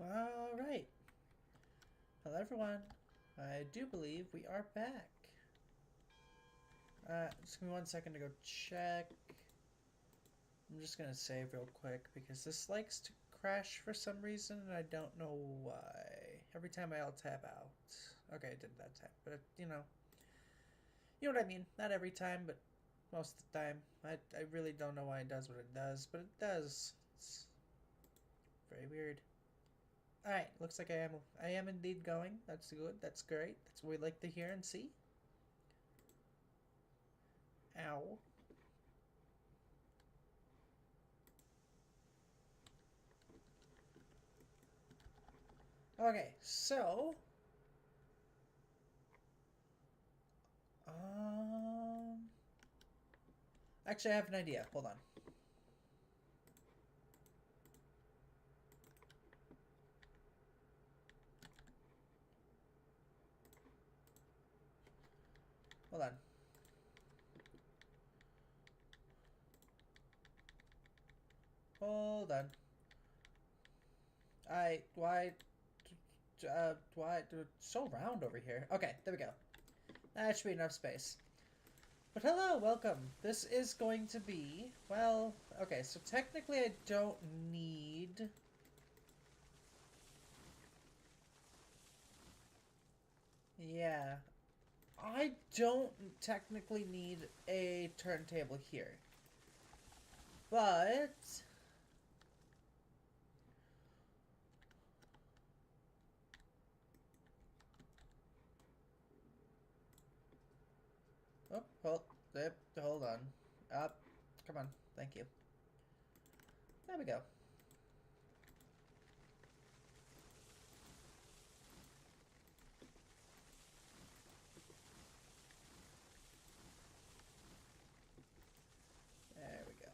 All right. Hello, everyone. I do believe we are back. Just give me 1 second to go check. I'm just gonna save real quick because this likes to crash for some reason and I don't know why. Every time I'll tab out. Okay, I did that time, but you know what I mean. Not every time, but most of the time. I really don't know why it does what it does, but it does. It's very weird. All right, looks like I am indeed going. That's good. That's great. That's what we like to hear and see. Ow. Okay, so um actually I have an idea. Hold on. Hold on. Hold on. Why it's so round over here. Okay, there we go. That should be enough space. But hello, welcome. This is going to be, well, okay, so technically I don't need yeah, I don't technically need a turntable here. But oh, hold on. Up. Come on. Thank you. There we go. There we go.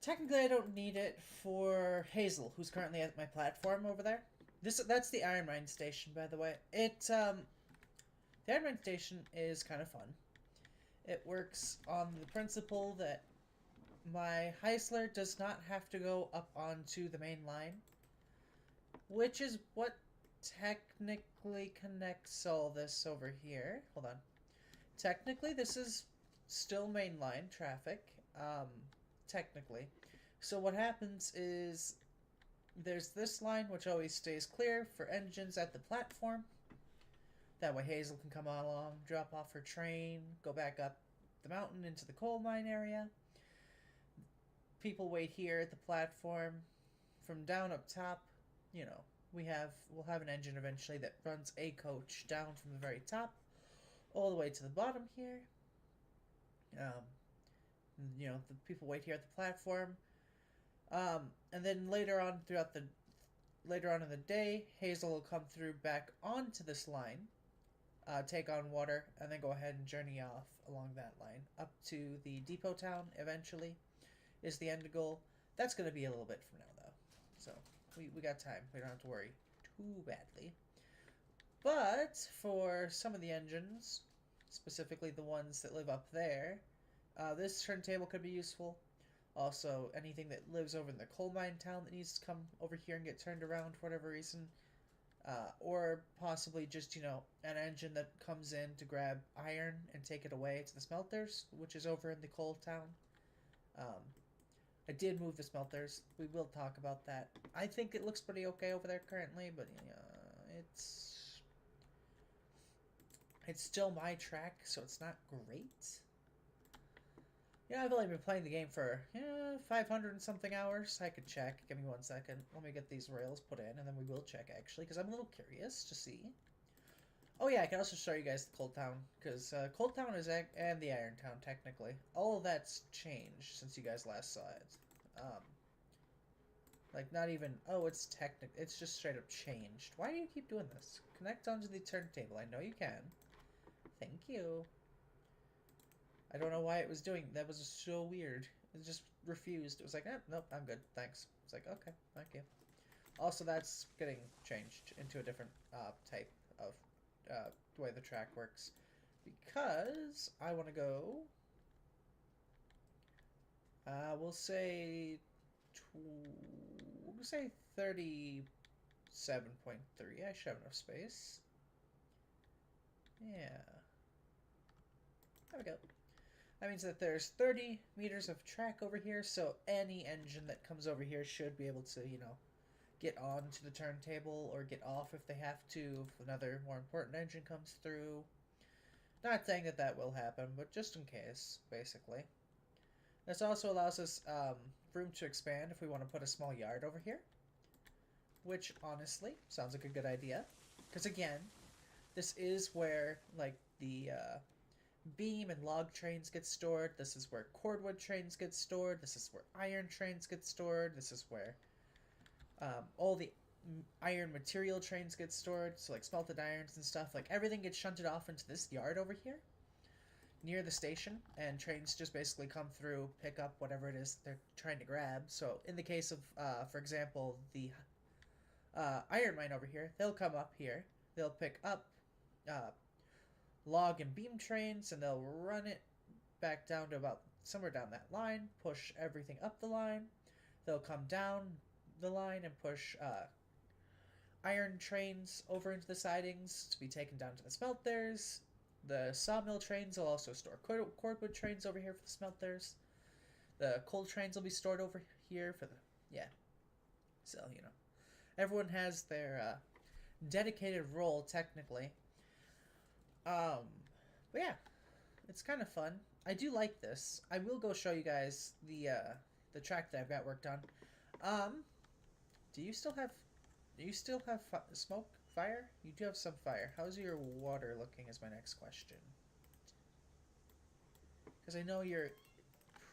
Technically, I don't need it for Hazel, who's currently at my platform over there. That's the Iron Mine station, by the way. The Iron Mine station is kind of fun. It works on the principle that my Heisler does not have to go up onto the main line, which is what technically connects all this over here. Hold on. Technically, this is still mainline traffic. Technically. So what happens is there's this line which always stays clear for engines at the platform. That way Hazel can come along, drop off her train, go back up the mountain into the coal mine area. People wait here at the platform. From down up top, you know, we'll have an engine eventually that runs a coach down from the very top all the way to the bottom here. Um, the people wait here at the platform. And then later on in the day, Hazel will come through back onto this line, take on water, and then go ahead and journey off along that line up to the depot town. Eventually, is the end goal. That's going to be a little bit from now though, so we got time. We don't have to worry too badly. But for some of the engines, specifically the ones that live up there, this turntable could be useful. Also, anything that lives over in the coal mine town that needs to come over here and get turned around for whatever reason. Or possibly just, an engine that comes in to grab iron and take it away to the smelters, which is over in the coal town. Um, I did move the smelters. We will talk about that. I think it looks pretty okay over there currently, but it's still my track, so it's not great. Yeah, I've only been playing the game for 500 and something hours. I could check. Give me 1 second. Let me get these rails put in, and then we will check, actually, because I'm a little curious to see. Oh, yeah, I can also show you guys the Cold Town, because Cold Town and the Iron Town, technically. All of that's changed since you guys last saw it. Like, not even... Oh, it's just straight up changed. Why do you keep doing this? Connect onto the turntable. I know you can. Thank you. I don't know why it was doing that. Was so weird. It just refused. It was like, nope, I'm good, thanks. It's like, okay, thank you. Also, that's getting changed into a different type of the way the track works, because I want to go. We'll say we'll say 37.3. I should have enough space. Yeah. There we go. That means that there's 30 meters of track over here, so any engine that comes over here should be able to, get onto the turntable or get off if they have to, if another more important engine comes through. Not saying that that will happen, but just in case, basically. This also allows us room to expand if we want to put a small yard over here, which honestly sounds like a good idea. Because again, this is where like the beam and log trains get stored. This is where cordwood trains get stored. This is where iron trains get stored. This is where all the iron material trains get stored. So like smelted irons and stuff. Like everything gets shunted off into this yard over here near the station, and trains just basically come through, pick up whatever it is they're trying to grab. So in the case of, for example, the iron mine over here, they'll come up here. They'll pick up log and beam trains, and they'll run it back down to about somewhere down that line, push everything up the line. They'll come down the line and push iron trains over into the sidings to be taken down to the smelters. The sawmill trains will also store cordwood trains over here for the smelters. The coal trains will be stored over here for the, yeah. So, everyone has their dedicated role, technically. But yeah, it's kind of fun. I do like this. I will go show you guys the track that I've got worked on. Do you still have smoke? Fire? You do have some fire. How's your water looking is my next question. Because I know you're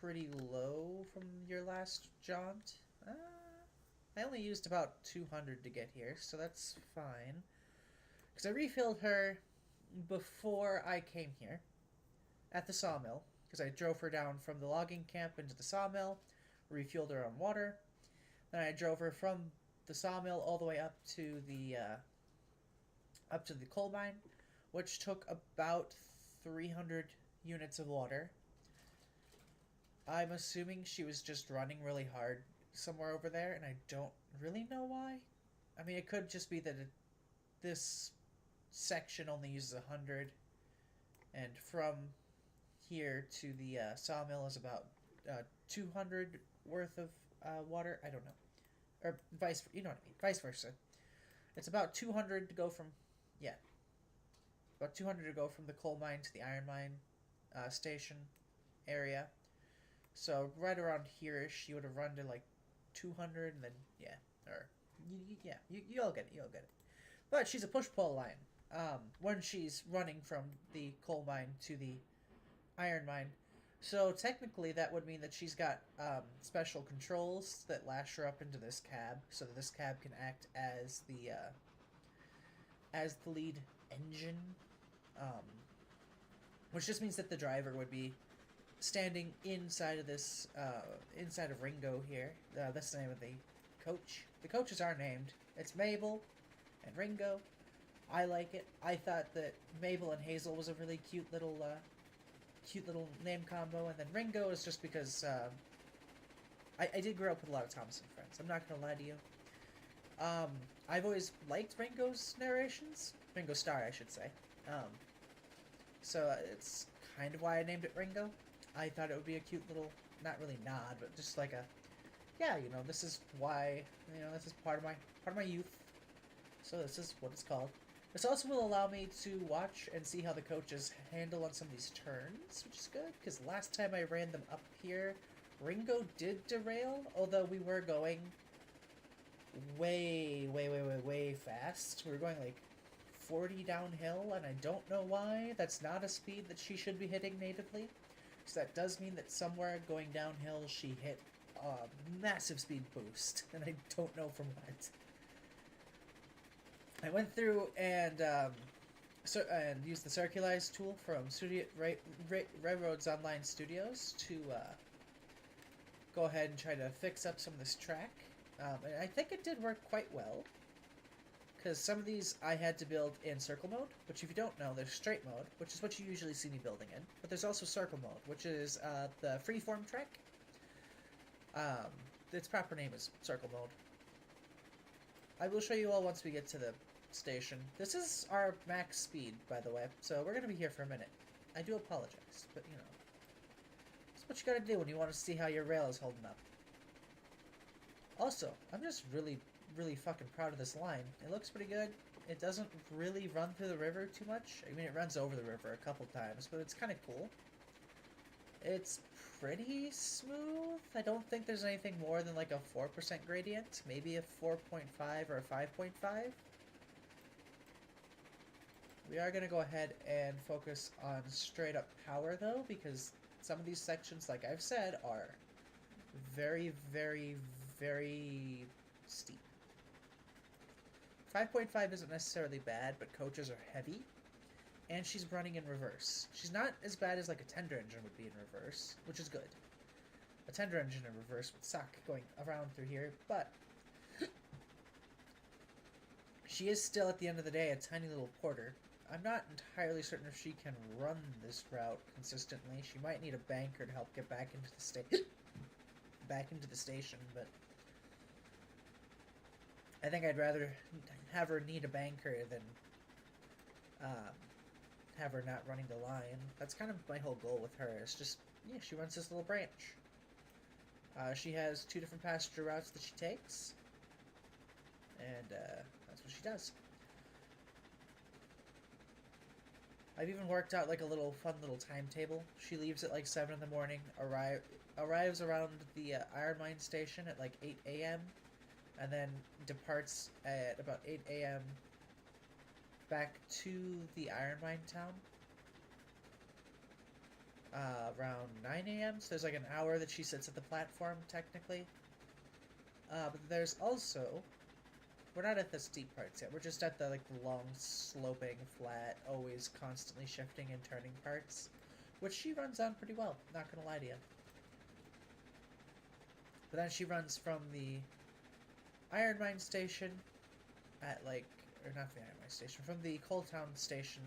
pretty low from your last jaunt. I only used about 200 to get here, so that's fine. Because I refilled her before I came here at the sawmill. Because I drove her down from the logging camp into the sawmill, refueled her on water. Then I drove her from the sawmill all the way up to the coal mine, which took about 300 units of water. I'm assuming she was just running really hard somewhere over there, and I don't really know why. I mean, it could just be that this section only uses 100, and from here to the sawmill is about 200 worth of water. I don't know. Or you know what I mean. Vice versa. It's about 200 to go from, about 200 to go from the coal mine to the iron mine station area. So right around here-ish, you would have run to like 200, and then, you all get it, But she's a push-pull line when she's running from the coal mine to the iron mine. So technically that would mean that she's got special controls that lash her up into this cab, so that this cab can act as the lead engine, which just means that the driver would be standing inside of this, inside of Ringo here. That's the name of the coach. The coaches are named. It's Mabel and Ringo. I like it. I thought that Mabel and Hazel was a really cute little name combo, and then Ringo is just because I did grow up with a lot of Thomas and Friends. I'm not gonna lie to you. I've always liked Ringo's narrations. Ringo Starr, I should say. So it's kind of why I named it Ringo. I thought it would be a cute little, not really nod, but just like a, this is why, this is part of my youth. So this is what it's called. This also will allow me to watch and see how the coaches handle on some of these turns, which is good, because last time I ran them up here, Ringo did derail, although we were going way fast. We were going like 40 downhill, and I don't know why. That's not a speed that she should be hitting natively. So that does mean that somewhere going downhill she hit a massive speed boost, and I don't know from what. I went through and used the Circulize tool from Railroads Online Studios to go ahead and try to fix up some of this track. And I think it did work quite well, because some of these I had to build in circle mode, which if you don't know, there's straight mode, which is what you usually see me building in, but there's also circle mode, which is the freeform track. its proper name is circle mode. I will show you all once we get to the station. This is our max speed, by the way, so we're gonna be here for a minute. I do apologize, but you know, it's what you gotta do when you want to see how your rail is holding up. Also, I'm just really, really fucking proud of this line. It looks pretty good. It doesn't really run through the river too much. I mean, it runs over the river a couple times, but it's kind of cool. It's pretty smooth. I don't think there's anything more than like a 4% gradient. Maybe a 4.5 or a 5.5. We are going to go ahead and focus on straight up power though, because some of these sections, like I've said, are very, very, very steep. 5.5 isn't necessarily bad, but coaches are heavy, and she's running in reverse. She's not as bad as like a tender engine would be in reverse, which is good. A tender engine in reverse would suck going around through here, but she is still, at the end of the day, a tiny little porter. I'm not entirely certain if she can run this route consistently. She might need a banker to help get back into the station, but I think I'd rather have her need a banker than have her not running the line. That's kind of my whole goal with her. It's just, yeah, she runs this little branch. She has 2 different passenger routes that she takes, and that's what she does. I've even worked out like a little fun little timetable. She leaves at like 7 in the morning, arrives around the Iron Mine station at like 8 a.m., and then departs at about 8 a.m. back to the Iron Mine town around 9 a.m. So there's like an hour that she sits at the platform, technically. But there's also... We're not at the steep parts yet. We're just at the, like, the long, sloping, flat, always constantly shifting and turning parts, which she runs on pretty well, not gonna lie to you. But then she runs from the Iron Mine station at, like, or not the Iron Mine station, from the Coal Town station.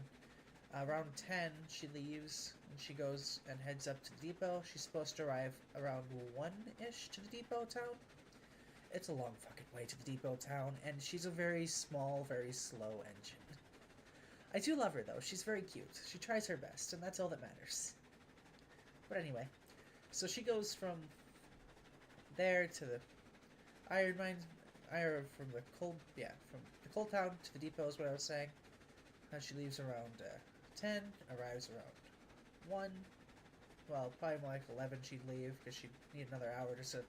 Around 10, she leaves, and she goes and heads up to the depot. She's supposed to arrive around 1-ish to the depot town. It's a long fucking way to the depot town, and she's a very small, very slow engine. I do love her, though. She's very cute. She tries her best, and that's all that matters. But anyway, so she goes from there to the Iron Mine, from the Coal Town to the depot is what I was saying. She leaves around 10, arrives around 1. Well, probably more like 11 she'd leave, because she'd need another hour to sit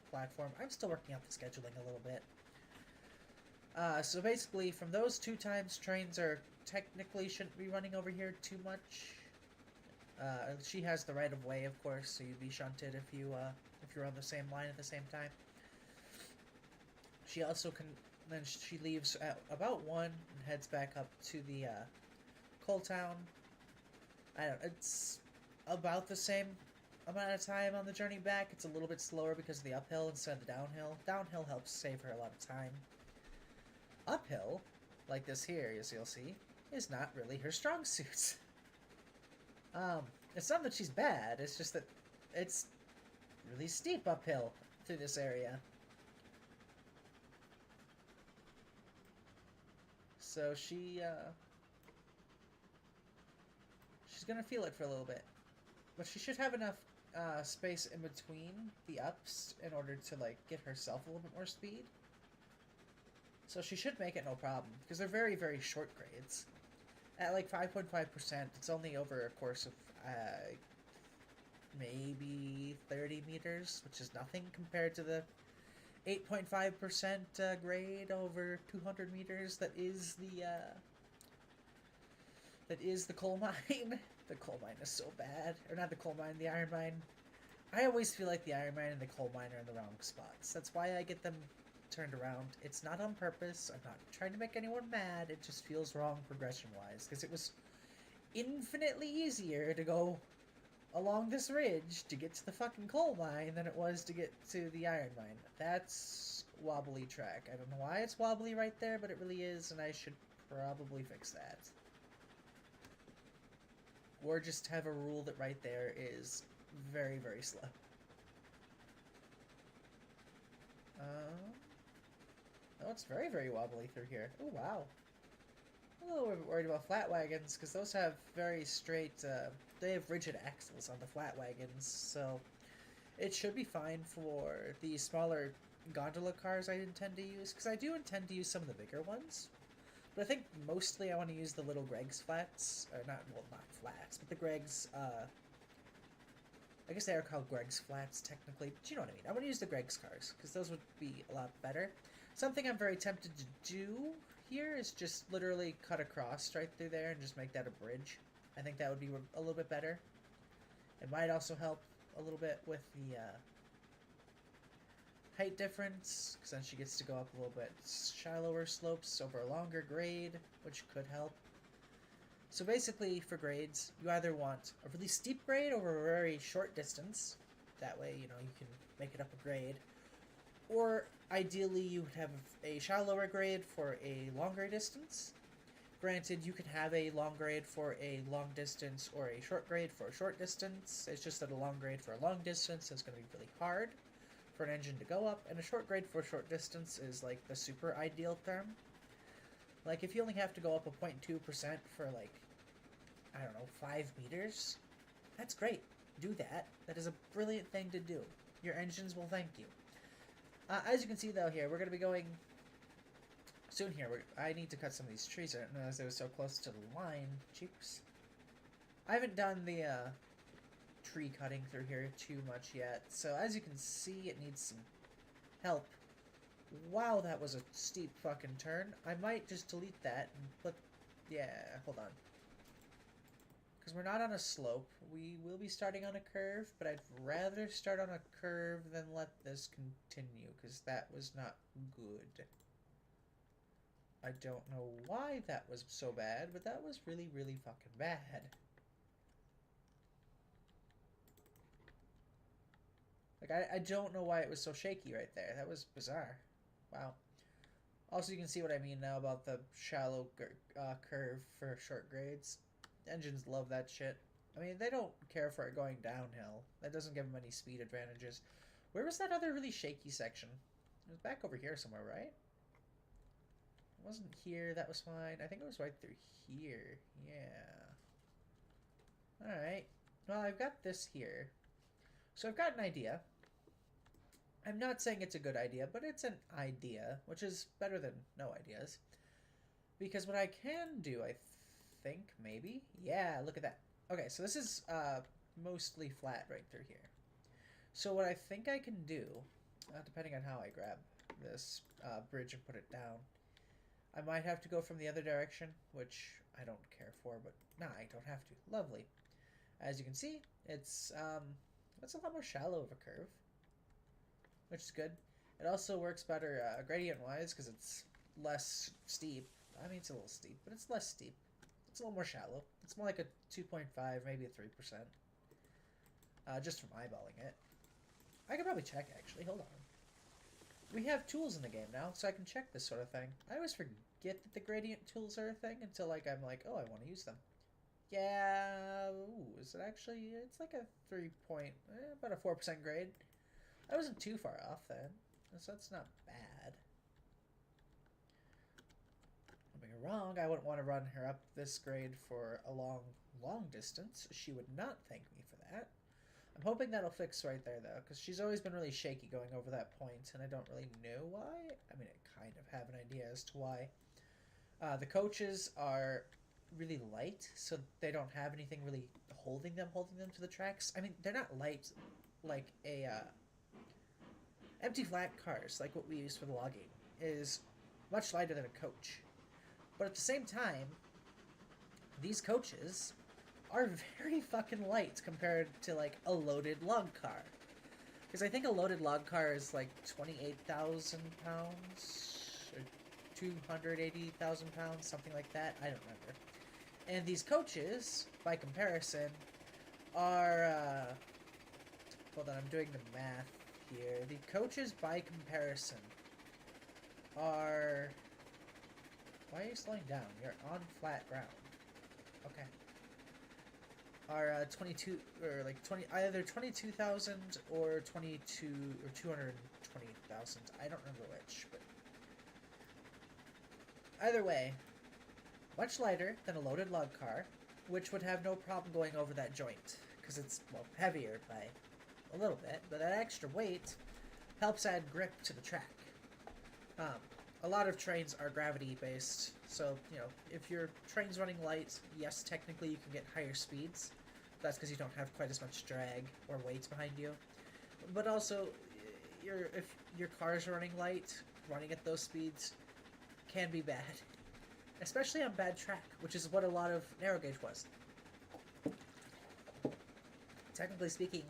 platform. I'm still working out the scheduling a little bit. So basically, from those 2 times, trains are technically shouldn't be running over here too much. She has the right of way, of course, so you'd be shunted if you're on the same line at the same time. She also can. Then she leaves at about 1 and heads back up to the Coal Town. It's about the same amount of time on the journey back. It's a little bit slower because of the uphill instead of the downhill. Downhill helps save her a lot of time. Uphill, like this here, as you'll see, is not really her strong suit. It's not that she's bad, it's just that it's really steep uphill through this area. So she's gonna feel it for a little bit. But she should have enough space in between the ups in order to, like, get herself a little bit more speed. So she should make it no problem, because they're very, very short grades. At, like, 5.5%, it's only over a course of, maybe 30 meters, which is nothing compared to the 8.5% grade over 200 meters that is the coal mine. The coal mine is so bad. Or not the coal mine, the iron mine. I always feel like the iron mine and the coal mine are in the wrong spots. That's why I get them turned around. It's not on purpose. I'm not trying to make anyone mad. It just feels wrong progression-wise. Because it was infinitely easier to go along this ridge to get to the fucking coal mine than it was to get to the iron mine. That's wobbly track. I don't know why it's wobbly right there, but it really is, and I should probably fix that. Or just have a rule that right there is very, very slow. Oh, it's very, very wobbly through here. Oh, wow. I'm a little worried about flat wagons, because those have very straight, they have rigid axles on the flat wagons, so it should be fine for the smaller gondola cars I intend to use, because I do intend to use some of the bigger ones. But I think mostly I want to use the little Greg's flats, or not, well, not flats, but the Greg's, I guess they are called Greg's flats, technically, but you know what I mean. I want to use the Greg's cars, because those would be a lot better. Something I'm very tempted to do here is just literally cut across right through there and just make that a bridge. I think that would be a little bit better. It might also help a little bit with the height difference, because then she gets to go up a little bit shallower slopes over a longer grade, which could help. So basically, for grades, you either want a really steep grade over a very short distance. That way, you know, you can make it up a grade. Or ideally, you would have a shallower grade for a longer distance. Granted, you can have a long grade for a long distance or a short grade for a short distance. It's just that a long grade for a long distance is going to be really hard for an engine to go up, and a short grade for a short distance is like the super ideal term. Like, if you only have to go up a 0.2% for, like, I don't know, 5 meters, that's great. Do that. That is a brilliant thing to do. Your engines will thank you. As you can see, though, here, we're going to be going soon here. I need to cut some of these trees. I didn't realize they were so close to the line. Cheeks. I haven't done the tree cutting through here too much yet. So, as you can see, it needs some help. Wow, that was a steep fucking turn. I might just delete that and put... Yeah, hold on. Because we're not on a slope. We will be starting on a curve, but I'd rather start on a curve than let this continue, because that was not good. I don't know why that was so bad, but that was really, really fucking bad. Like, I don't know why it was so shaky right there. That was bizarre. Wow. Also, you can see what I mean now about the shallow curve for short grades. Engines love that shit. I mean, they don't care for it going downhill. That doesn't give them any speed advantages. Where was that other really shaky section? It was back over here somewhere, right? It wasn't here. That was fine. I think it was right through here. Yeah. Alright. Well, I've got this here. So I've got an idea. I'm not saying it's a good idea, but it's an idea, which is better than no ideas. Because what I can do, I think, maybe? Yeah, look at that. Okay, so this is mostly flat right through here. So what I think I can do, depending on how I grab this bridge and put it down, I might have to go from the other direction, which I don't care for, but nah, I don't have to. Lovely. As you can see, it's a lot more shallow of a curve, which is good. It also works better gradient-wise because it's less steep. I mean, it's a little steep, but it's less steep. It's a little more shallow. It's more like a 2.5, maybe a 3%. Just from eyeballing it. I could probably check, actually. Hold on. We have tools in the game now, so I can check this sort of thing. I always forget that the gradient tools are a thing until, like, I'm like, oh, I want to use them. Yeah, ooh, is it actually, it's like a about a 4% grade. I wasn't too far off then, so that's not bad. Don't get me wrong, I wouldn't want to run her up this grade for a long distance. She would not thank me for that. I'm hoping that'll fix right there, though, because she's always been really shaky going over that point, and I don't really know why. I mean, I kind of have an idea as to why. The coaches are really light, so they don't have anything really holding them to the tracks. I mean, they're not light like a empty flat cars, like what we use for the logging, is much lighter than a coach. But at the same time, these coaches are very fucking light compared to, like, a loaded log car. Because I think a loaded log car is, like, 28,000 pounds, or 280,000 pounds, something like that. I don't remember. And these coaches, by comparison, are, hold on, I'm doing the math here. The coaches, by comparison, are... Why are you slowing down? You're on flat ground. Okay. Are 22 or like 20, either 22,000 or 22 or 220,000. I don't remember which, but Either way, much lighter than a loaded lug car, which would have no problem going over that joint, because it's, well, heavier by a little bit, but that extra weight helps add grip to the track. A lot of trains are gravity based, so, you know, if your train's running light, yes, technically you can get higher speeds. That's because you don't have quite as much drag or weight behind you. But also, if your car's running light, running at those speeds can be bad. Especially on bad track, which is what a lot of narrow gauge was. Technically speaking,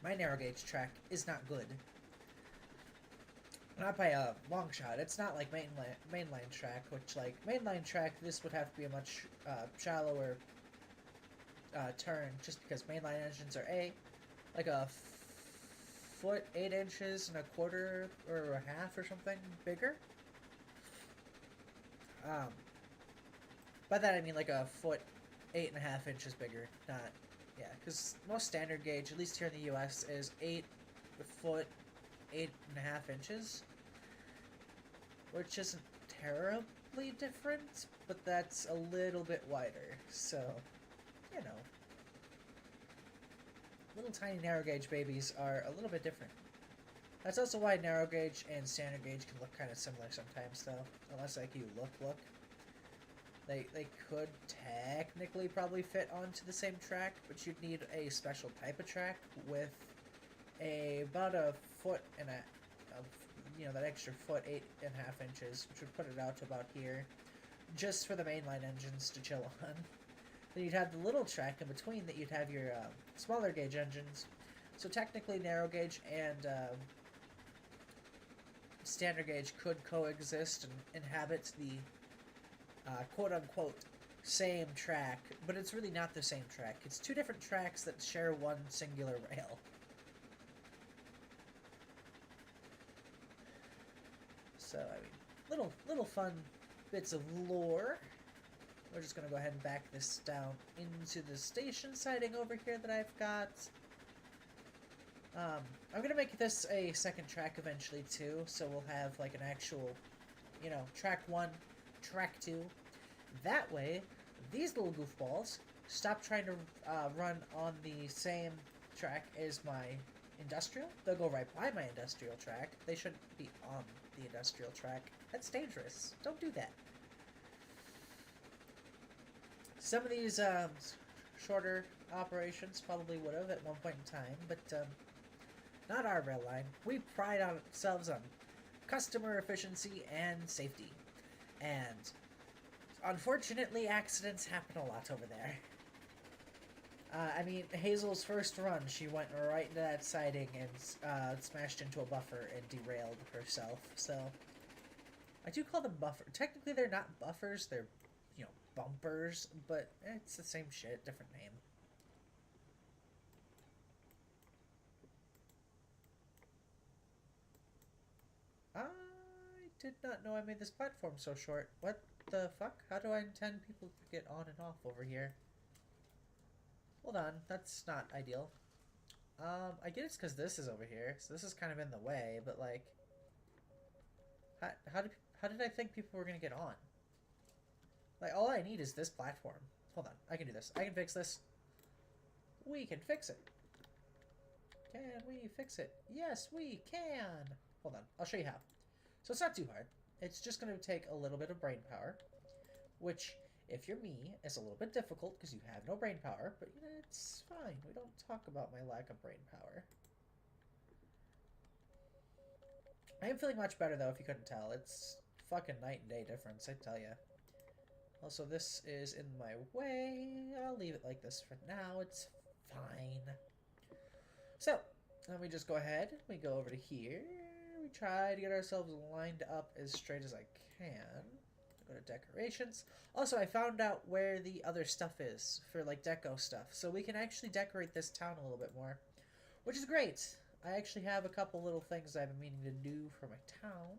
my narrow gauge track is not good. Not by a long shot. It's not like mainline track, which, like, mainline track, this would have to be a much shallower turn, just because mainline engines are like a foot 8 inches and a quarter or a half or something bigger. By that I mean like a foot 8.5 inches bigger, not, yeah, because most standard gauge, at least here in the US, is 8 foot 8.5 inches, which isn't terribly different, but that's a little bit wider, so, you know. Little tiny narrow gauge babies are a little bit different. That's also why narrow gauge and standard gauge can look kind of similar sometimes, though. Unless, like, you look. They could technically probably fit onto the same track, but you'd need a special type of track with about a foot and you know, that extra foot 8.5 inches, which would put it out to about here, just for the mainline engines to chill on. Then you'd have the little track in between that you'd have your smaller gauge engines. So technically narrow gauge and standard gauge could coexist and inhabit the quote-unquote same track, but it's really not the same track. It's two different tracks that share one singular rail. So, I mean, little fun bits of lore. We're just going to go ahead and back this down into the station siding over here that I've got. I'm going to make this a second track eventually, too, so we'll have, like, an actual, you know, track 1, track 2. That way, these little goofballs stop trying to run on the same track as my industrial. They'll go right by my industrial track. They shouldn't be on the industrial track. That's dangerous. Don't do that. Some of these shorter operations probably would have at one point in time, but not our rail line. We pride ourselves on customer efficiency and safety. And unfortunately, accidents happen a lot over there. I mean, Hazel's first run, she went right into that siding and smashed into a buffer and derailed herself. So, I do call them buffer. Technically, they're not buffers. They're, you know, bumpers, but it's the same shit, different name. I did not know I made this platform so short. What the fuck? How do I intend people to get on and off over here? Hold on, that's not ideal. I guess it's because this is over here, so this is kind of in the way, but like... How did I think people were gonna get on? Like, all I need is this platform. Hold on, I can do this. I can fix this. We can fix it. Can we fix it? Yes, we can! Hold on, I'll show you how. So it's not too hard. It's just gonna take a little bit of brain power, which, if you're me, is a little bit difficult because you have no brain power, but it's fine. We don't talk about my lack of brain power. I am feeling much better, though, if you couldn't tell. It's fucking night and day difference, I tell ya. Also, this is in my way. I'll leave it like this for now. It's fine. So, let me just go ahead. We go over to here. We try to get ourselves lined up as straight as I can. Go to decorations. Also, I found out where the other stuff is for, like, deco stuff. So we can actually decorate this town a little bit more, which is great. I actually have a couple little things I've been meaning to do for my town.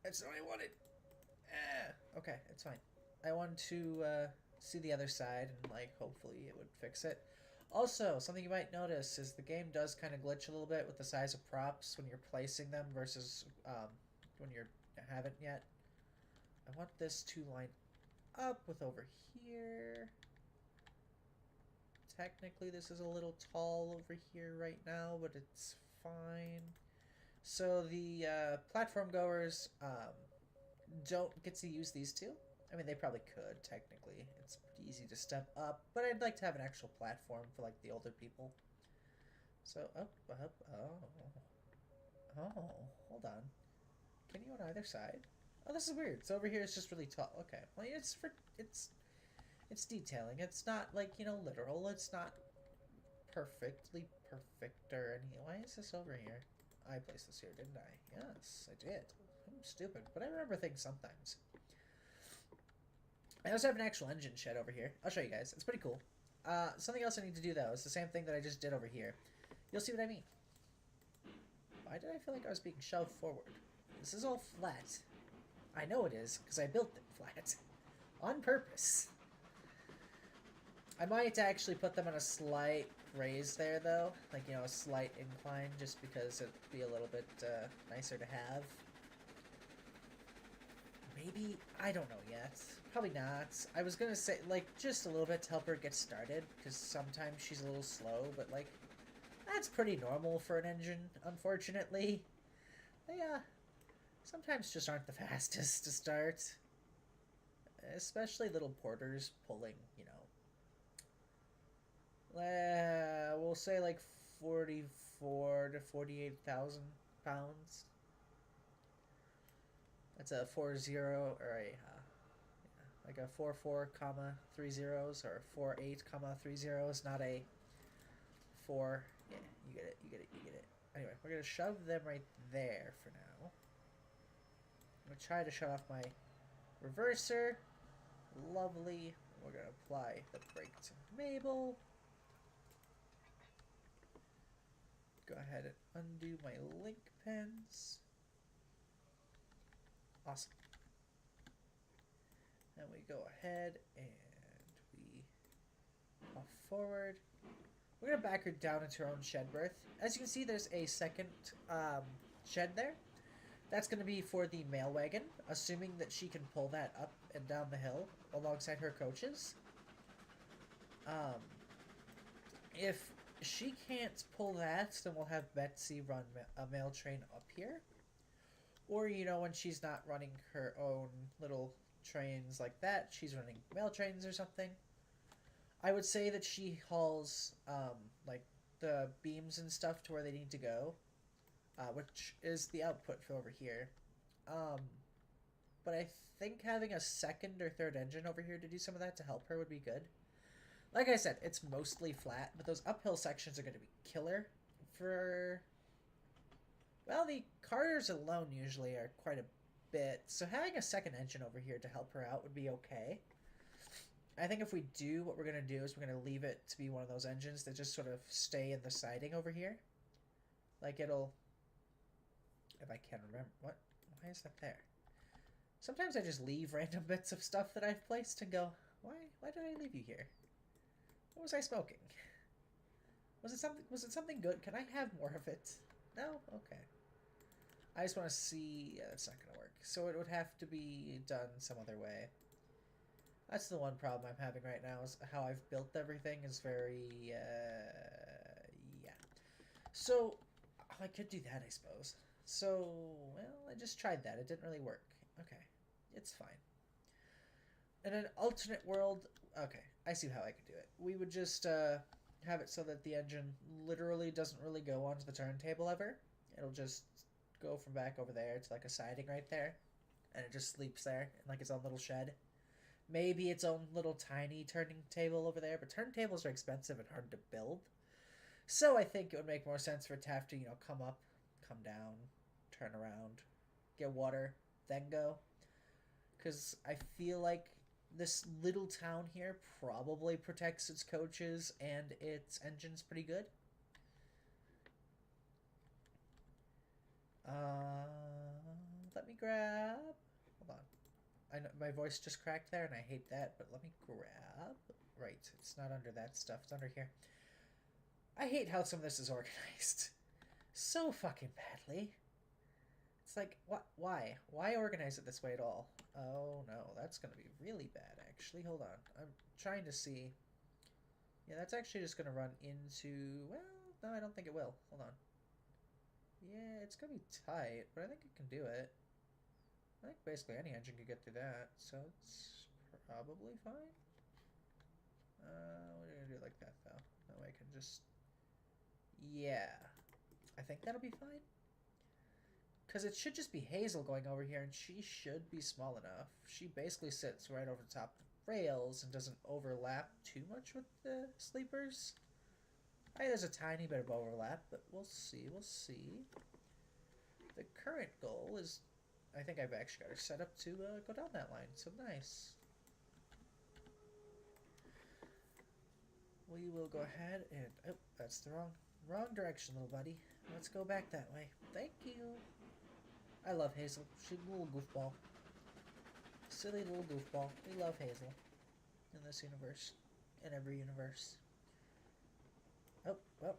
That's not what I wanted. Okay, it's fine. I wanted to see the other side and, like, hopefully it would fix it. Also, something you might notice is the game does kind of glitch a little bit with the size of props when you're placing them versus when you haven't yet. I want this to line up with over here. Technically, this is a little tall over here right now, but it's fine. So the platform goers don't get to use these two. I mean, they probably could, technically. It's pretty easy to step up, but I'd like to have an actual platform for, like, the older people. So, up, oh, hold on. Can you on either side? Oh, this is weird. So over here it's just really tall. Okay, well, it's detailing. It's not, like, literal. It's not perfectly perfect or anything. Why is this over here? I placed this here, didn't I? Yes, I did. I'm stupid, but I remember things sometimes. I also have an actual engine shed over here. I'll show you guys. It's pretty cool. Something else I need to do, though, is the same thing that I just did over here. You'll see what I mean. Why did I feel like I was being shoved forward? This is all flat. I know it is, because I built it flat. On purpose. I might actually put them on a slight raise there, though. Like, a slight incline, just because it'd be a little bit nicer to have. Maybe? I don't know yet. Probably not. I was gonna say, like, just a little bit to help her get started, because sometimes she's a little slow, but, like, that's pretty normal for an engine, unfortunately. They, sometimes just aren't the fastest to start. Especially little porters pulling, we'll say like 44 to 48,000 pounds. That's a 40 or like a 44 comma 3 zeros or 48 comma 3 zeros, not a 4. Yeah, you get it. Anyway, we're gonna shove them right there for now. I'm gonna try to shut off my reverser. Lovely. We're gonna apply the brake to Mabel. Go ahead and undo my link pins. Awesome. And we go ahead and we off forward. We're gonna back her down into her own shed berth. As you can see, there's a second shed there. That's gonna be for the mail wagon, assuming that she can pull that up and down the hill alongside her coaches. If she can't pull that, then we'll have Betsy run a mail train up here. Or, when she's not running her own little trains like that, she's running mail trains or something. I would say that she hauls, like, the beams and stuff to where they need to go, which is the output for over here. But I think having a second or third engine over here to do some of that to help her would be good. Like I said, it's mostly flat, but those uphill sections are going to be killer for... Well, the cars alone usually are quite a bit, so having a second engine over here to help her out would be okay. I think if we do, what we're going to do is we're going to leave it to be one of those engines that just sort of stay in the siding over here. Like it'll... If I can remember... What? Why is that there? Sometimes I just leave random bits of stuff that I've placed and go, why did I leave you here? What was I smoking? Was it something good? Can I have more of it? No? Okay. I just want to see... Yeah, that's not going to work. So it would have to be done some other way. That's the one problem I'm having right now, is how I've built everything is very... yeah. So, I could do that, I suppose. So, well, I just tried that. It didn't really work. Okay. It's fine. In an alternate world... Okay, I see how I could do it. We would just have it so that the engine literally doesn't really go onto the turntable ever. It'll just go from back over there to like a siding right there. And it just sleeps there in like its own little shed. Maybe its own little tiny turning table over there, but turntables are expensive and hard to build. So I think it would make more sense for it to have to, come up, come down, turn around, get water, then go. Because I feel like this little town here probably protects its coaches and its engines pretty good. Let me grab... Hold on. I know my voice just cracked there, and I hate that, but let me grab... Right, it's not under that stuff. It's under here. I hate how some of this is organized. So fucking badly. It's like, what? Why? Why organize it this way at all? Oh no, that's gonna be really bad, actually. Hold on. I'm trying to see. Yeah, that's actually just gonna run into... Well, no, I don't think it will. Hold on. Yeah, it's gonna be tight, but I think it can do it. I think basically any engine could get through that, so it's probably fine. We're gonna do it like that, though. That way I can just... Yeah. I think that'll be fine. Because it should just be Hazel going over here, and she should be small enough. She basically sits right over the top of the rails and doesn't overlap too much with the sleepers. There's a tiny bit of overlap, but we'll see, we'll see. The current goal is... I think I've actually got her set up to go down that line, so nice. We will go ahead and... Oh, that's the wrong direction, little buddy. Let's go back that way. Thank you. I love Hazel. She's a little goofball. Silly little goofball. We love Hazel. In this universe. In every universe. Oh, well,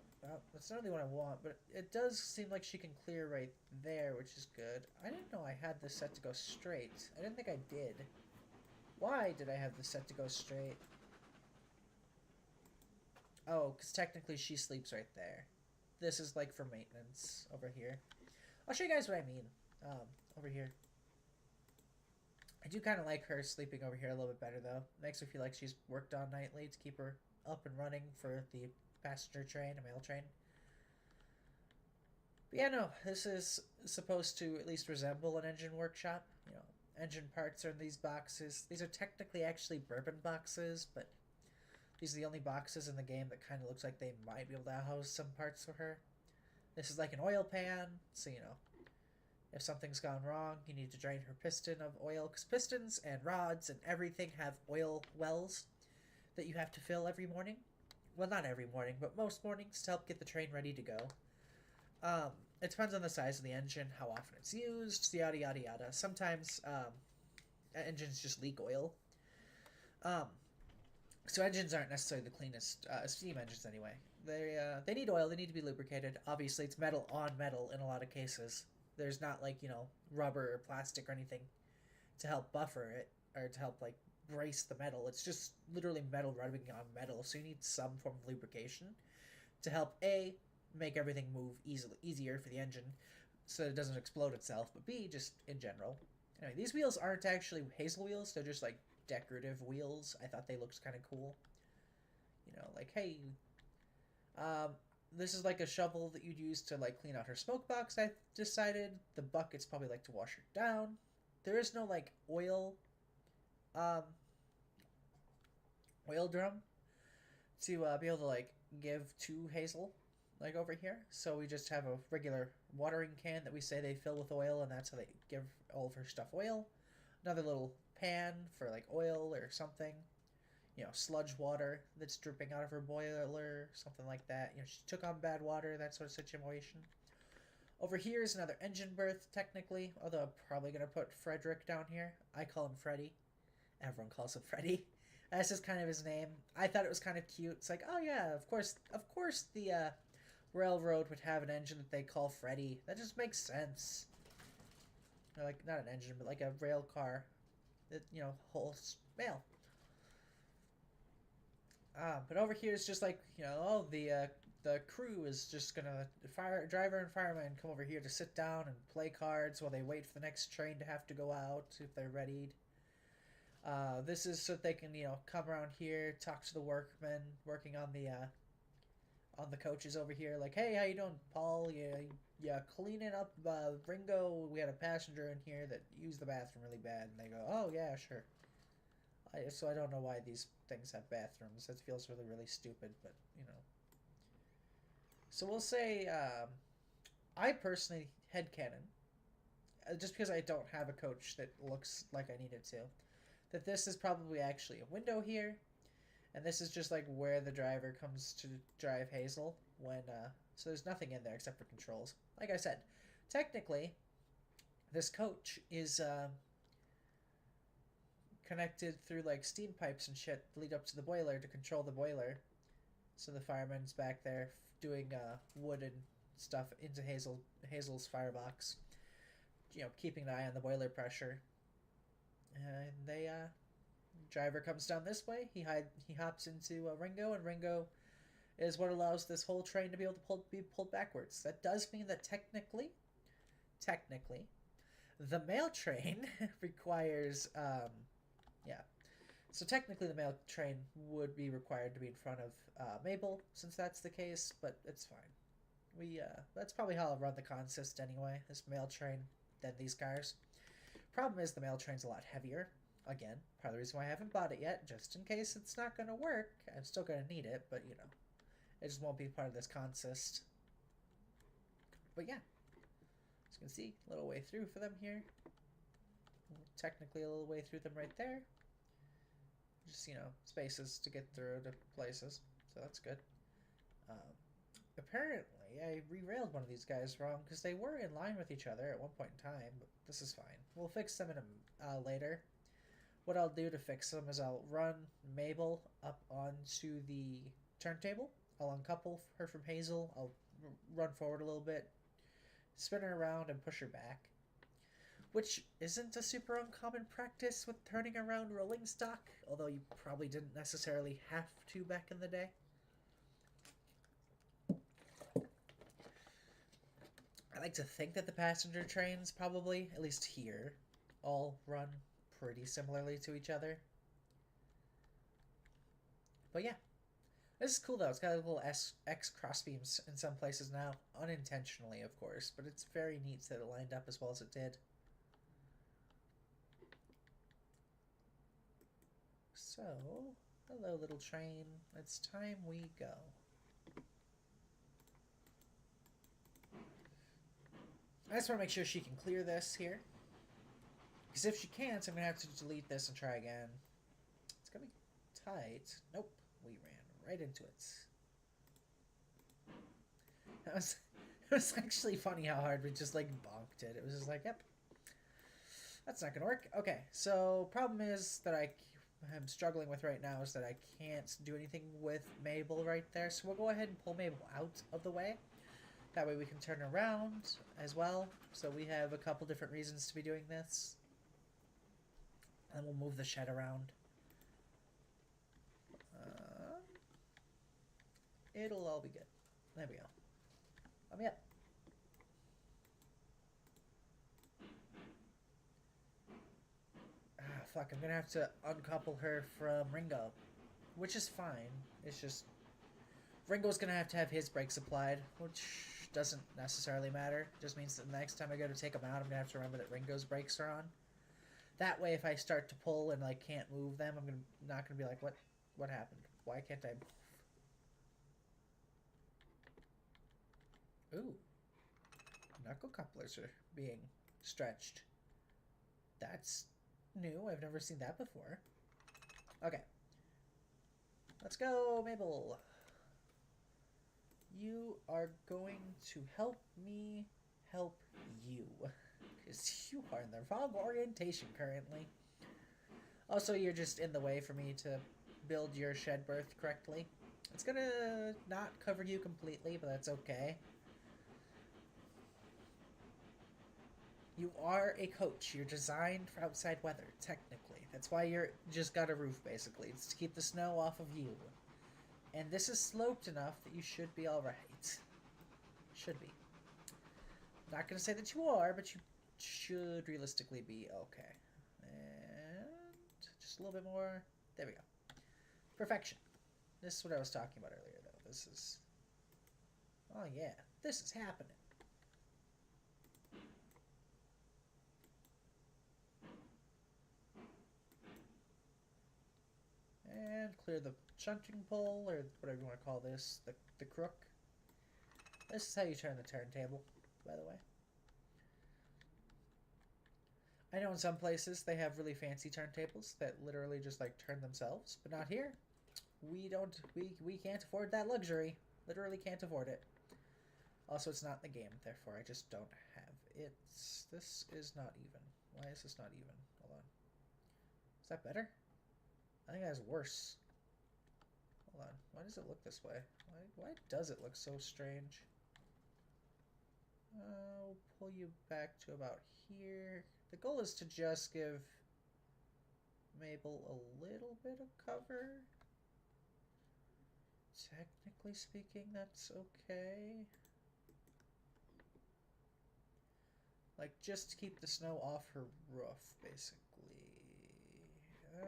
that's not really what I want, but it does seem like she can clear right there, which is good. I didn't know I had this set to go straight. I didn't think I did. Why did I have this set to go straight? Oh, because technically she sleeps right there. This is like for maintenance over here. I'll show you guys what I mean. Over here. I do kind of like her sleeping over here a little bit better, though. Makes her feel like she's worked on nightly to keep her up and running for the passenger train, a mail train. But yeah, no, this is supposed to at least resemble an engine workshop. You know, engine parts are in these boxes. These are technically actually bourbon boxes, but these are the only boxes in the game that kind of looks like they might be able to house some parts for her. This is like an oil pan, so you know, if something's gone wrong, you need to drain her piston of oil, because pistons and rods and everything have oil wells that you have to fill every morning. Well, not every morning, but most mornings to help get the train ready to go. It depends on the size of the engine, how often it's used, yada yada yada. Sometimes engines just leak oil. So engines aren't necessarily the cleanest, steam engines anyway. They need oil, they need to be lubricated. Obviously, it's metal on metal in a lot of cases. There's not like, you know, rubber or plastic or anything to help buffer it or to help like brace the metal. It's just literally metal rubbing on metal, so you need some form of lubrication to help A, make everything move easier for the engine so that it doesn't explode itself, but B, just in general. Anyway, these wheels aren't actually Hazel wheels, they're just like decorative wheels. I thought they looked kind of cool. You know, like, hey, this is like a shovel that you'd use to like clean out her smoke box, I decided. The bucket's probably like to wash her down. There is no like oil drum to be able to like give to Hazel like over here. So we just have a regular watering can that we say they fill with oil, and that's how they give all of her stuff oil. Another little pan for like oil or something. You know, sludge water that's dripping out of her boiler, something like that. You know, she took on bad water, that sort of situation. Over here is another engine berth, technically, although I'm probably going to put Frederick down here. I call him Freddy. Everyone calls him Freddy. That's just kind of his name. I thought it was kind of cute. It's like, oh yeah, of course the railroad would have an engine that they call Freddy. That just makes sense. Or like, not an engine, but like a rail car that, you know, holds mail. But over here is just like, you know, oh, the crew is just gonna, driver and fireman come over here to sit down and play cards while they wait for the next train to have to go out if they're readied. This is so that they can, you know, come around here, talk to the workmen working on the coaches over here. Like, hey, how you doing, Paul? Yeah, cleaning up Ringo. We had a passenger in here that used the bathroom really bad, and they go, oh yeah, sure. So I don't know why these things have bathrooms. That feels really, really stupid, but, you know. So we'll say, I personally, headcanon, just because I don't have a coach that looks like I need it to, that this is probably actually a window here, and this is just like where the driver comes to drive Hazel when, so there's nothing in there except for controls. Like I said, technically, this coach is, connected through like steam pipes and shit lead up to the boiler to control the boiler. So the fireman's back there doing wood and stuff into Hazel's firebox. You know, keeping an eye on the boiler pressure. And they driver comes down this way. He hops into Ringo, and Ringo is what allows this whole train to be able to be pulled backwards. That does mean that technically, the mail train requires, yeah. So technically, the mail train would be required to be in front of Mabel, since that's the case. But it's fine. That's probably how I'll run the consist anyway. This mail train than these cars. Problem is the mail train's a lot heavier. Again, part of the reason why I haven't bought it yet, just in case it's not going to work. I'm still going to need it, but you know, it just won't be part of this consist. But yeah, as you can see, a little way through for them here. Technically a little way through them right there. Just, you know, spaces to get through to places, so that's good. Apparently, I re-railed one of these guys wrong because they were in line with each other at one point in time, but this is fine. We'll fix them in later. What I'll do to fix them is I'll run Mabel up onto the turntable. I'll uncouple her from Hazel. I'll run forward a little bit, spin her around, and push her back. Which isn't a super uncommon practice with turning around rolling stock, although you probably didn't necessarily have to back in the day. I like to think that the passenger trains probably, at least here, all run pretty similarly to each other. But yeah. This is cool though. It's got little X crossbeams in some places now. Unintentionally, of course. But it's very neat that it lined up as well as it did. So, hello little train. It's time we go. I just want to make sure she can clear this here. Because if she can't, I'm going to have to delete this and try again. It's going to be tight. Nope. We ran right into it. It was actually funny how hard we just, like, bonked it. It was just like, yep. That's not going to work. Okay, so problem is that I'm struggling with right now is that I can't do anything with Mabel right there. So we'll go ahead and pull Mabel out of the way. That way we can turn around as well. So we have a couple different reasons to be doing this. And we'll move the shed around. It'll all be good. There we go. Let me up. Fuck, I'm gonna have to uncouple her from Ringo. Which is fine. It's just... Ringo's gonna have to have his brakes applied, which doesn't necessarily matter. It just means that the next time I go to take them out, I'm gonna have to remember that Ringo's brakes are on. That way, if I start to pull and like can't move them, I'm not gonna be like, what happened? Why can't I move? Ooh. Knuckle couplers are being stretched. That's new. I've never seen that before. Okay. Let's go, Mabel. You are going to help me help you. Because you are in the wrong orientation currently. Also, you're just in the way for me to build your shed berth correctly. It's gonna not cover you completely, but that's okay. You are a coach. You're designed for outside weather, technically. That's why you're just got a roof, basically. It's to keep the snow off of you. And this is sloped enough that you should be alright. Should be. Not gonna say that you are, but you should realistically be okay. And just a little bit more. There we go. Perfection. This is what I was talking about earlier, though. This is... Oh, yeah. This is happening. And clear the shunting pole, or whatever you want to call this, the crook. This is how you turn the turntable, by the way. I know in some places they have really fancy turntables that literally just like turn themselves, but not here. We can't afford that luxury. Literally can't afford it. Also, it's not in the game, therefore I just don't have it. This is not even. Why is this not even? Hold on. Is that better? I think that's worse. Hold on. Why does it look this way? Why does it look so strange? I'll pull you back to about here. The goal is to just give Mabel a little bit of cover. Technically speaking, that's okay. Like, just to keep the snow off her roof, basically.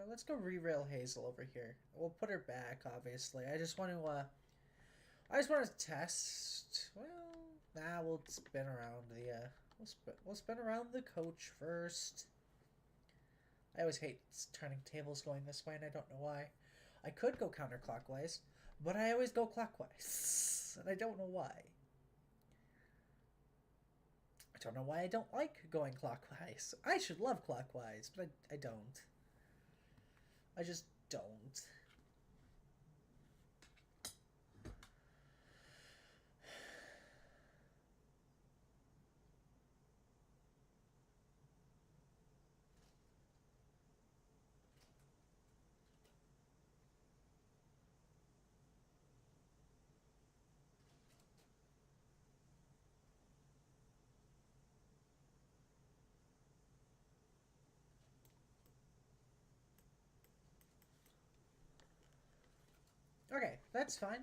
Let's go re-rail Hazel over here. We'll put her back, obviously. I just want to test. Well, nah, we'll spin around the, we'll spin around the coach first. I always hate turning tables going this way, and I don't know why. I could go counterclockwise, but I always go clockwise, and I don't know why. I don't know why I don't like going clockwise. I should love clockwise, but I don't. I just don't. Okay, that's fine.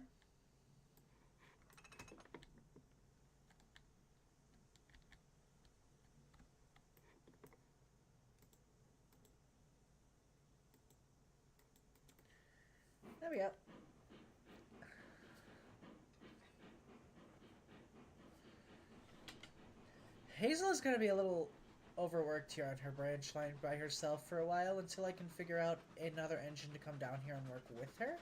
There we go. Hazel is going to be a little overworked here on her branch line by herself for a while until I can figure out another engine to come down here and work with her.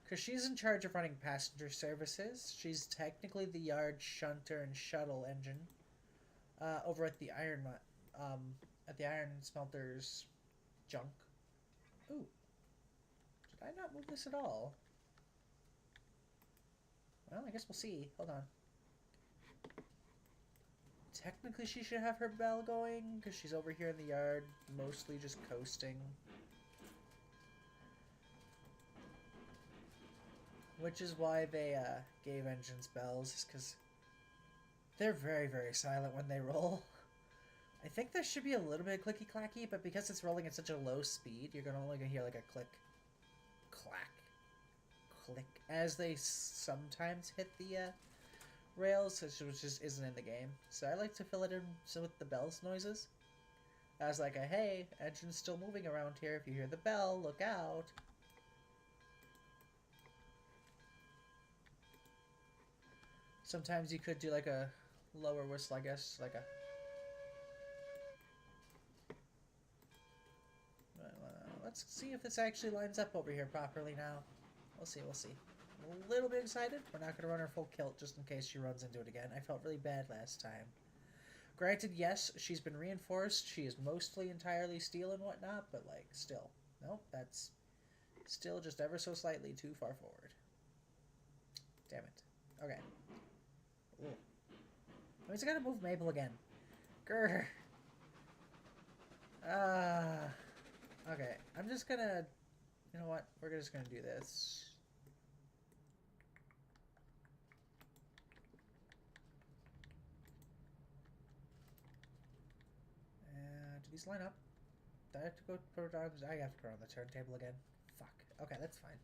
Because she's in charge of running passenger services. She's technically the yard shunter and shuttle engine over at the iron smelter's junk. Ooh. Did I not move this at all? Well, I guess we'll see. Hold on. Technically, she should have her bell going, because she's over here in the yard, mostly just coasting. Which is why they gave engines bells, because they're very, very silent when they roll. I think there should be a little bit of clicky-clacky, but because it's rolling at such a low speed, you're only going to hear like a click, clack, click, as they sometimes hit the rails, which just isn't in the game. So I like to fill it in with the bells noises. As like a, hey, engine's still moving around here. If you hear the bell, look out. Sometimes you could do like a lower whistle, I guess, like a... let's see if this actually lines up over here properly now. We'll see, we'll see. I'm a little bit excited. We're not going to run her full kilt just in case she runs into it again. I felt really bad last time. Granted, yes, she's been reinforced. She is mostly entirely steel and whatnot, but, like, still. Nope, that's still just ever so slightly too far forward. Damn it. Okay. Ooh. That means I gotta move Mabel again. Grr. Okay, I'm just gonna... You know what? We're just gonna do this. Do these line up? Do I have to go put it on? I have to put it on the turntable again. Fuck. Okay, that's fine.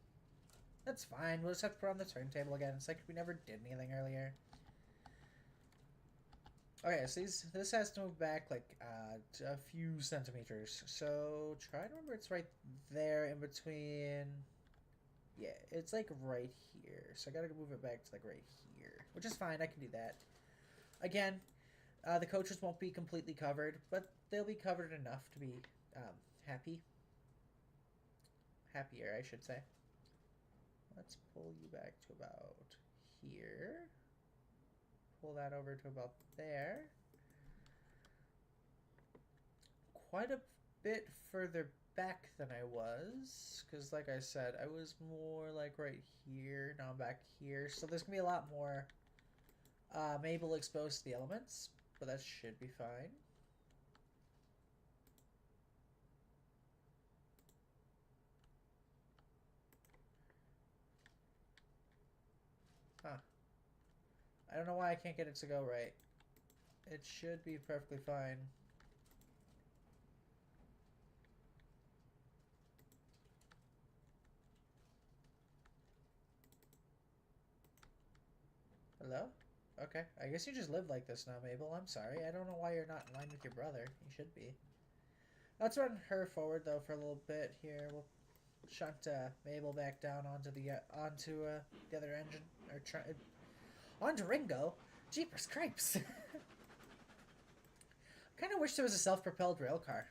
That's fine. We'll just have to put it on the turntable again. It's like we never did anything earlier. Okay, so this has to move back like a few centimeters. So try to remember it's right there in between. Yeah, it's like right here. So I gotta move it back to like right here, which is fine. I can do that. Again, the coaches won't be completely covered, but they'll be covered enough to be happier, I should say. Let's pull you back to about here. Pull that over to about there. Quite a bit further back than I was, because like I said, I was more like right here. Now I'm back here, so there's gonna be a lot more Mabel exposed to the elements, but that should be fine. Huh. I don't know why I can't get it to go right. It should be perfectly fine. Hello? Okay. I guess you just live like this now, Mabel. I'm sorry. I don't know why you're not in line with your brother. You should be. Let's run her forward though for a little bit here. We'll shunt Mabel back down onto the other engine or onto Ringo. Jeepers cripes! Kind of wish there was a self-propelled rail car.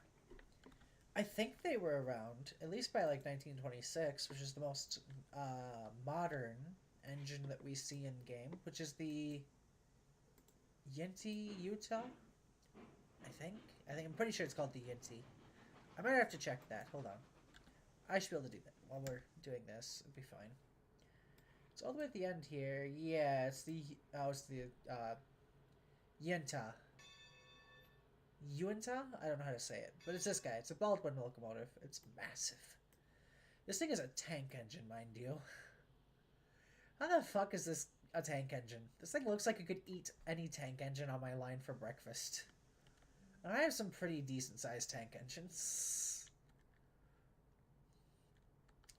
I think they were around at least by like 1926, which is the most modern engine that we see in game, which is the Yinti Utah. I'm pretty sure it's called the Yinti. I might have to check that. Hold on. I should be able to do that while we're doing this. It'll be fine. It's all the way at the end here. Yeah, it's the Yinta. Yuenta? I don't know how to say it, but it's this guy. It's a Baldwin locomotive. It's massive. This thing is a tank engine, mind you. How the fuck is this a tank engine? This thing looks like it could eat any tank engine on my line for breakfast. And I have some pretty decent sized tank engines.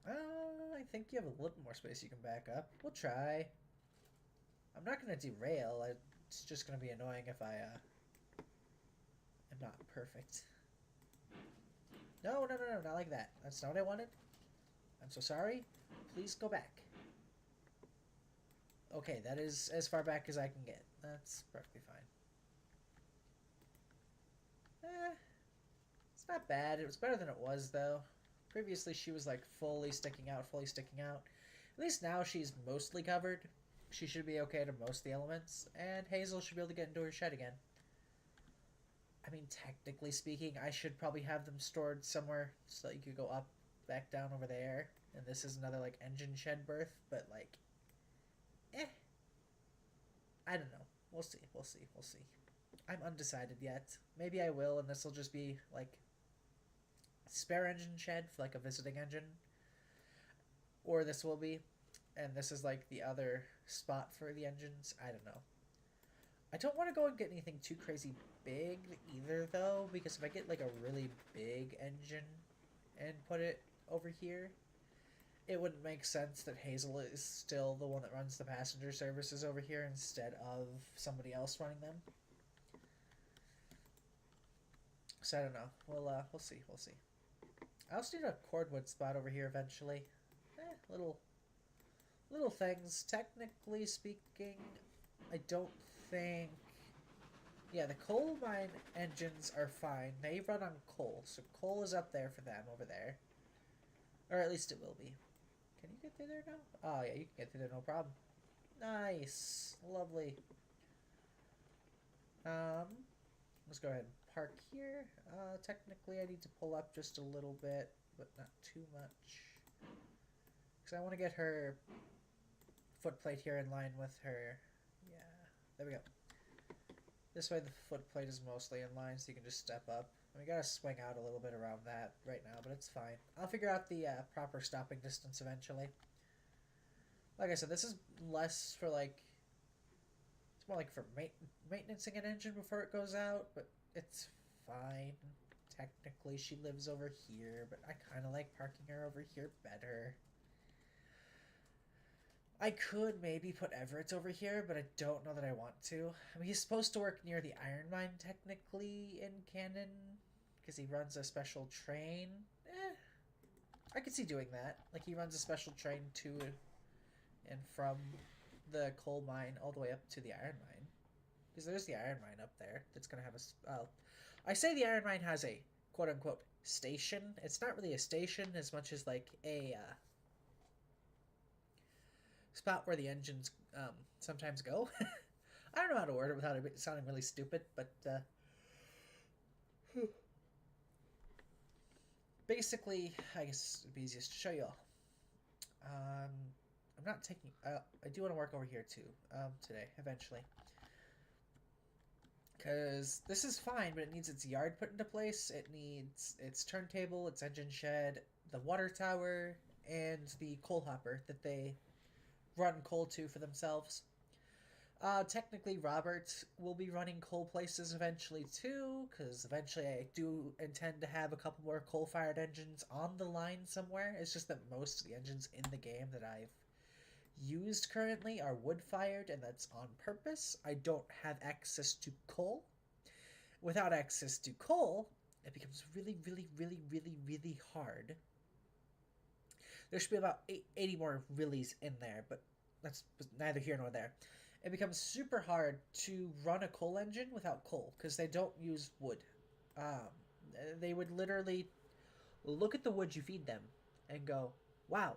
I think you have a little more space you can back up. We'll try. I'm not going to derail. It's just going to be annoying if I am not perfect. No, not like that. That's not what I wanted. I'm so sorry. Please go back. Okay, that is as far back as I can get. That's perfectly fine. It's not bad. It was better than it was, though. Previously, she was, like, fully sticking out. At least now she's mostly covered. She should be okay to most of the elements. And Hazel should be able to get into her shed again. I mean, technically speaking, I should probably have them stored somewhere so that you could go up, back down over there. And this is another, like, engine shed berth. But, like, I don't know. We'll see. I'm undecided yet. Maybe I will, and this will just be, like, spare engine shed for, like, a visiting engine. Or this will be. And this is, like, the other spot for the engines. I don't know. I don't want to go and get anything too crazy big either, though, because if I get, like, a really big engine and put it over here, it wouldn't make sense that Hazel is still the one that runs the passenger services over here instead of somebody else running them. So I don't know. We'll see. I also need a cordwood spot over here eventually. Little things. Technically speaking, I don't think. Yeah, the coal mine engines are fine. They run on coal, so coal is up there for them over there, or at least it will be. Can you get through there now? Oh yeah, you can get through there, no problem. Nice, lovely. Let's go ahead and park here. Technically I need to pull up just a little bit, but not too much. Because I want to get her footplate here in line with her. Yeah, there we go. This way the footplate is mostly in line, so you can just step up. We gotta swing out a little bit around that right now, but it's fine. I'll figure out the proper stopping distance eventually. Like I said, this is less for, like, it's more like for maintaining an engine before it goes out, but it's fine. Technically, she lives over here, but I kind of like parking her over here better. I could maybe put Everett over here, but I don't know that I want to. I mean, he's supposed to work near the iron mine, technically, in canon, because he runs a special train. I could see doing that. Like, he runs a special train to and from the coal mine all the way up to the iron mine. Because there's the iron mine up there that's going to have a... I say the iron mine has a quote-unquote station. It's not really a station as much as, like, a... spot where the engines sometimes go. I don't know how to word it without it sounding really stupid, but basically, I guess it'd be easiest to show you all. I'm not taking... I do want to work over here too today, eventually. Because this is fine, but it needs its yard put into place. It needs its turntable, its engine shed, the water tower, and the coal hopper that they run coal to for themselves. Technically, Robert will be running coal places eventually too, because eventually I do intend to have a couple more coal-fired engines on the line somewhere. It's just that most of the engines in the game that I've used currently are wood-fired, and that's on purpose. I don't have access to coal. Without access to coal, it becomes really, really, really, really, really hard. There should be about 80 more reallys in there, but that's neither here nor there. It becomes super hard to run a coal engine without coal because they don't use wood. Um, they would literally look at the wood you feed them and go, "Wow,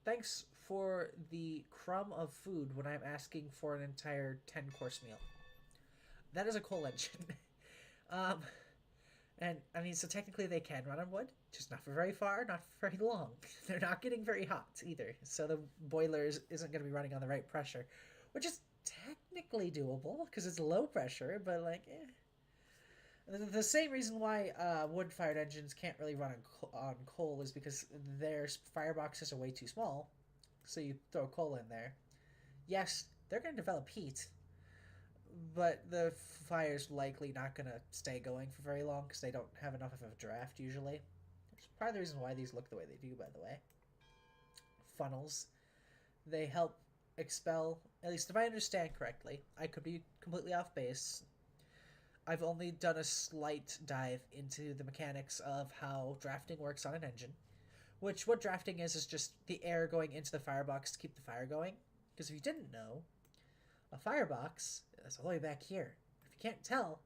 thanks for the crumb of food when I'm asking for an entire 10-course meal." That is a coal engine. um, and I mean, so technically they can run on wood, just not for very far, not for very long. They're not getting very hot either, so the boiler isn't going to be running on the right pressure, which is technically doable because it's low pressure, but like, The same reason why wood-fired engines can't really run on coal is because their fireboxes are way too small, so you throw coal in there. Yes, they're going to develop heat, but the fire's likely not going to stay going for very long because they don't have enough of a draft usually. It's part of the reason why these look the way they do, by the way. Funnels. They help expel, at least if I understand correctly. I could be completely off base. I've only done a slight dive into the mechanics of how drafting works on an engine. Which, what drafting is just the air going into the firebox to keep the fire going. Because if you didn't know, a firebox is all the way back here. If you can't tell,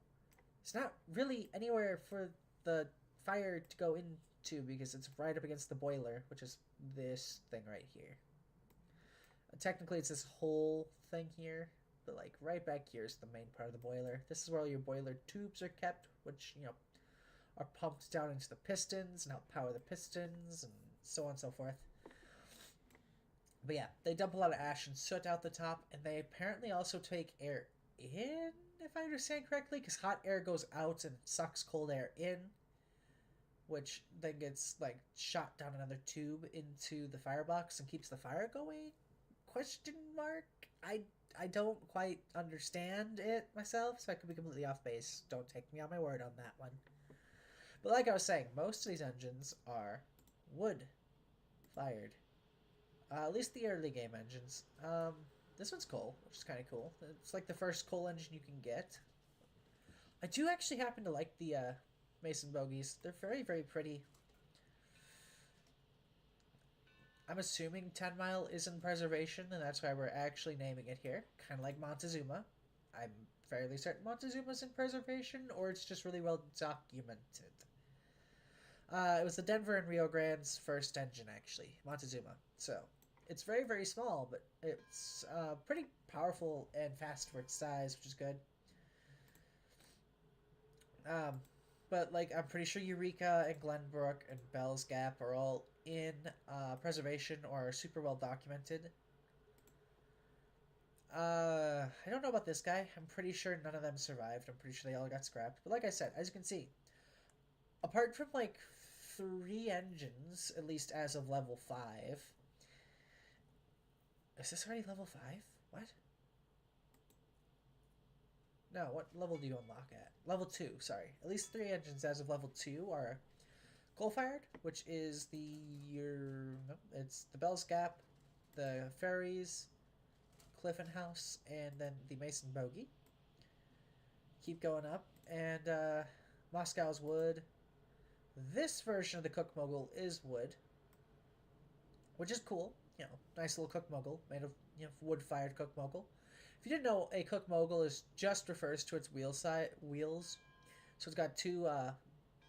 it's not really anywhere for the fire to go into because it's right up against the boiler, which is this thing right here. Technically, it's this whole thing here, but like right back here is the main part of the boiler. This is where all your boiler tubes are kept, which, are pumped down into the pistons and help power the pistons and so on and so forth. But yeah, they dump a lot of ash and soot out the top, and they apparently also take air in, if I understand correctly, because hot air goes out and sucks cold air in, which then gets like shot down another tube into the firebox and keeps the fire going? Question mark? I don't quite understand it myself, so I could be completely off base. Don't take me on my word on that one. But like I was saying, most of these engines are wood fired. At least the early game engines. This one's coal, which is kind of cool. It's like the first coal engine you can get. I do actually happen to like the Mason bogies. They're very, very pretty. I'm assuming 10 Mile is in preservation, and that's why we're actually naming it here. Kind of like Montezuma. I'm fairly certain Montezuma's in preservation, or it's just really well documented. It was the Denver and Rio Grande's first engine, actually, Montezuma. So, it's very, very small, but it's pretty powerful and fast for its size, which is good. But, like, I'm pretty sure Eureka and Glenbrook and Bell's Gap are all in preservation or are super well documented. I don't know about this guy. I'm pretty sure none of them survived. I'm pretty sure they all got scrapped. But like I said, as you can see, apart from, like, 3 engines, at least as of level 5. Is this already level 5? What? No, what level do you unlock at? Level 2, sorry. At least 3 engines as of level 2 are coal-fired, which is it's the Bell's Gap, the Ferries, Clifton House, and then the Mason Bogie. Keep going up, and Moscow's wood. This version of the Cook Mogul is wood, which is cool. Nice little Cook Mogul made of wood-fired Cook Mogul. If you didn't know, a Cook Mogul just refers to its wheels. So it's got 2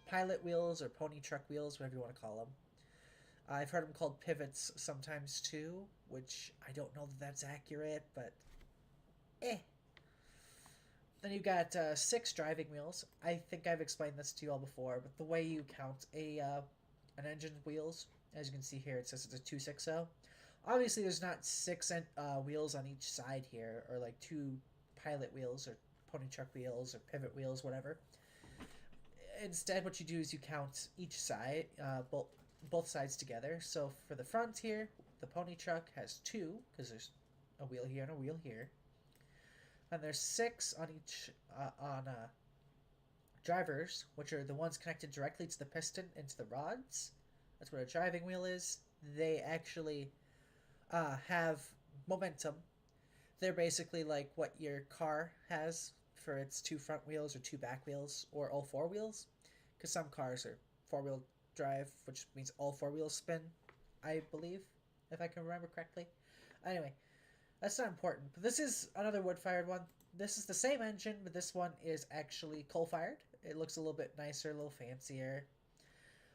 pilot wheels or pony truck wheels, whatever you want to call them. I've heard them called pivots sometimes too, which I don't know that that's accurate, but Then you got 6 driving wheels. I think I've explained this to you all before, but the way you count an engine's wheels, as you can see here, it says it's a 260. Obviously, there's not 6 wheels on each side here, or like 2 pilot wheels, or pony truck wheels, or pivot wheels, whatever. Instead, what you do is you count each side, both sides together. So for the front here, The pony truck has 2, because there's a wheel here and a wheel here. And there's 6 on each drivers, which are the ones connected directly to the piston and to the rods. That's what a driving wheel is. They actually have momentum. They're basically like what your car has for its 2 front wheels or 2 back wheels or all 4 wheels. Because some cars are 4-wheel drive, which means all 4 wheels spin, I believe, if I can remember correctly. Anyway, that's not important. But this is another wood-fired one. This is the same engine, but this one is actually coal-fired. It looks a little bit nicer, a little fancier.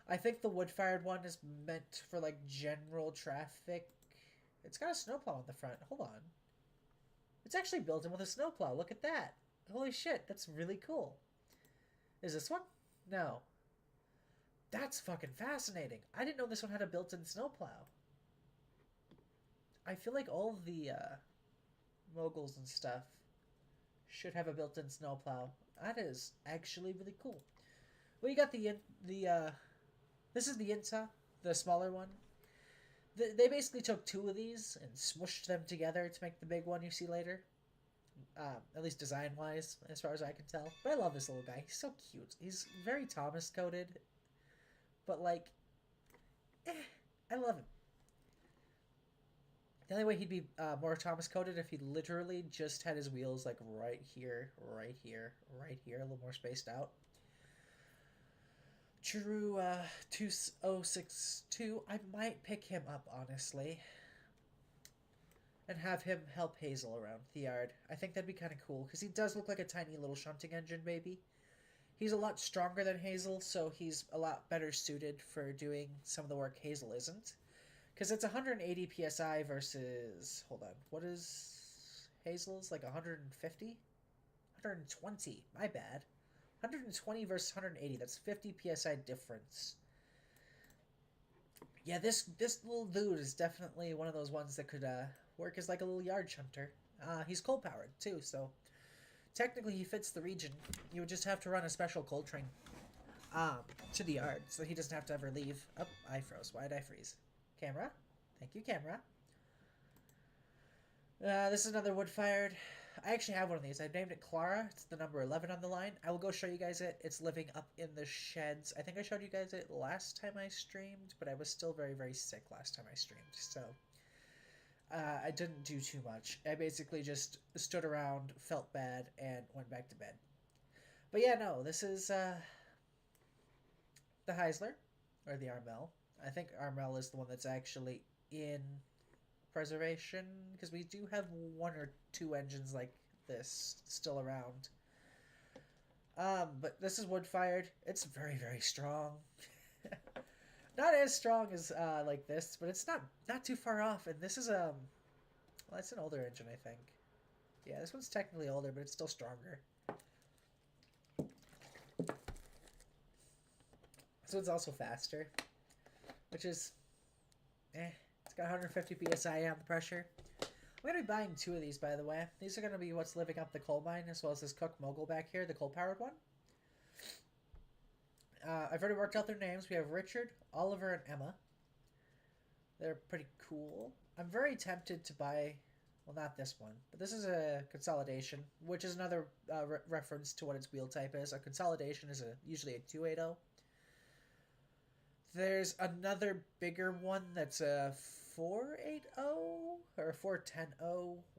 I think the wood-fired one is meant for, like, general traffic. It's got a snowplow on the front. Hold on. It's actually built in with a snowplow. Look at that. Holy shit, that's really cool. Is this one? No. That's fucking fascinating. I didn't know this one had a built-in snowplow. I feel like all of the moguls and stuff should have a built-in snowplow. That is actually really cool. Well, you got this is the Inta, the smaller one. They basically took 2 of these and smushed them together to make the big one you see later. At least design-wise, as far as I can tell. But I love this little guy. He's so cute. He's very Thomas-coded. But, like, I love him. The only way he'd be more Thomas-coded if he literally just had his wheels, like, right here, right here, right here, a little more spaced out. Drew 2062. I might pick him up, honestly, and have him help Hazel around the yard. I think that'd be kind of cool, because he does look like a tiny little shunting engine baby. He's a lot stronger than Hazel, so he's a lot better suited for doing some of the work Hazel isn't. Because it's 180 psi versus... Hold on. What is Hazel's? Like 150? 120. My bad. 120 versus 180. That's 50 psi difference. Yeah, this little dude is definitely one of those ones that could work as like a little yard shunter. He's coal-powered, too, so... Technically, he fits the region. You would just have to run a special coal train to the yard, so he doesn't have to ever leave. Oh, I froze. Why did I freeze? Camera? Thank you, camera. This is another wood-fired. I actually have one of these. I named it Clara. It's the number 11 on the line. I will go show you guys it. It's living up in the sheds. I think I showed you guys it last time I streamed, but I was still very, very sick last time I streamed, so... I didn't do too much. I basically just stood around, felt bad, and went back to bed. But yeah, no, this is the Heisler, or the Armel. I think Armel is the one that's actually in preservation, because we do have 1 or 2 engines like this still around. But this is wood-fired. It's very, very strong. Not as strong as like this, but it's not too far off. And this is well, it's an older engine, I think. Yeah, this one's technically older, but it's still stronger. This one's also faster, which is it's got 150 psi on the pressure. I'm gonna be buying 2 of these, by the way. These are gonna be what's living up the coal mine, as well as this Cook Mogul back here, the coal-powered one. I've already worked out their names. We have Richard, Oliver, and Emma. They're pretty cool. I'm very tempted to buy... Well, not this one. But this is a consolidation, which is another reference to what its wheel type is. A consolidation is usually a 280. There's another bigger one that's a 480 or a 410,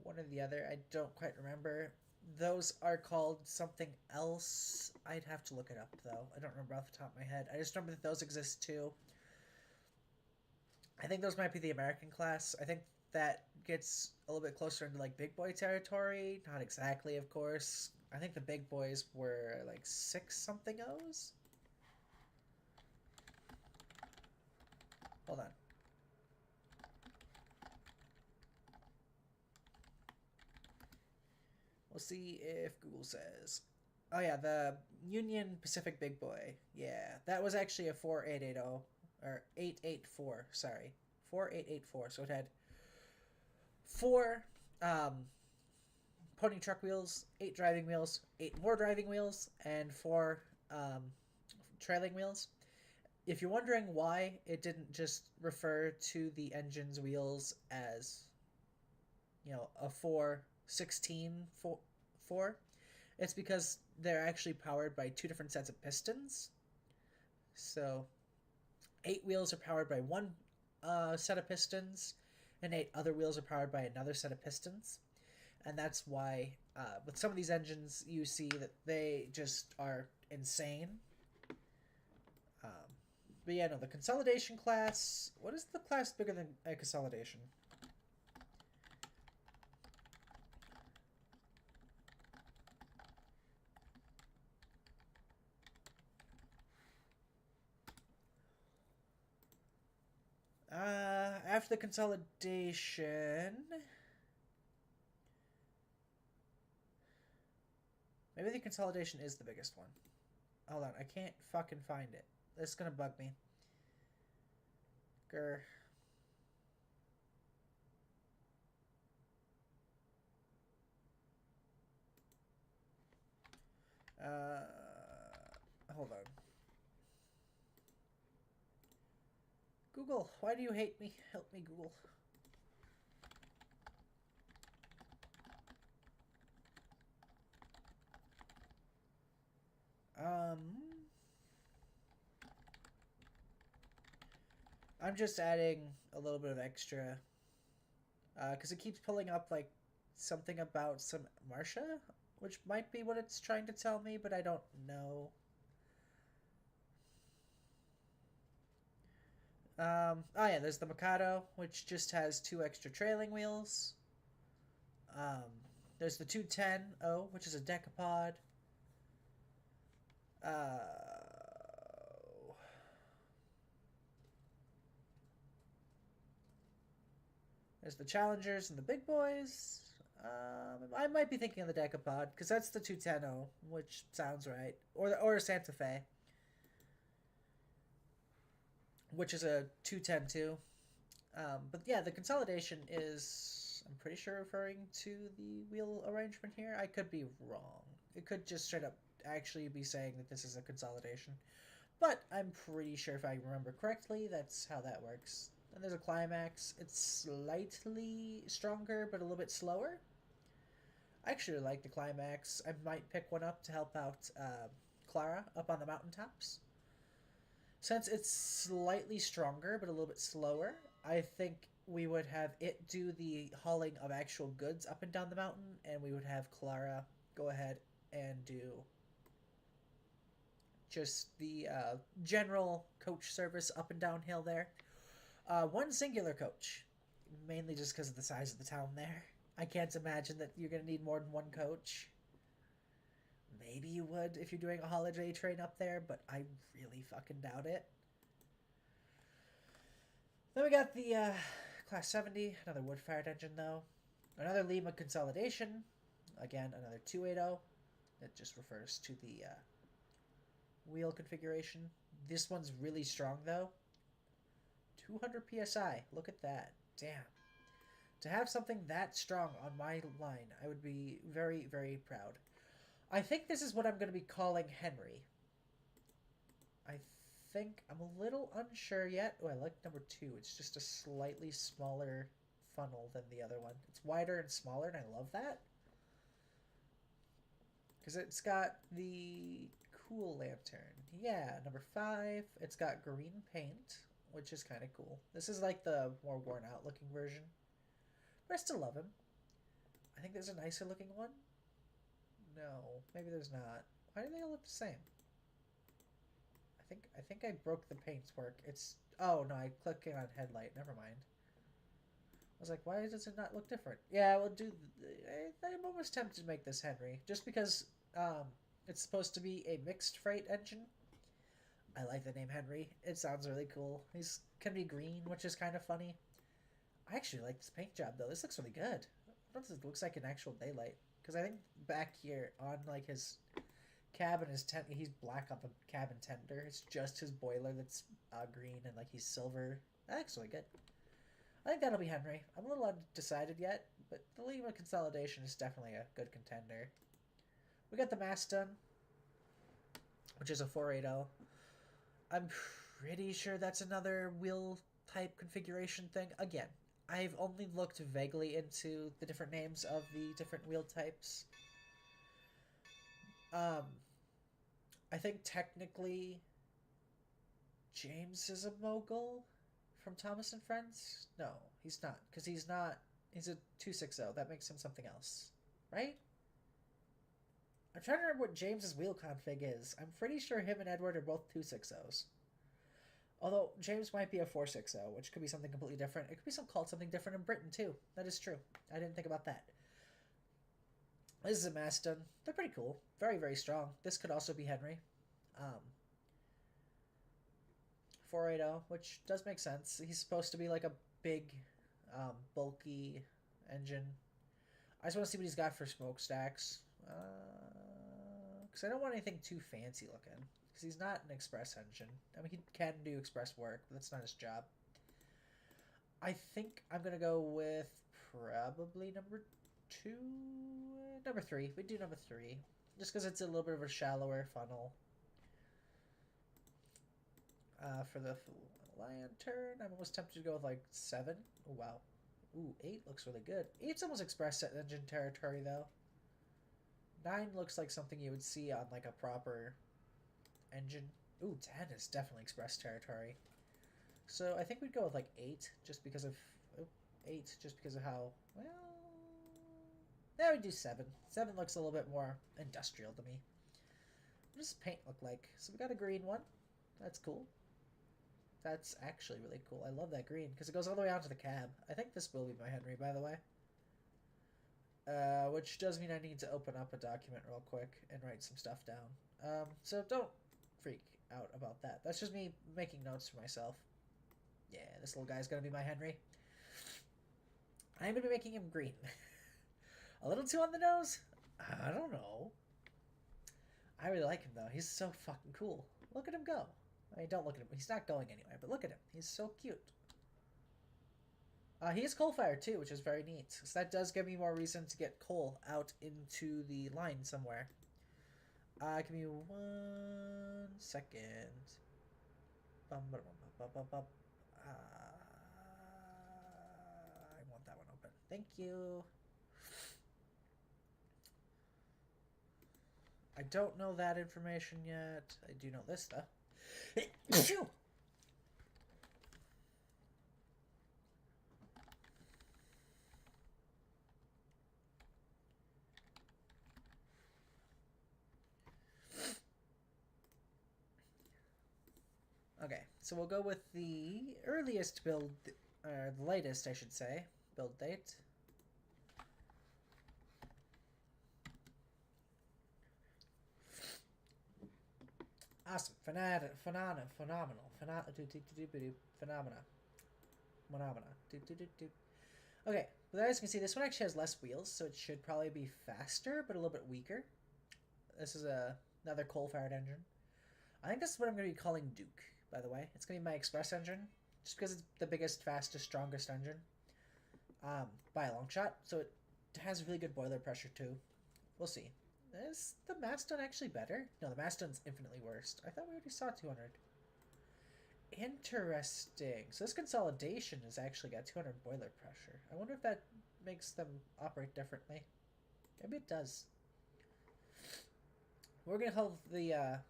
one or the other. I don't quite remember. Those are called something else. I'd have to look it up, though. I don't remember off the top of my head. I just remember that those exist, too. I think those might be the American class. I think that gets a little bit closer into, like, big boy territory. Not exactly, of course. I think the big boys were, like, 6-something-ohs. Hold on. We'll see if Google says. Oh yeah, the Union Pacific Big Boy. Yeah, that was actually a 4880 or 884. Sorry, 4884. So it had 4 pony truck wheels, 8 driving wheels, 8 more driving wheels, and 4 trailing wheels. If you're wondering why it didn't just refer to the engine's wheels as, a 416 4, it's because they're actually powered by two different sets of pistons. So, 8 wheels are powered by one set of pistons, and 8 other wheels are powered by another set of pistons. And that's why, with some of these engines, you see that they just are insane. Um, but yeah, no, the consolidation class. What is the class bigger than a consolidation? After the consolidation, maybe the consolidation is the biggest one. Hold on, I can't fucking find it. That's gonna bug me. Grr. Hold on. Google, why do you hate me? Help me, Google. I'm just adding a little bit of extra, because it keeps pulling up like something about some Marcia, which might be what it's trying to tell me, but I don't know. Oh yeah, there's the Mikado, which just has 2 extra trailing wheels. Um, there's the 210O, which is a decapod. There's the Challengers and the Big Boys. I might be thinking of the Decapod because that's the 210O, which sounds right, or Santa Fe, which is a 210 but yeah, the consolidation is, I'm pretty sure, referring to the wheel arrangement here. I could be wrong. It could just straight up actually be saying that this is a consolidation, but I'm pretty sure if I remember correctly, that's how that works. And there's a Climax. It's slightly stronger, but a little bit slower. I actually like the Climax. I might pick one up to help out Clara up on the mountaintops. Since it's slightly stronger, but a little bit slower, I think we would have it do the hauling of actual goods up and down the mountain, and we would have Clara go ahead and do just the general coach service up and downhill there. One singular coach, mainly just because of the size of the town there. I can't imagine that you're going to need more than one coach. Maybe you would if you're doing a holiday train up there, but I really fucking doubt it. Then we got the Class 70, another wood-fired engine though. Another Lima consolidation. Again, another 280. That just refers to the wheel configuration. This one's really strong though. 200 psi. Look at that. Damn. To have something that strong on my line, I would be very, very proud. I think this is what I'm going to be calling Henry. I think I'm a little unsure yet. Oh, I like number 2. It's just a slightly smaller funnel than the other one. It's wider and smaller, and I love that. Because it's got the cool lantern. Yeah, number 5. It's got green paint, which is kind of cool. This is like the more worn out looking version. But I still love him. I think there's a nicer looking one. No, maybe there's not. Why do they all look the same? I think I broke the paint's work. It's, oh no, I clicked on headlight. Never mind. I was like, why does it not look different? Yeah, we'll do. I'm almost tempted to make this Henry, just because it's supposed to be a mixed freight engine. I like the name Henry. It sounds really cool. He's can be green, which is kind of funny. I actually like this paint job though. This looks really good. What does it looks like in actual daylight? Because I think back here on like his cab and his tent, he's black on the cabin tender. It's just his boiler that's green and like he's silver. That looks really good. I think that'll be Henry. I'm a little undecided yet, but the Lima consolidation is definitely a good contender. We got the Maston, which is a 480. I'm pretty sure that's another wheel type configuration thing. Again, I've only looked vaguely into the different names of the different wheel types. Um, I think technically James is a mogul from Thomas and Friends. No, he's not, because he's not. He's a 260. That makes him something else, right? I'm trying to remember what James's wheel config is. I'm pretty sure him and Edward are both 260s. Although James might be a 460, which could be something completely different. It could be called something different in Britain too. That is true. I didn't think about that. This is a Maston. They're pretty cool. Very, very strong. This could also be Henry. 480, which does make sense. He's supposed to be like a big, bulky engine. I just want to see what he's got for smokestacks. Because I don't want anything too fancy looking. Because he's not an express engine. I mean, he can do express work, but that's not his job. I think I'm going to go with probably number 3. We do number 3. Just because it's a little bit of a shallower funnel. For the lantern, I'm almost tempted to go with like 7. Oh, wow. Ooh, 8 looks really good. 8's almost express engine territory, though. 9 looks like something you would see on like a proper engine. Ooh, 10 is definitely express territory. So I think we'd go with like 8, just because of 8, just because of how well. Yeah, we do 7. 7 looks a little bit more industrial to me. What does paint look like? So we got a green one. That's cool. That's actually really cool. I love that green because it goes all the way onto the cab. I think this will be my Henry, by the way. Which does mean I need to open up a document real quick and write some stuff down. So don't freak out about that. That's just me making notes for myself. Yeah, this little guy's gonna be my Henry. I'm gonna be making him green. A little too on the nose? I don't know. I really like him, though. He's so fucking cool. Look at him go. I mean, don't look at him. He's not going anywhere, but look at him. He's so cute. He is coal-fired, too, which is very neat. So that does give me more reason to get coal out into the line somewhere. Give me 1 second. I want that one open. Thank you. I don't know that information yet. I do know this, though. Okay, so we'll go with the earliest build, the latest, I should say, build date. Awesome. Phenomena. Okay, but as you can see, this one actually has less wheels, so it should probably be faster, but a little bit weaker. This is another coal-fired engine. I think this is what I'm going to be calling Duke, by the way. It's going to be my express engine, just because it's the biggest, fastest, strongest engine by a long shot. So it has really good boiler pressure, too. We'll see. Is the Maston actually better? No, the Maston's infinitely worse. I thought we already saw 200. Interesting. So this consolidation has actually got 200 boiler pressure. I wonder if that makes them operate differently. Maybe it does. We're going to hold the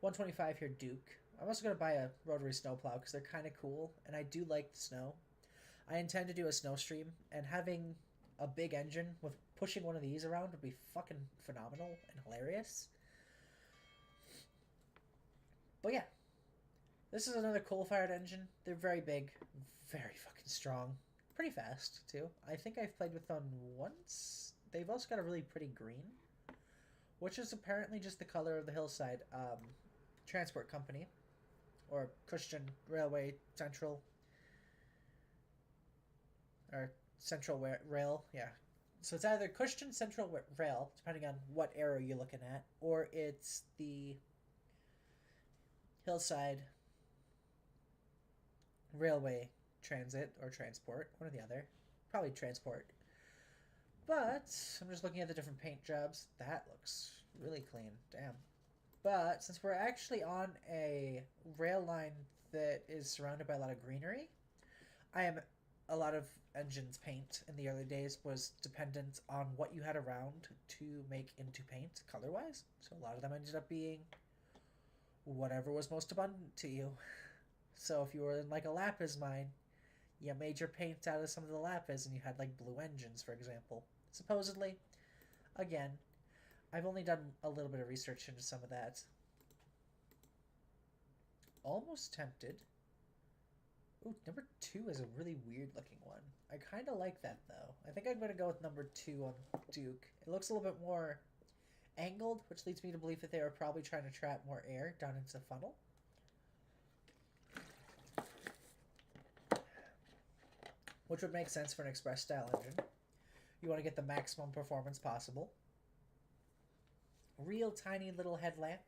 125 here Duke. I'm also going to buy a rotary snowplow because they're kind of cool, and I do like the snow. I intend to do a snow stream, and having a big engine with pushing one of these around would be fucking phenomenal and hilarious. But yeah, this is another coal-fired engine. They're very big, very fucking strong, pretty fast too. I think I've played with them once. They've also got a really pretty green, which is apparently just the color of the Hillside Transport Company, or Christian Railway Central, or Central Rail, yeah. So it's either Christian Central Rail, depending on what arrow you're looking at, or it's the Hillside Railway Transit or Transport, one or the other. Probably Transport. But I'm just looking at the different paint jobs. That looks really clean. Damn. But since we're actually on a rail line that is surrounded by a lot of greenery, I am a lot of engines paint in the early days was dependent on what you had around to make into paint color wise. So a lot of them ended up being whatever was most abundant to you. So if you were in like a lapis mine, you made your paint out of some of the lapis and you had like blue engines, for example. Supposedly. Again, I've only done a little bit of research into some of that. Almost tempted. Ooh, number 2 is a really weird looking one. I kind of like that though. I think I'm going to go with number 2 on Duke. It looks a little bit more angled, which leads me to believe that they were probably trying to trap more air down into the funnel. Which would make sense for an express style engine. You want to get the maximum performance possible. Real tiny little headlamp.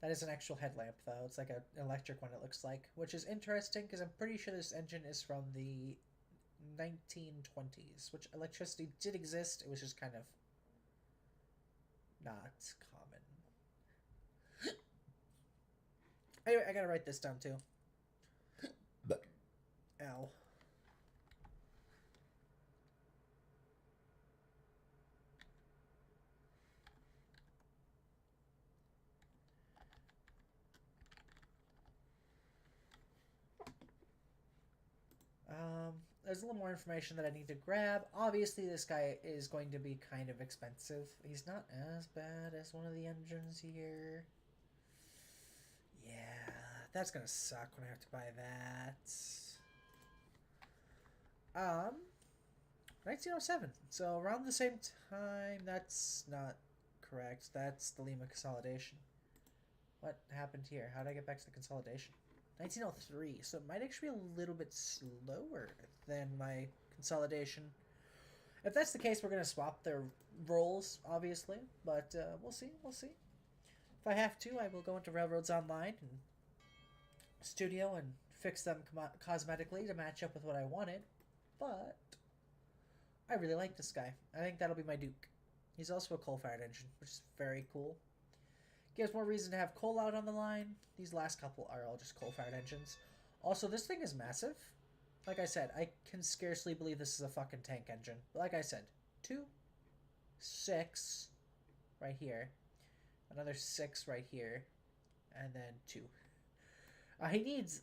That is an actual headlamp, though. It's like an electric one, it looks like, which is interesting because I'm pretty sure this engine is from the 1920s, which electricity did exist. It was just kind of not common. Anyway, I gotta write this down, too. Ow. There's a little more information that I need to grab. Obviously, this guy is going to be kind of expensive. He's not as bad as one of the engines here. Yeah, that's gonna suck when I have to buy that. 1907. So around the same time. That's not correct. That's the Lima consolidation. What happened here? How did I get back to the consolidation? 1903, so it might actually be a little bit slower than my consolidation. If that's the case, we're going to swap their roles, obviously, but we'll see, we'll see. If I have to, I will go into Railroads Online and Studio and fix them cosmetically to match up with what I wanted, but I really like this guy. I think that'll be my Duke. He's also a coal-fired engine, which is very cool. Gives more reason to have coal out on the line. These last couple are all just coal-fired engines. Also, this thing is massive. Like I said, I can scarcely believe this is a fucking tank engine. But like I said, 2, 6 right here. Another 6 right here. And then 2.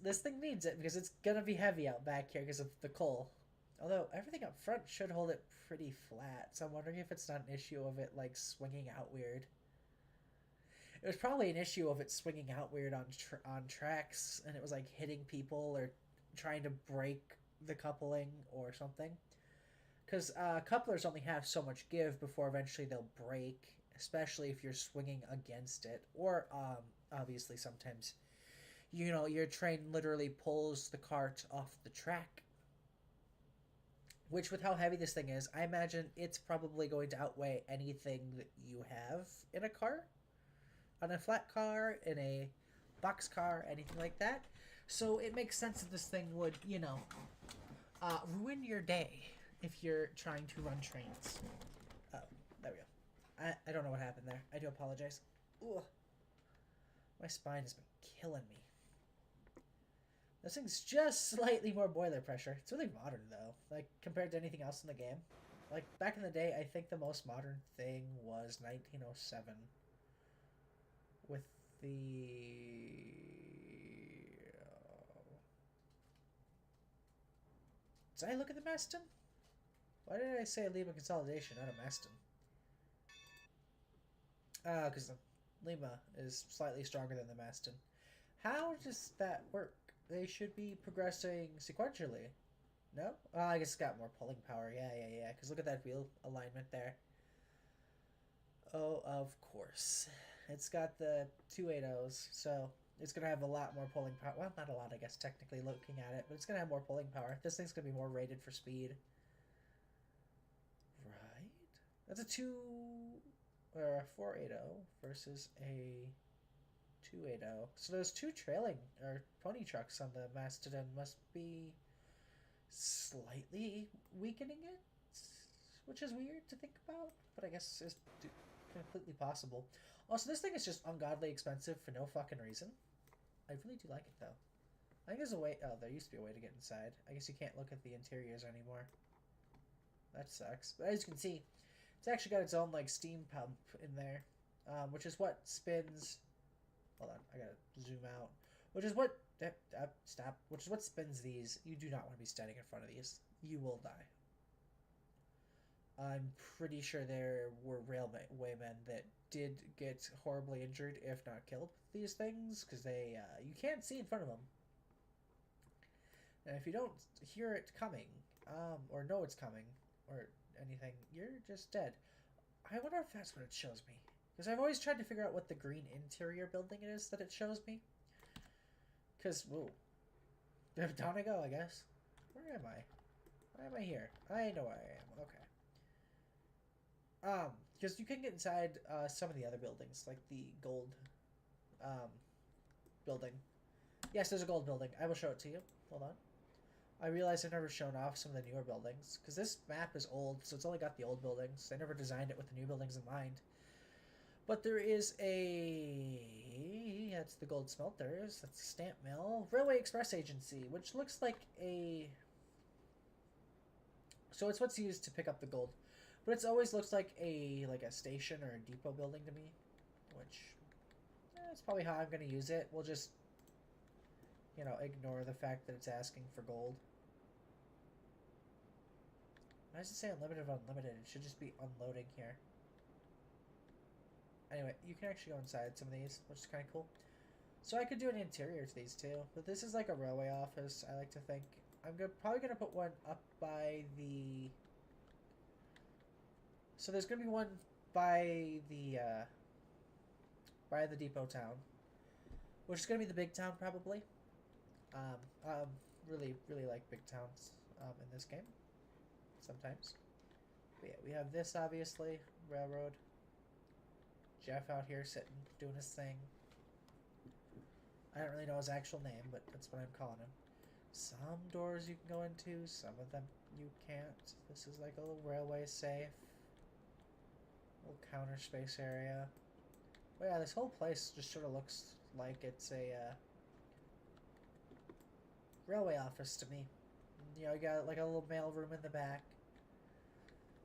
This thing needs it because it's gonna be heavy out back here because of the coal. Although, everything up front should hold it pretty flat. So I'm wondering if it's not an issue of it, like, swinging out weird. It was probably an issue of it swinging out weird on tracks, and it was like hitting people or trying to break the coupling or something. Because couplers only have so much give before eventually they'll break, especially if you're swinging against it. Or obviously sometimes, your train literally pulls the cart off the track. Which, with how heavy this thing is, I imagine it's probably going to outweigh anything that you have in a car. On a flat car, in a box car, anything like that. So it makes sense that this thing would, ruin your day if you're trying to run trains. Oh, there we go. I don't know what happened there. I do apologize. Ugh. My spine has been killing me. This thing's just slightly more boiler pressure. It's really modern, though, like, compared to anything else in the game. Like, back in the day, I think the most modern thing was 1907. With the... Did I look at the Maston? Why did I say Lima consolidation, not a Maston? Because the Lima is slightly stronger than the Maston. How does that work? They should be progressing sequentially. No? Oh, I guess it's got more pulling power. Yeah. Because look at that wheel alignment there. Oh, of course. It's got the 280s, so it's going to have a lot more pulling power. Well, not a lot, I guess, technically, looking at it, but it's going to have more pulling power. This thing's going to be more rated for speed. Right? That's a 480 versus a 280. So those two trailing, or pony trucks on the Mastodon must be slightly weakening it, which is weird to think about, but I guess it's completely possible. Also, this thing is just ungodly expensive for no fucking reason. I really do like it, though. I think there's a way... Oh, there used to be a way to get inside. I guess you can't look at the interiors anymore. That sucks. But as you can see, it's actually got its own, like, steam pump in there. Which is what spins... Hold on, I gotta zoom out. Which is what... stop. Which is what spins these. You do not want to be standing in front of these. You will die. I'm pretty sure there were railwaymen that did get horribly injured, if not killed, with these things, because they you can't see in front of them. And if you don't hear it coming, or know it's coming, or anything, you're just dead. I wonder if that's what it shows me. Because I've always tried to figure out what the green interior building is that it shows me. Because, whoa. Down I go, I guess. Where am I? Why am I here? I know where I am. Okay. Because you can get inside some of the other buildings, like the gold building. Yes, there's a gold building. I will show it to you. Hold on. I realize I've never shown off some of the newer buildings, because this map is old, so it's only got the old buildings. They never designed it with the new buildings in mind. But there is a... That's the gold smelters. That's the stamp mill. Railway Express Agency, which looks like a... So it's what's used to pick up the gold. But it always looks like a station or a depot building to me. Which... that's probably how I'm going to use it. We'll just... you know, ignore the fact that it's asking for gold. Why does it say unlimited of unlimited? It should just be unloading here. Anyway, you can actually go inside some of these, which is kind of cool. So I could do an interior to these too, but this is like a railway office, I like to think. I'm probably going to put one up by the... So there's going to be one by the depot town, which is going to be the big town probably. Really like big towns in this game, sometimes. But yeah, we have this obviously, railroad. Jeff out here sitting, doing his thing. I don't really know his actual name, but that's what I'm calling him. Some doors you can go into, some of them you can't. This is like a little railway safe. Little counter space area. But yeah, this whole place just sort of looks like it's a railway office to me. You know, you got like a little mail room in the back.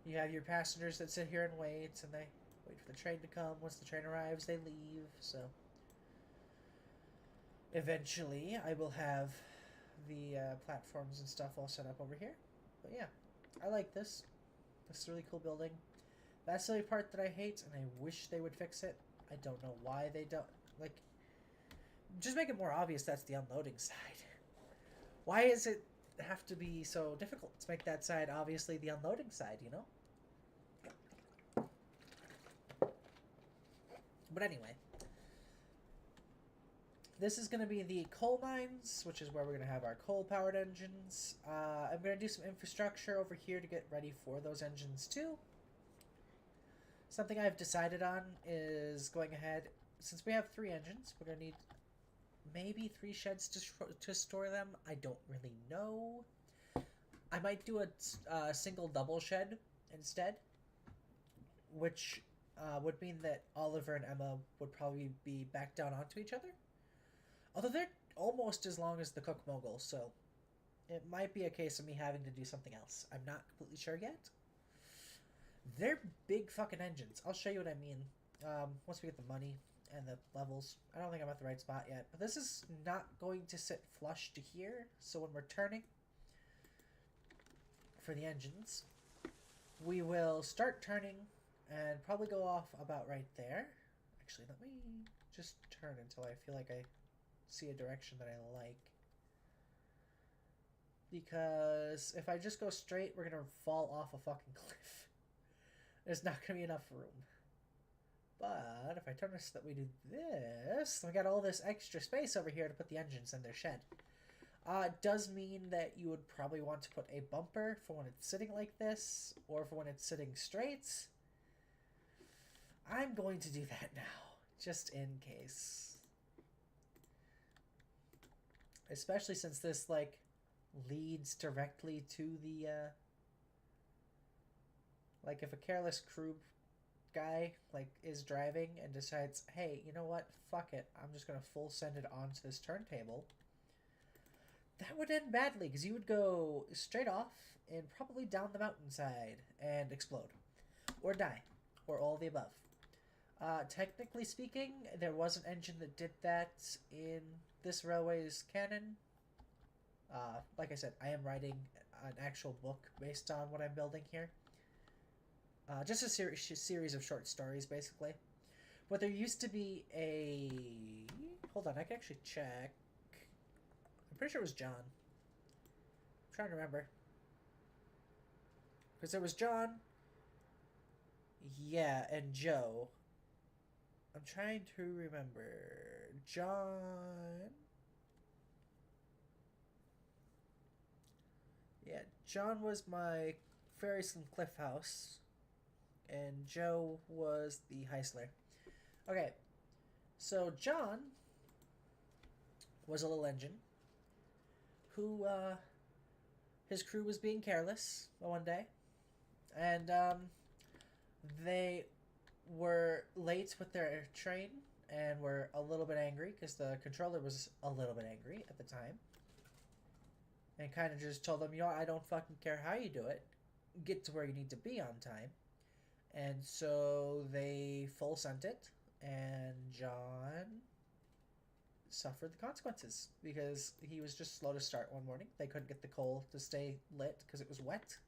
You have your passengers that sit here and wait, and they wait for the train to come. Once the train arrives, they leave. So eventually, I will have the platforms and stuff all set up over here. But yeah, I like this. This is a really cool building. That's the only part that I hate, and I wish they would fix it. I don't know why they don't. Like, just make it more obvious that's the unloading side. Why does it have to be so difficult to make that side obviously the unloading side, you know? But anyway, this is going to be the coal mines, which is where we're going to have our coal-powered engines. I'm going to do some infrastructure over here to get ready for those engines too. Something I've decided on is going ahead, since we have 3 engines, we're going to need maybe 3 sheds to store them. I don't really know. I might do a single double shed instead, which would mean that Oliver and Emma would probably be back down onto each other. Although they're almost as long as the Cook Mogul, so it might be a case of me having to do something else. I'm not completely sure yet. They're big fucking engines. I'll show you what I mean once we get the money and the levels. I don't think I'm at the right spot yet. But this is not going to sit flush to here. So when we're turning for the engines, we will start turning and probably go off about right there. Actually, let me just turn until I feel like I see a direction that I like. Because if I just go straight, we're going to fall off a fucking cliff. There's not going to be enough room. But if I turn this so that we do this, we got all this extra space over here to put the engines in their shed. It does mean that you would probably want to put a bumper for when it's sitting like this, or for when it's sitting straight. I'm going to do that now, just in case. Especially since this, like, leads directly to the, like, if a careless crew guy like is driving and decides, hey, you know what? Fuck it. I'm just gonna full send it onto this turntable. That would end badly because you would go straight off and probably down the mountainside and explode, or die, or all the above. Technically speaking, there was an engine that did that in this railway's canon. Like I said, I am writing an actual book based on what I'm building here. Just a series of short stories, basically. But there used to be a... Hold on, I can actually check. I'm pretty sure it was John. I'm trying to remember. Because there was John, yeah, and Joe. I'm trying to remember. John... Yeah, John was my Ferris and Cliff House, and Joe was the Heisler. Okay, so John was a little engine who, his crew was being careless one day, and, they were late with their train and were a little bit angry because the controller was a little bit angry at the time. And kind of just told them, you know, I don't fucking care how you do it. Get to where you need to be on time. And so they full sent it, and John suffered the consequences because he was just slow to start one morning. They couldn't get the coal to stay lit because it was wet.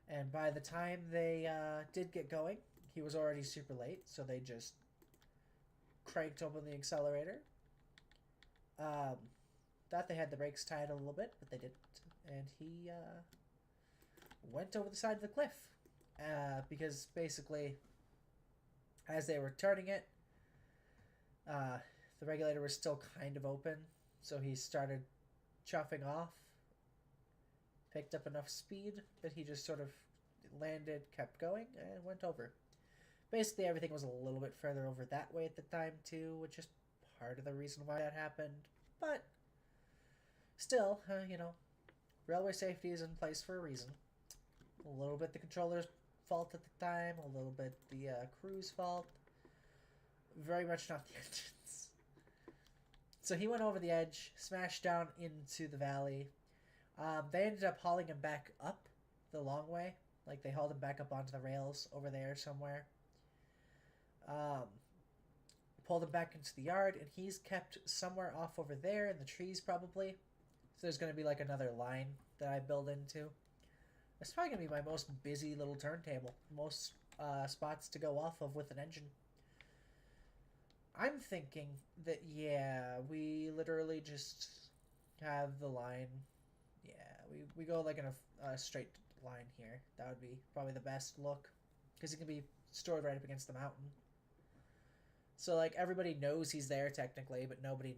And by the time they did get going, he was already super late, so they just cranked open the accelerator. Thought they had the brakes tied a little bit, but they didn't. And he went over the side of the cliff. Because basically, as they were turning it, the regulator was still kind of open. So he started chuffing off. Picked up enough speed that he just sort of landed, kept going, and went over. Basically, everything was a little bit further over that way at the time, too, which is part of the reason why that happened. But still, you know, railway safety is in place for a reason. A little bit the controller's fault at the time, a little bit the crew's fault. Very much not the engines. So he went over the edge, smashed down into the valley. They ended up hauling him back up the long way. Like, they hauled him back up onto the rails over there somewhere. Pulled him back into the yard, and he's kept somewhere off over there in the trees, probably. So there's going to be, like, another line that I build into. It's probably going to be my most busy little turntable. Most spots to go off of with an engine. I'm thinking that, yeah, we literally just have the line. Yeah, we go, like, in a straight line here. That would be probably the best look. Because it can be stored right up against the mountain. So, like, everybody knows he's there, technically, but nobody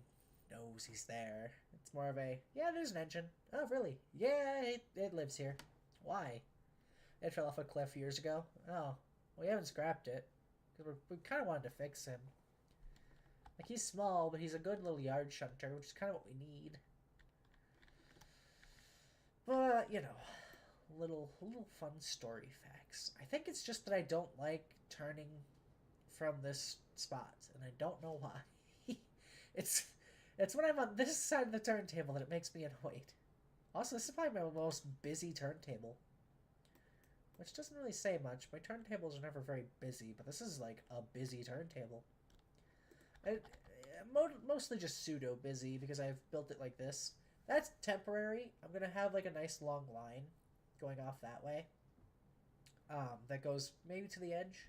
knows he's there. It's more of a, yeah, there's an engine. Oh, really? Yeah, it lives here. Why? It fell off a cliff years ago. Oh, well, we haven't scrapped it. Because we kind of wanted to fix him. Like, he's small, but he's a good little yard shunter, which is kind of what we need. But, you know, little fun story facts. I think it's just that I don't like turning from this spot, and I don't know why. It's when I'm on this side of the turntable that it makes me annoyed. Also, this is probably my most busy turntable, which doesn't really say much. My turntables are never very busy, but this is like a busy turntable. Mostly just pseudo busy because I've built it like this. That's temporary. I'm gonna have like a nice long line going off that way. That goes maybe to the edge.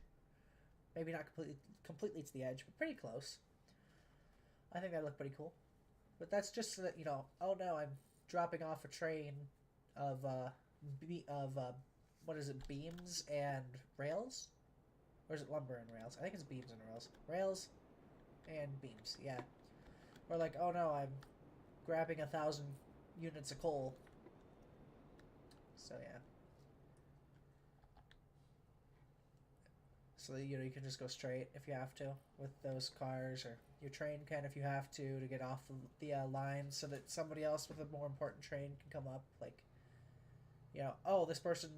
Maybe not completely to the edge, but pretty close. I think that looked pretty cool. But that's just so that, you know, oh no, I'm dropping off a train of what is it, beams and rails? Or is it lumber and rails? I think it's beams and rails. Rails and beams, yeah. Or like, oh no, I'm grabbing 1,000 units of coal. So yeah. So, you know, you can just go straight if you have to with those cars, or your train can if you have to get off the line so that somebody else with a more important train can come up. Like, you know, oh, this person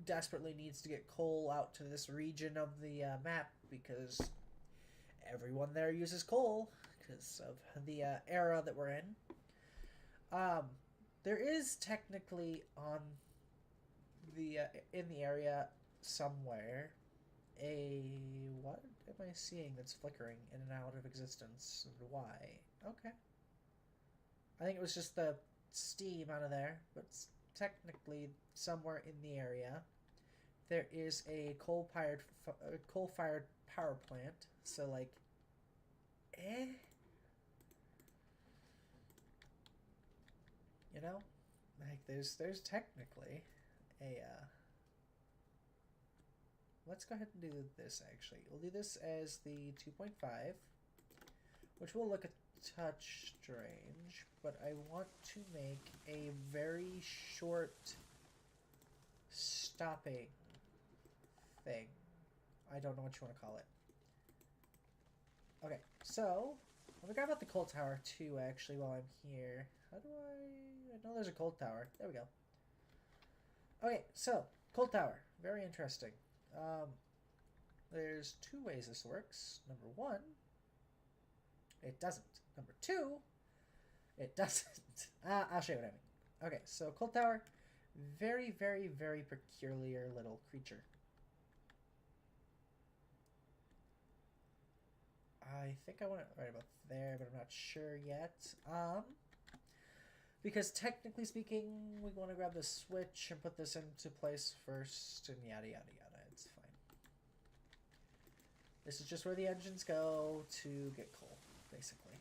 desperately needs to get coal out to this region of the map because everyone there uses coal because of the era that we're in. Um, there is technically on the in the area somewhere a what am I seeing that's flickering in and out of existence and why? Okay, I think it was just the steam out of there, but technically somewhere in the area there is a coal fired power plant. So like, eh, you know, like there's technically a let's go ahead and do this actually. We'll do this as the 2.5, which will look a touch strange, but I want to make a very short stopping thing. I don't know what you want to call it. Okay, so let me grab out the coal tower too actually while I'm here. How do I know there's a coal tower. There we go. Okay, so coal tower. Very interesting. There's two ways this works. Number one, it doesn't. Number two, it doesn't. I'll show you what I mean. Okay, so coal tower, very, very, very peculiar little creature. I think I want it right about there, but I'm not sure yet. Because technically speaking, we want to grab the switch and put this into place first, and yada yada yada. It's fine. This is just where the engines go to get coal, basically.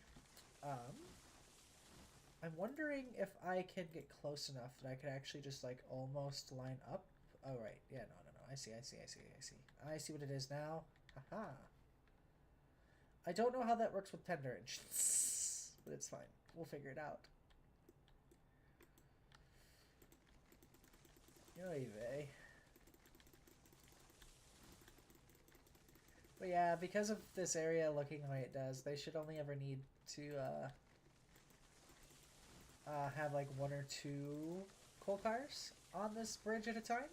I'm wondering if I can get close enough that I could actually just like almost line up. Oh right, yeah, no. I see. I see what it is now. Haha. I don't know how that works with tender engines, but it's fine. We'll figure it out. Oy vey. But yeah, because of this area looking the way it does, they should only ever need to have like one or two coal cars on this bridge at a time.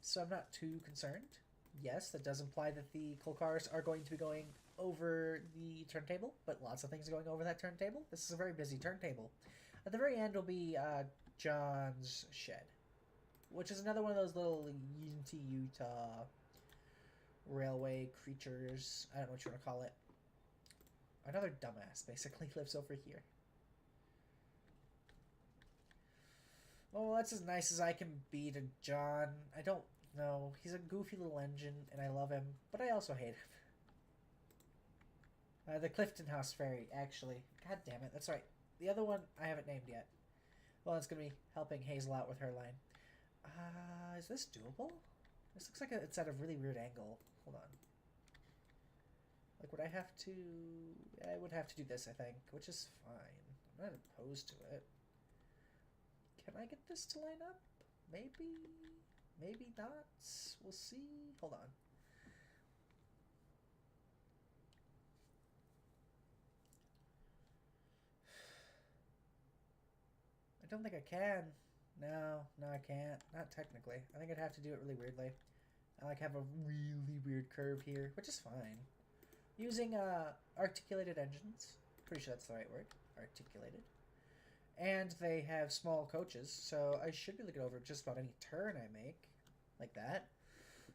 So I'm not too concerned. Yes, that does imply that the coal cars are going to be going over the turntable, but lots of things are going over that turntable. This is a very busy turntable. At the very end will be John's shed, which is another one of those little Unity Utah railway creatures. I don't know what you want to call it. Another dumbass basically lives over here. Oh, that's as nice as I can be to John. I don't know. He's a goofy little engine, and I love him, but I also hate him. The Clifton House Ferry, actually. God damn it, that's right. The other one I haven't named yet. Well, it's going to be helping Hazel out with her line. Is this doable? This looks like it's at a really weird angle. Hold on. Like, would I have to... I would have to do this, I think, which is fine. I'm not opposed to it. Can I get this to line up? Maybe? Maybe not? We'll see. Hold on. I don't think I can. No, I can't. Not technically. I think I'd have to do it really weirdly. I like have a really weird curve here, which is fine. Using articulated engines. Pretty sure that's the right word. Articulated. And they have small coaches, so I should be looking over just about any turn I make. Like that.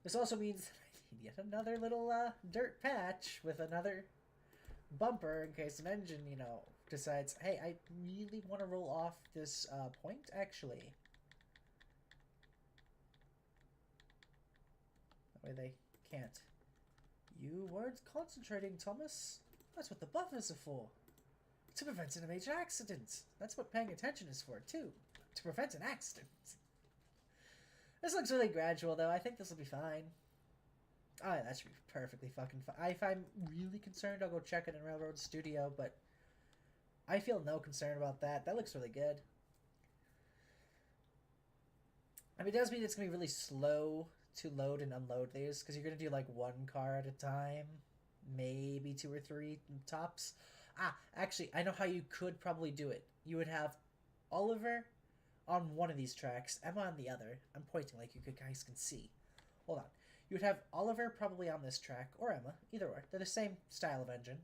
This also means that I need yet another little dirt patch with another bumper in case an engine, you know, decides, hey, I really want to roll off this point, actually. That way they can't. You weren't concentrating, Thomas. That's what the buffers are for. To prevent a major accident. That's what paying attention is for, too. To prevent an accident. This looks really gradual, though. I think this will be fine. Oh, that should be perfectly fucking fine. If I'm really concerned, I'll go check it in Railroad Studio, but I feel no concern about that. That looks really good. I mean, it does mean it's going to be really slow to load and unload these, because you're going to do like one car at a time. Maybe two or three tops. Actually, I know how you could probably do it. You would have Oliver on one of these tracks, Emma on the other. I'm pointing like you guys can see. Hold on. You would have Oliver probably on this track, or Emma, either or. They're the same style of engine.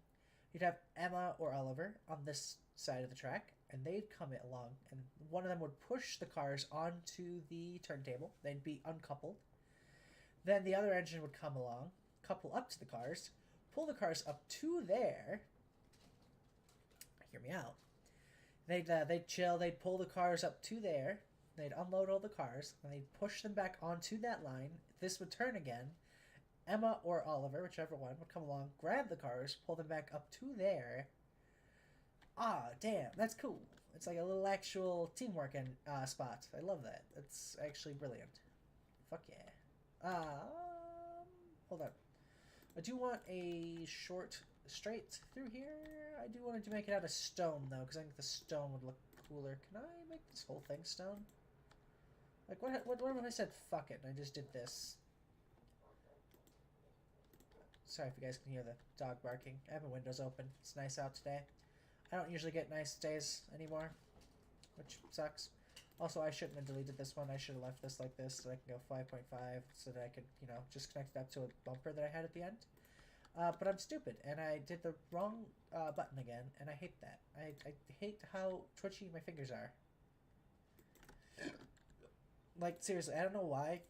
You'd have Emma or Oliver on this side of the track, and they'd come along, and one of them would push the cars onto the turntable. They'd be uncoupled. Then the other engine would come along, couple up to the cars, pull the cars up to there. Hear me out. They'd chill. They'd pull the cars up to there. They'd unload all the cars, and they'd push them back onto that line. This would turn again. Emma or Oliver, whichever one, would come along, grab the cars, pull them back up to there. Ah, damn, that's cool. It's like a little actual teamwork spot. I love that. It's actually brilliant. Fuck yeah. Hold on. I do want a short straight through here. I do want to make it out of stone, though, because I think the stone would look cooler. Can I make this whole thing stone? Like, what if I said fuck it and I just did this? Sorry if you guys can hear the dog barking. I have my windows open. It's nice out today. I don't usually get nice days anymore, which sucks. Also, I shouldn't have deleted this one. I should have left this like this so I can go 5.5 so that I could, you know, just connect it up to a bumper that I had at the end. But I'm stupid, and I did the wrong button again, and I hate that. I hate how twitchy my fingers are. Like, seriously, I don't know why.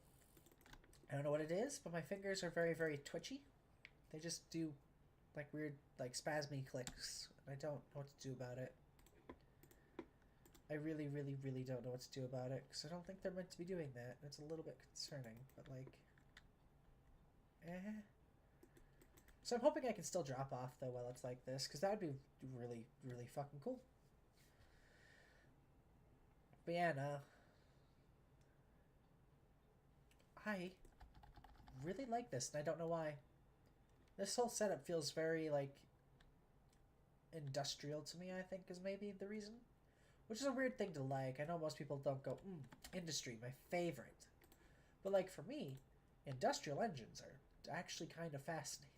I don't know what it is, but my fingers are very, very twitchy. They just do, like, weird, like, spasmy clicks. I don't know what to do about it. I really, really, really don't know what to do about it, because I don't think they're meant to be doing that. It's a little bit concerning, but, like, So I'm hoping I can still drop off, though, while it's like this, because that would be really, really fucking cool. But yeah, no. I really like this, and I don't know why. This whole setup feels very, like, industrial to me, I think, is maybe the reason. Which is a weird thing to like. I know most people don't go, industry, my favorite. But, like, for me, industrial engines are actually kind of fascinating.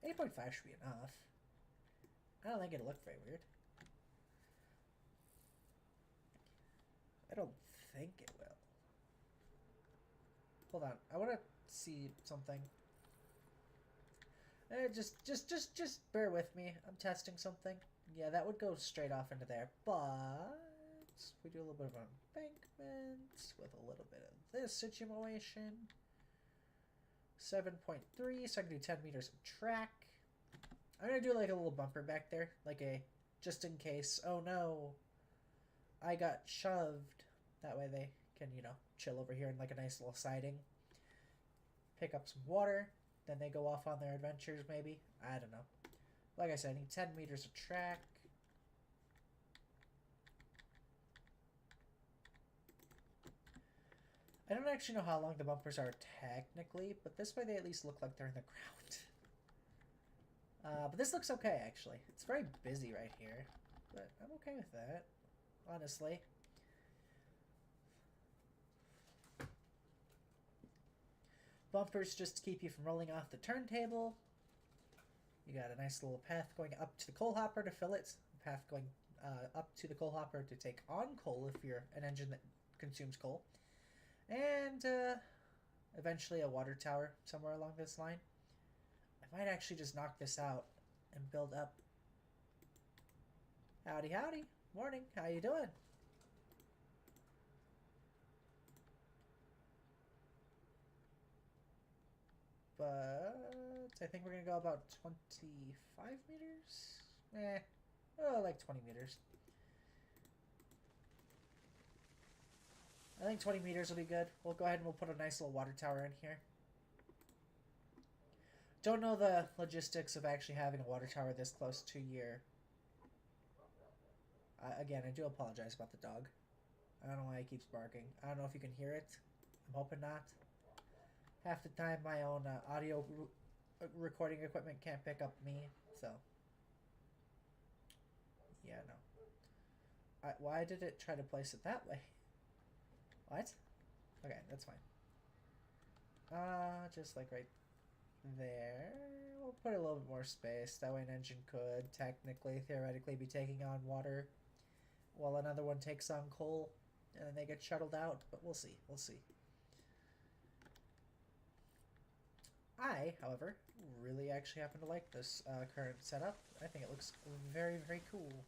8.5 should be enough. I don't think it'll look very weird. I don't think it will. Hold on. I want to see something. Just bear with me. I'm testing something. Yeah, that would go straight off into there. But we do a little bit of an embankment with a little bit of this situation. 7.3, so I can do 10 meters of track. I'm going to do like a little bumper back there. Like a, just in case, oh no, I got shoved. That way they can, you know, chill over here in like a nice little siding. Pick up some water. Then they go off on their adventures, maybe. I don't know. Like I said, I need 10 meters of track. I don't actually know how long the bumpers are technically, but this way they at least look like they're in the ground. But this looks okay, actually. It's very busy right here, but I'm okay with that, honestly. Bumpers just to keep you from rolling off the turntable. You got a nice little path going up to the coal hopper to fill it. A path going up to the coal hopper to take on coal if you're an engine that consumes coal. And eventually a water tower somewhere along this line. I might actually just knock this out and build up. Howdy, howdy. Morning. How you doing? But I think we're going to go about 25 meters? Oh, like 20 meters. I think 20 meters will be good. We'll go ahead and we'll put a nice little water tower in here. Don't know the logistics of actually having a water tower this close to your... again, I do apologize about the dog. I don't know why he keeps barking. I don't know if you can hear it. I'm hoping not. Half the time my own audio recording equipment can't pick up me, so... Yeah, no. Why did it try to place it that way? What? Okay, that's fine. Just like right there. we'll put a little bit more space. That way an engine could technically, theoretically be taking on water while another one takes on coal and then they get shuttled out, but we'll see. We'll see. I, however, really actually happen to like this current setup. I think it looks very, very cool.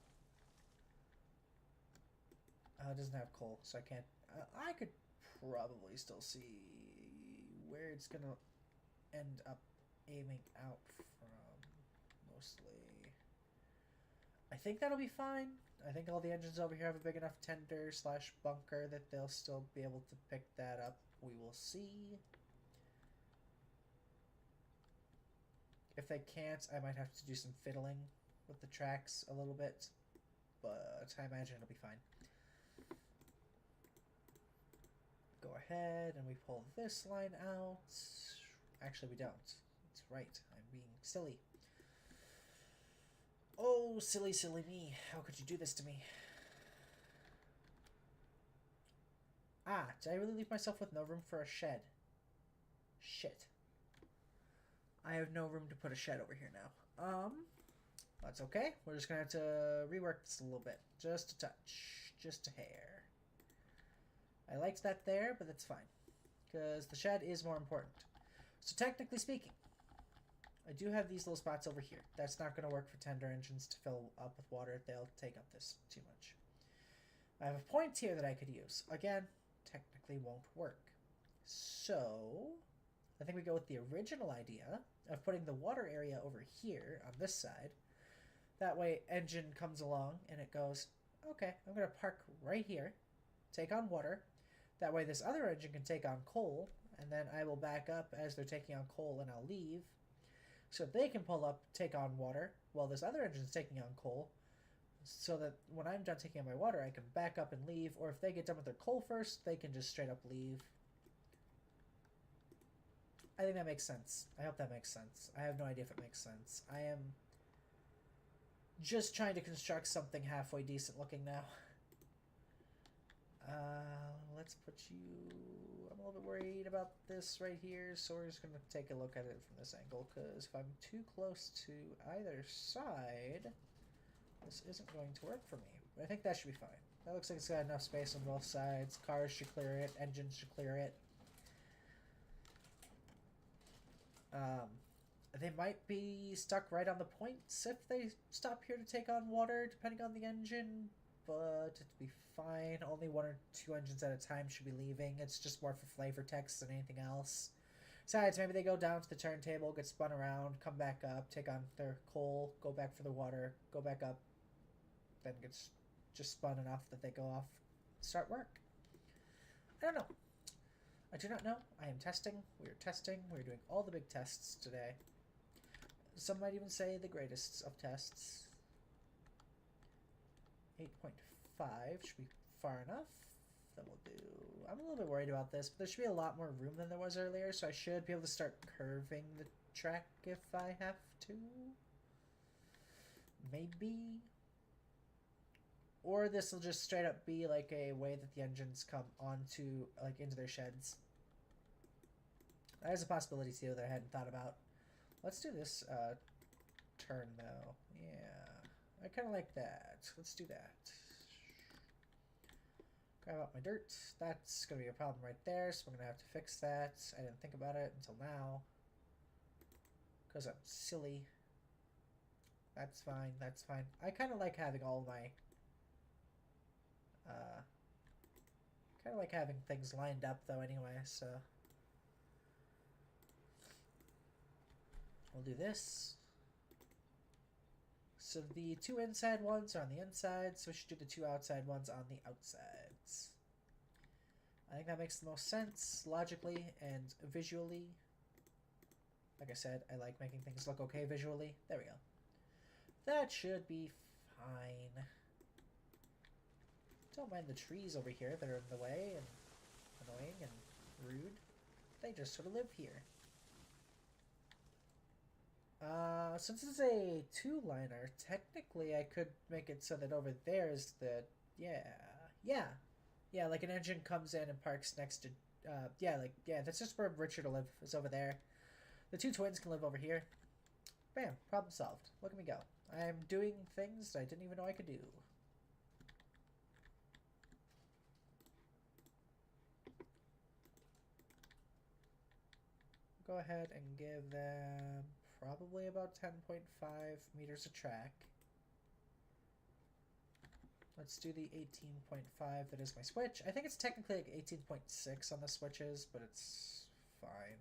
It doesn't have coal, so I can't... I could probably still see where it's going to end up aiming out from, mostly. I think that'll be fine. I think all the engines over here have a big enough tender slash bunker that they'll still be able to pick that up. We will see. If they can't, I might have to do some fiddling with the tracks a little bit, but I imagine it'll be fine. Go ahead and we pull this line out. Actually, we don't. That's right. I'm being silly. Oh, silly, silly me. How could you do this to me? Ah, did I really leave myself with no room for a shed? Shit. I have no room to put a shed over here now. That's okay. We're just gonna have to rework this a little bit. Just a touch. Just a hair. I liked that there, but that's fine. Because the shed is more important. So technically speaking, I do have these little spots over here. That's not going to work for tender engines to fill up with water. They'll take up this too much. I have a point here that I could use. Again, technically won't work. So, I think we go with the original idea of putting the water area over here on this side. That way, engine comes along and it goes, okay, I'm going to park right here, take on water. That way this other engine can take on coal, and then I will back up as they're taking on coal and I'll leave. So they can pull up, take on water, while this other engine's taking on coal. So that when I'm done taking on my water, I can back up and leave. Or if they get done with their coal first, they can just straight up leave. I think that makes sense. I hope that makes sense. I have no idea if it makes sense. I am just trying to construct something halfway decent looking now. Let's put you... I'm a little bit worried about this right here, so we're just going to take a look at it from this angle, because if I'm too close to either side, this isn't going to work for me. But I think that should be fine. That looks like it's got enough space on both sides. Cars should clear it. Engines should clear it. They might be stuck right on the points if they stop here to take on water, depending on the engine. But it'd be fine. Only 1 or 2 engines at a time should be leaving. It's just more for flavor text than anything else. Besides, maybe they go down to the turntable, get spun around, come back up, take on their coal, go back for the water, go back up, then gets just spun enough that they go off, start work. I don't know. I do not know. I am testing. We are testing. We're doing all the big tests today. Some might even say the greatest of tests. 8.5 should be far enough. That will do. I'm a little bit worried about this, but there should be a lot more room than there was earlier, so I should be able to start curving the track if I have to. Maybe. Or this will just straight up be like a way that the engines come onto, like, into their sheds. That is a possibility too that I hadn't thought about. Let's do this turn though. Yeah. I kind of like that. Let's do that. Grab out my dirt. That's going to be a problem right there, so I'm going to have to fix that. I didn't think about it until now. Because I'm silly. That's fine. That's fine. I kind of like having all my... kind of like having things lined up though anyway, so... We'll do this. So the 2 inside ones are on the inside, so we should do the 2 outside ones on the outsides. I think that makes the most sense, logically and visually. Like I said, I like making things look okay visually. There we go. That should be fine. Don't mind the trees over here that are in the way and annoying and rude. They just sort of live here. Since it's a 2-liner, technically I could make it so that over there is the... Yeah, like an engine comes in and parks next to... that's just where Richard will live, is over there. The 2 twins can live over here. Bam, problem solved. Look at me go. I'm doing things I didn't even know I could do. Go ahead and give them probably about 10.5 meters of track. Let's do the 18.5 that is my switch. I think it's technically like 18.6 on the switches, but it's fine.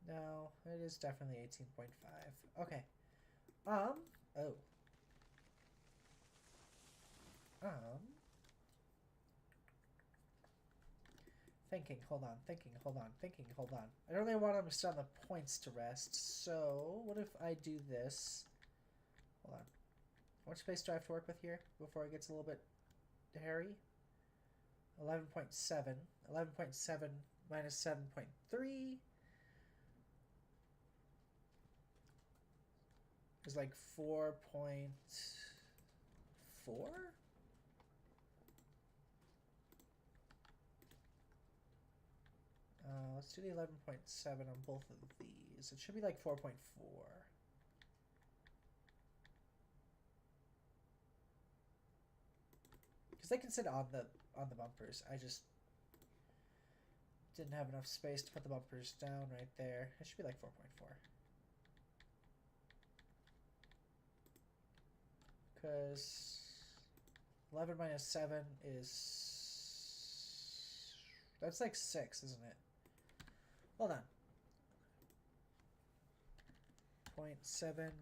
No, it is definitely 18.5. Okay. Oh. Thinking, hold on, hold on. I don't really want to set the points to rest, so what if I do this? Hold on. How much space do I have to work with here before it gets a little bit hairy? 11.7. 11.7 minus 7.3 is like 4.4? Let's do the 11.7 on both of these. It should be like 4.4. Because they can sit on the bumpers. I just didn't have enough space to put the bumpers down right there. It should be like 4.4. Because 11 minus 7 is... That's like 6, isn't it? Hold on. 0.7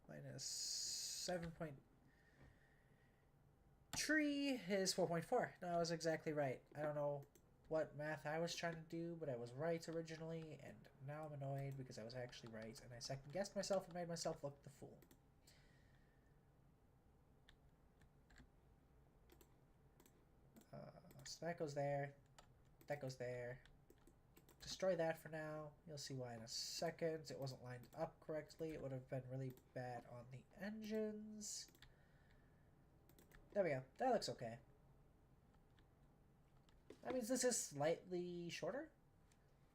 minus 7.3 is 4.4. No, I was exactly right. I don't know what math I was trying to do, but I was right originally, and now I'm annoyed because I was actually right, and I second-guessed myself and made myself look the fool. So that goes there. That goes there. Destroy that for now. You'll see why in a second. It wasn't lined up correctly. It would have been really bad on the engines. There we go. That looks okay. That means this is slightly shorter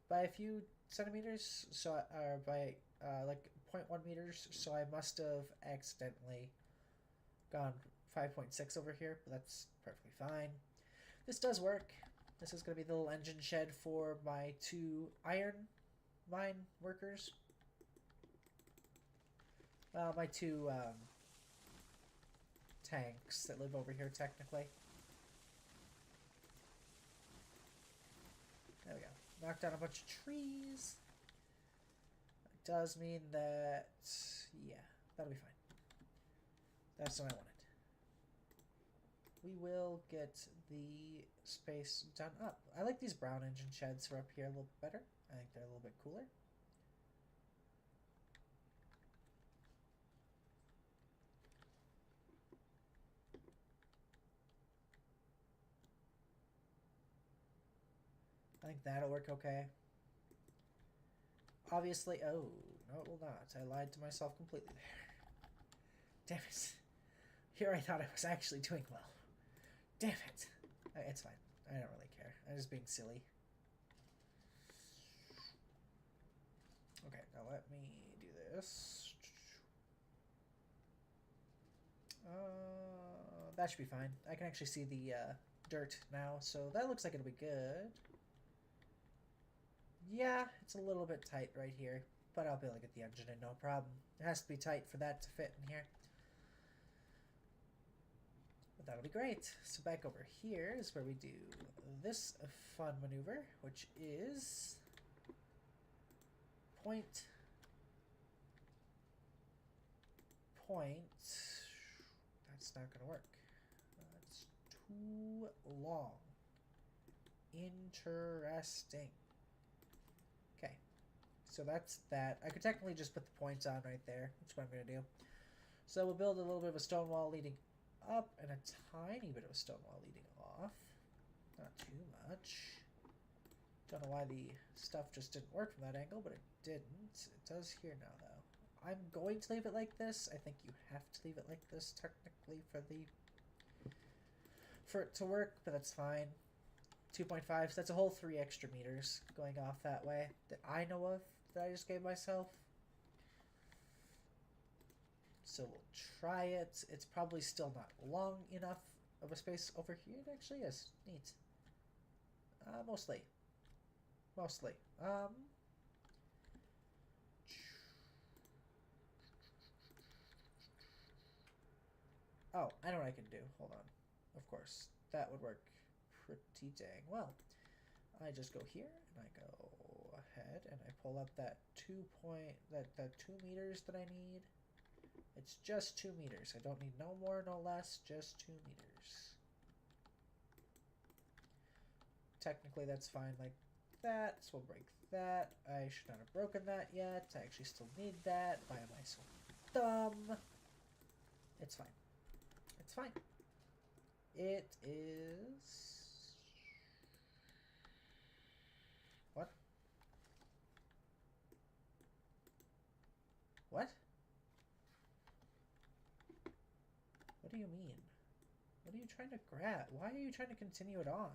by a few centimeters, so or by like 0.1 meters. So I must have accidentally gone 5.6 over here, but that's perfectly fine. This does work. This is going to be the little engine shed for my 2 iron mine workers. Well, my 2 tanks that live over here, technically. There we go. Knock down a bunch of trees. That does mean that... yeah, that'll be fine. That's what I wanted. We will get the space done up. I like these brown engine sheds for up here a little bit better. I think they're a little bit cooler. I think that'll work okay. Obviously, oh, no it will not. I lied to myself completely there. Damn it. Here I thought I was actually doing well. Damn it. It's fine. I don't really care. I'm just being silly. Okay, now let me do this. That should be fine. I can actually see the dirt now, so that looks like it'll be good. Yeah, it's a little bit tight right here, but I'll be able to get the engine in, no problem. It has to be tight for that to fit in here. But that'll be great. So back over here is where we do this fun maneuver, which is point. That's not going to work. That's too long. Interesting. Okay. So that's that. I could technically just put the points on right there, which is what I'm going to do. So we'll build a little bit of a stone wall leading up and a tiny bit of a stone wall leading off. Not too much. Don't know why the stuff just didn't work from that angle, but it didn't. It does here now, though. I'm going to leave it like this. I think you have to leave it like this, technically, for it to work, but that's fine. 2.5, so that's a whole 3 extra meters going off that way that I know of that I just gave myself. So we'll try it. It's probably still not long enough of a space over here. It actually is. Neat. Mostly. Mostly. Oh, I know what I can do. Hold on. Of course. That would work pretty dang well. I just go here and I go ahead and I pull up that 2 meters that I need. It's just 2 meters. I don't need no more, no less, just 2 meters. Technically that's fine like that, so we'll break that. I should not have broken that yet. I actually still need that. Why am I so dumb? It's fine. It's fine. It is... What? What? What do you mean? What are you trying to grab? Why are you trying to continue it on?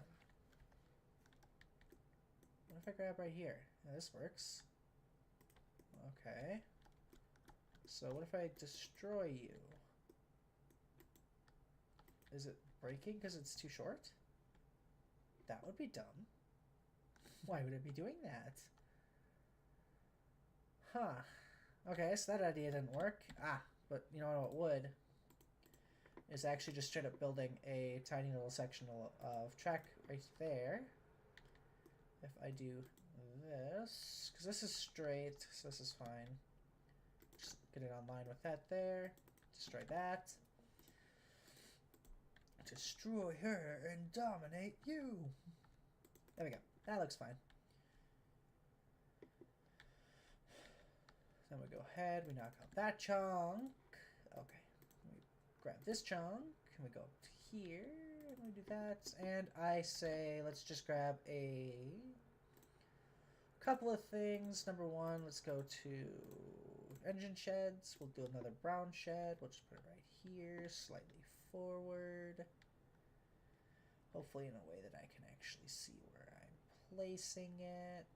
What if I grab right here? Yeah, this works. Okay. So what if I destroy you? Is it breaking because it's too short? That would be dumb. Why would it be doing that? Huh. Okay, so that idea didn't work. Ah, but you know what would? Is actually just straight up building a tiny little section of track right there. If I do this, because this is straight, so this is fine. Just get it online with that there. Destroy that. Destroy her and dominate you. There we go. That looks fine. Then we go ahead, we knock out that chunk. Okay. We grab this chunk, and we go up to here, and we do that. And I say, let's just grab a couple of things. Number one, let's go to engine sheds. We'll do another brown shed. We'll just put it right here, slightly forward. Hopefully in a way that I can actually see where I'm placing it.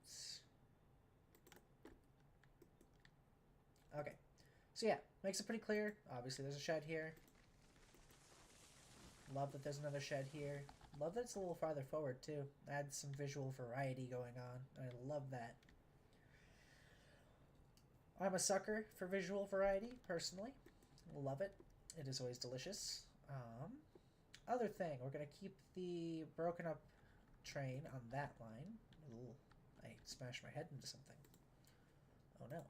Okay, so yeah, makes it pretty clear. Obviously there's a shed here. Love that there's another shed here. Love that it's a little farther forward too. Adds some visual variety going on. I love that. I'm a sucker for visual variety, personally. Love it. It is always delicious. Other thing, we're going to keep the broken up train on that line. Ooh, I smashed my head into something. Oh no.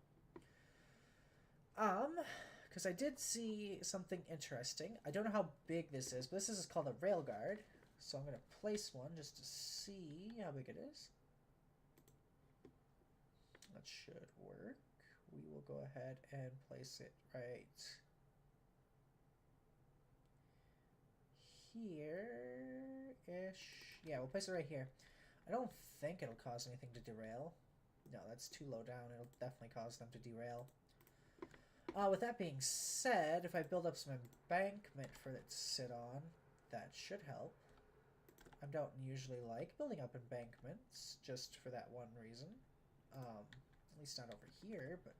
Because I did see something interesting. I don't know how big this is, but this is called a rail guard. So I'm going to place one just to see how big it is. That should work. We will go ahead and place it right here-ish. Yeah, we'll place it right here. I don't think it'll cause anything to derail. No, that's too low down. It'll definitely cause them to derail. With that being said, if I build up some embankment for it to sit on, that should help. I don't usually like building up embankments, just for that one reason. At least not over here, but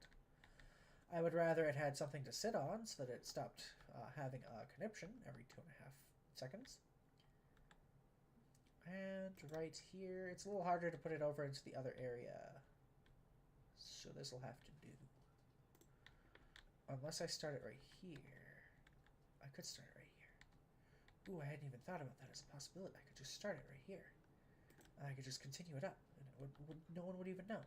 I would rather it had something to sit on so that it stopped having a conniption every 2.5 seconds. And right here, it's a little harder to put it over into the other area. So this will have to do. Unless I start it right here. I could start it right here. Ooh, I hadn't even thought about that as a possibility. I could just start it right here. I could just continue it up, and it no one would even know.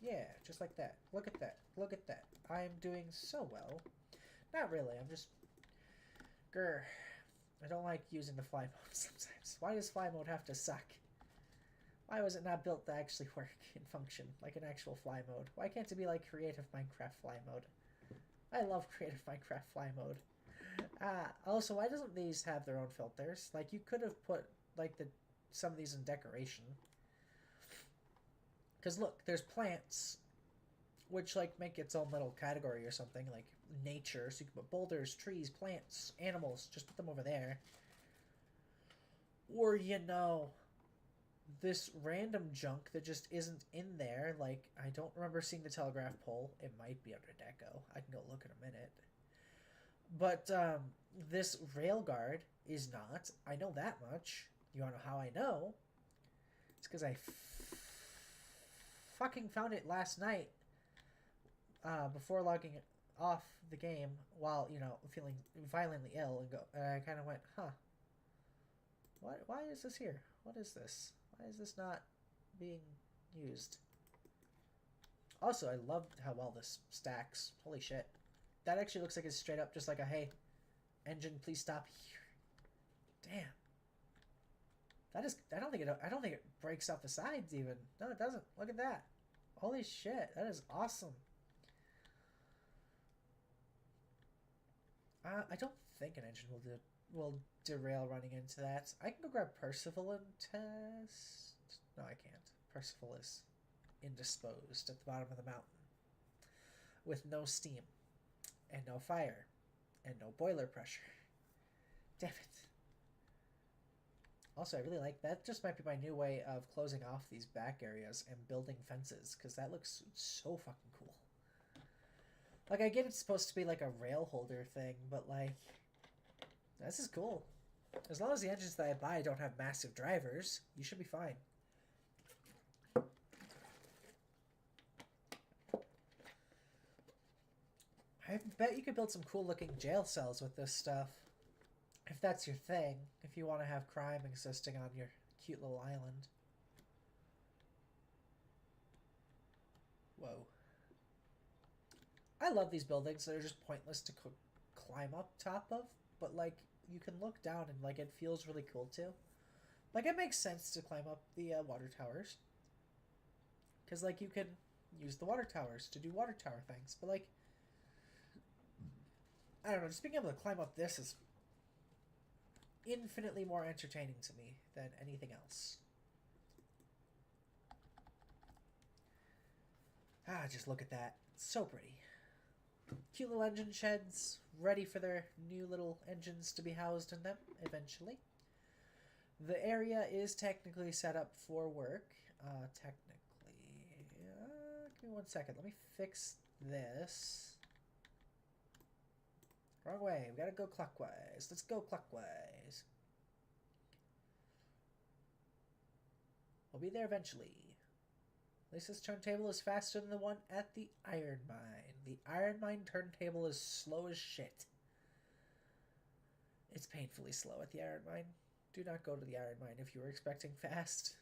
Yeah, just like that. Look at that. Look at that. I'm doing so well. Not really. I'm just... Grr. I don't like using the fly mode sometimes. Why does fly mode have to suck? Why was it not built to actually work and function like an actual fly mode? Why can't it be like creative Minecraft fly mode? I love creative Minecraft fly mode. Also, why doesn't these have their own filters? Like, you could have put, like, some of these in decoration. Because, look, there's plants, which, like, make its own little category or something, like nature. So you can put boulders, trees, plants, animals. Just put them over there. Or, you know, this random junk that just isn't in there. Like, I don't remember seeing the telegraph pole. It might be under deco. I can go look in a minute. But this rail guard is not. I know that much. You want to know how I know? It's because I fucking found it last night before logging off the game while, you know, feeling violently ill and I kind of went, huh. Why is this here? What is this? Why is this not being used? Also, I love how well this stacks. Holy shit. That actually looks like it's straight up just like a, hey, engine, please stop here. Damn. That is, I don't think it breaks off the sides even. No, it doesn't. Look at that. Holy shit, that is awesome. I don't think an engine will derail running into that. I can go grab Percival and test. No, I can't. Percival is indisposed at the bottom of the mountain with no steam and no fire and no boiler pressure. Damn it. Also, I really like that. Just might be my new way of closing off these back areas and building fences, because that looks so fucking cool. Like, I get it's supposed to be like a rail holder thing, but like, this is cool. As long as the engines that I buy don't have massive drivers, you should be fine. I bet you could build some cool looking jail cells with this stuff. If that's your thing, if you want to have crime existing on your cute little island. Whoa. I love these buildings that are just pointless to climb up top of, but like, you can look down and like, it feels really cool too. Like, it makes sense to climb up the water towers. Because like, you can use the water towers to do water tower things, but like, I don't know, just being able to climb up this is infinitely more entertaining to me than anything else. Ah, just look at that. It's so pretty. Cute little engine sheds, ready for their new little engines to be housed in them eventually. The area is technically set up for work. Give me 1 second. Let me fix this. Wrong way. We gotta go clockwise. Let's go clockwise. We'll be there eventually. At least this turntable is faster than the one at the iron mine. The iron mine turntable is slow as shit. It's painfully slow at the iron mine. Do not go to the iron mine if you were expecting fast.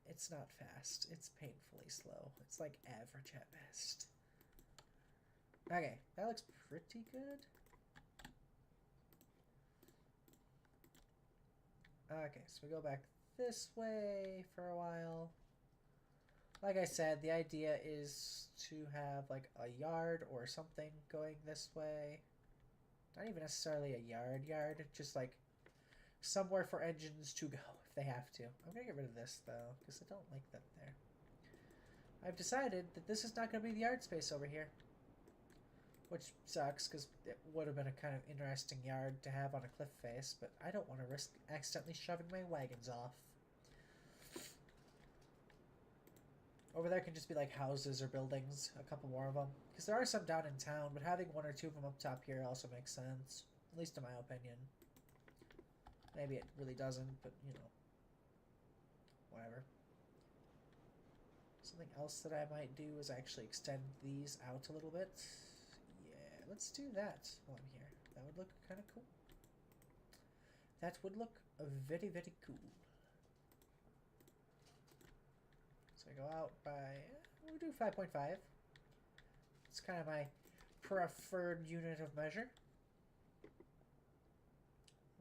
It's not fast. It's painfully slow. It's like average at best. Okay, that looks pretty good. Okay, so we go back this way for a while. Like I said, the idea is to have like a yard or something going this way. Not even necessarily a yard, just like somewhere for engines to go if they have to. I'm gonna get rid of this though, because I don't like that there. I've decided that this is not gonna be the yard space over here. Which sucks, because it would have been a kind of interesting yard to have on a cliff face, but I don't want to risk accidentally shoving my wagons off. Over there can just be like houses or buildings, a couple more of them. Because there are some down in town, but having 1 or 2 of them up top here also makes sense. At least in my opinion. Maybe it really doesn't, but you know. Whatever. Something else that I might do is actually extend these out a little bit. Let's do that while I'm here. That would look kind of cool. That would look very, very cool. So I go out by, we'll do 5.5. It's kind of my preferred unit of measure.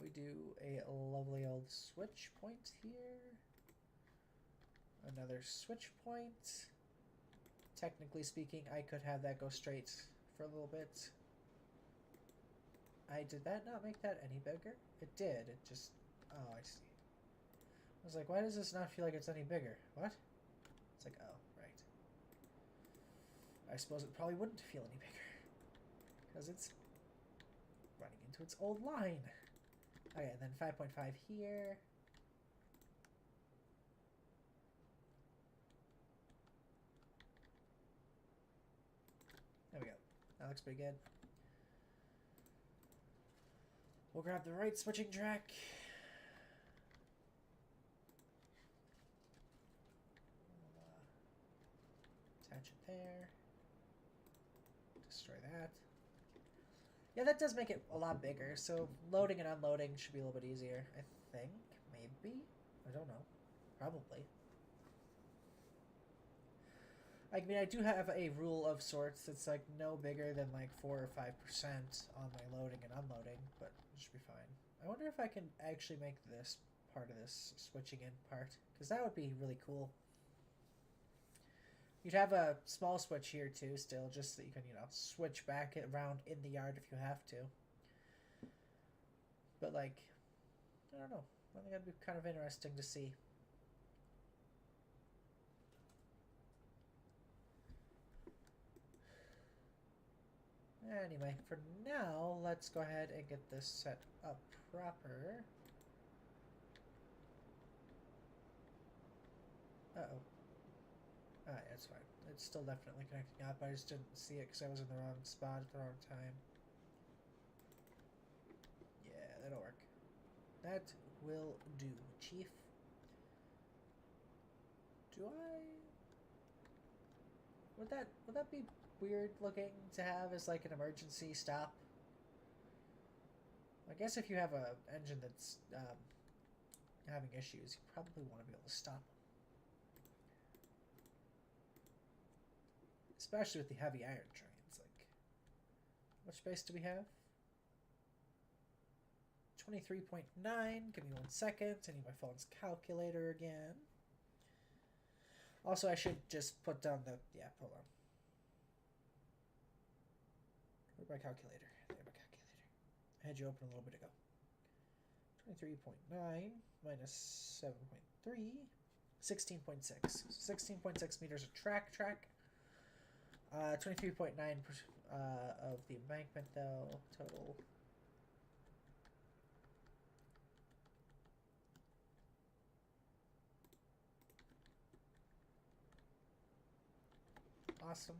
We do a lovely old switch point here. Another switch point. Technically speaking, I could have that go straight for a little bit. Did that not make that any bigger? It did. It just... Oh, I see. I was like, why does this not feel like it's any bigger? What? It's like, oh, right. I suppose it probably wouldn't feel any bigger. Because it's running into its old line. Okay, and then 5.5 here. That looks pretty good. We'll grab the right switching track. We'll, attach it there. Destroy that. Yeah, that does make it a lot bigger, so loading and unloading should be a little bit easier, I think. Maybe? I don't know. Probably. I mean, I do have a rule of sorts that's like no bigger than like 4 or 5% on my loading and unloading, but it should be fine. I wonder if I can actually make this part of this switching in part, because that would be really cool. You'd have a small switch here too, still, just so you can, switch back around in the yard if you have to. But like, I don't know. I think that'd be kind of interesting to see. Anyway, for now, let's go ahead and get this set up proper. Uh-oh. Alright, that's fine. It's still definitely connecting up. I just didn't see it because I was in the wrong spot at the wrong time. Yeah, that'll work. That will do, Chief. Do I... Would that be weird looking to have as like an emergency stop? I guess if you have a engine that's having issues, you probably want to be able to stop them. Especially with the heavy iron trains. Like, how much space do we have? 23.9. Give me 1 second. I need my phone's calculator again. Also, I should just put down the... Yeah, hold on. Where's my calculator? There, my calculator. I had you open a little bit ago. 23.9 minus 7.3. 16.6. 16.6 meters of track. 23.9% of the embankment, though, total. Awesome.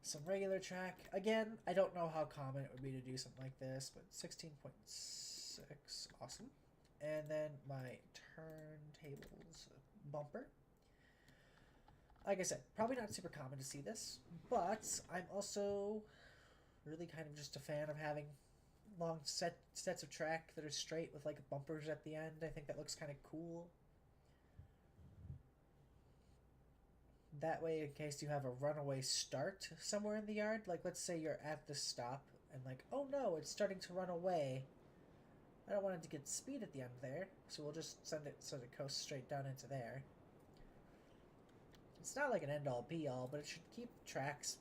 Some regular track. Again, I don't know how common it would be to do something like this, but 16.6. Awesome. And then my turntables bumper. Like I said, probably not super common to see this, but I'm also really kind of just a fan of having long sets of track that are straight with like bumpers at the end. I think that looks kind of cool. That way, in case you have a runaway start somewhere in the yard, like let's say you're at the stop and like, oh no, it's starting to run away. I don't want it to get speed at the end there, so we'll just send it so it coasts straight down into there. It's not like an end-all be-all, but it should keep tracks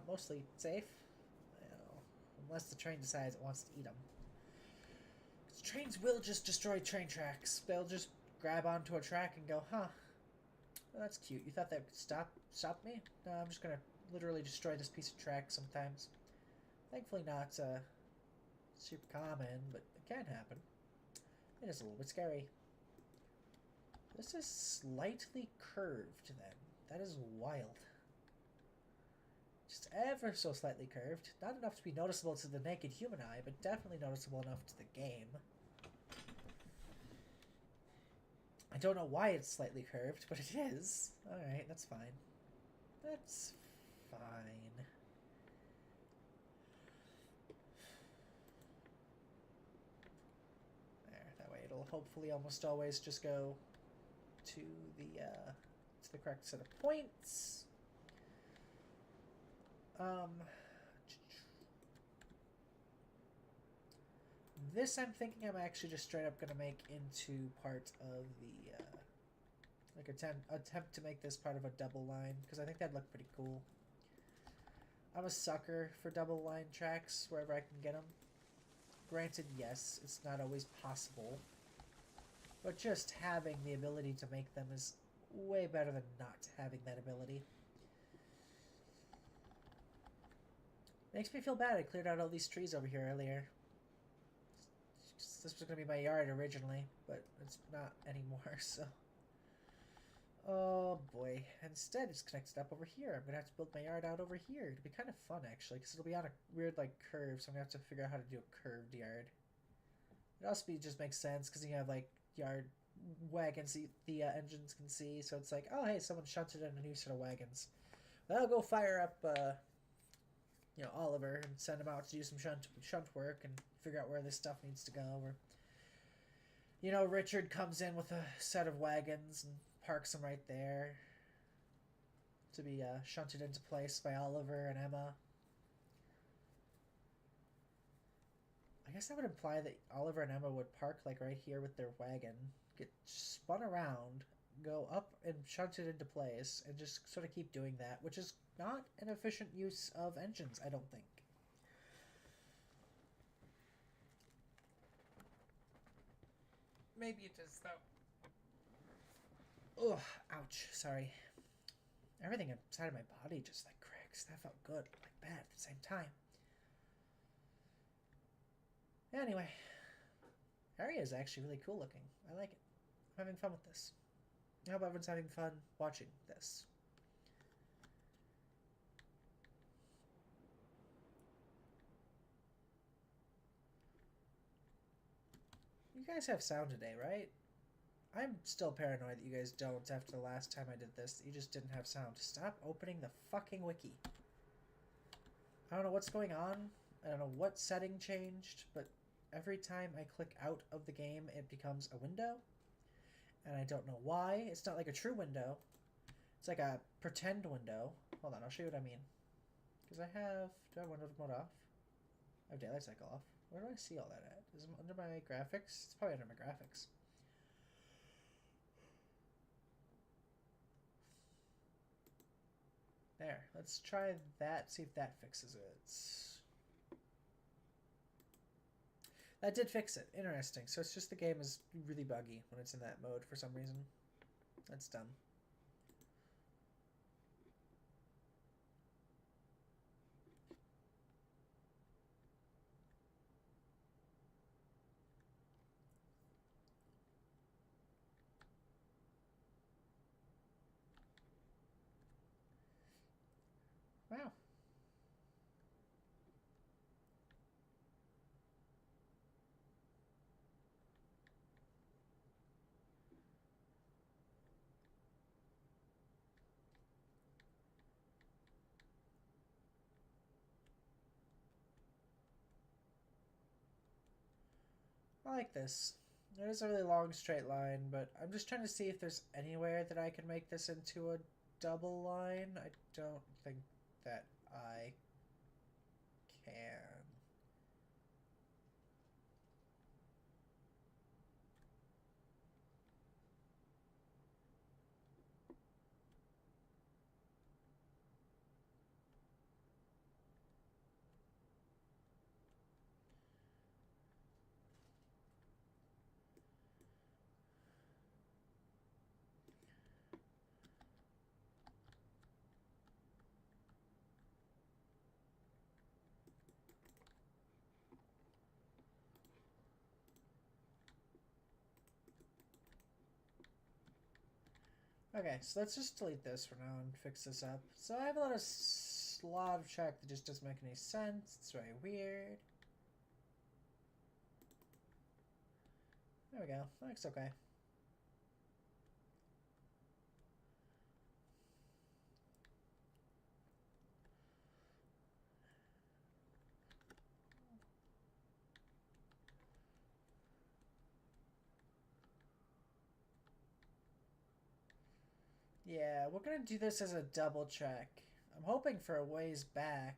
mostly safe. Unless the train decides it wants to eat them. Because trains will just destroy train tracks. They'll just grab onto a track and go, huh, well, that's cute. You thought that would stop me? No, I'm just going to literally destroy this piece of track sometimes. Thankfully not super common, but it can happen. It is a little bit scary. This is slightly curved, then. That is wild. Just ever so slightly curved. Not enough to be noticeable to the naked human eye, but definitely noticeable enough to the game. I don't know why it's slightly curved, but it is. Alright, that's fine. That's fine. There, that way it'll hopefully almost always just go to the correct set of points. This I'm thinking I'm actually just straight up gonna make into part of the like attempt to make this part of a double line, because I think that'd look pretty cool. I'm a sucker for double line tracks wherever I can get them. Granted, yes, it's not always possible, but just having the ability to make them is way better than not having that ability. Makes me feel bad I cleared out all these trees over here earlier. This was going to be my yard originally, but it's not anymore, so... Oh boy. Instead, it's connected up over here. I'm gonna have to build my yard out over here. It'll be kind of fun, actually, because it'll be on a weird, like, curve, so I'm gonna have to figure out how to do a curved yard. It also just makes sense, because you have, like, yard wagons the engines can see, so it's like, oh, hey, someone shunted in a new set of wagons. Well, I'll go fire up, Oliver and send him out to do some shunt work and figure out where this stuff needs to go. Or, Richard comes in with a set of wagons and parks them right there to be shunted into place by Oliver and Emma. I guess that would imply that Oliver and Emma would park like right here with their wagon, get spun around, go up and shunted into place, and just sort of keep doing that, which is not an efficient use of engines, I don't think. Maybe it is, though. Ugh, ouch, sorry. Everything inside of my body just like cracks. That felt good, like bad at the same time. Anyway, area is actually really cool looking. I like it. I'm having fun with this. I hope everyone's having fun watching this. You guys have sound today, right? I'm still paranoid that you guys don't after the last time I did this. That you just didn't have sound. Stop opening the fucking wiki. I don't know what's going on. I don't know what setting changed, but every time I click out of the game, it becomes a window. And I don't know why. It's not like a true window. It's like a pretend window. Hold on, I'll show you what I mean. Because I have... Do I have window mode off? I have daylight cycle off. Where do I see all that at? Is it under my graphics? It's probably under my graphics. There. Let's try that. See if that fixes it. That did fix it. Interesting. So it's just the game is really buggy when it's in that mode for some reason. That's dumb. Wow. I like this. It is a really long straight line, but I'm just trying to see if there's anywhere that I can make this into a double line. I don't think that I can. Okay, so let's just delete this for now and fix this up. So I have a lot of track that just doesn't make any sense. It's very weird. There we go. That looks okay. Yeah, we're gonna do this as a double check. I'm hoping for a ways back.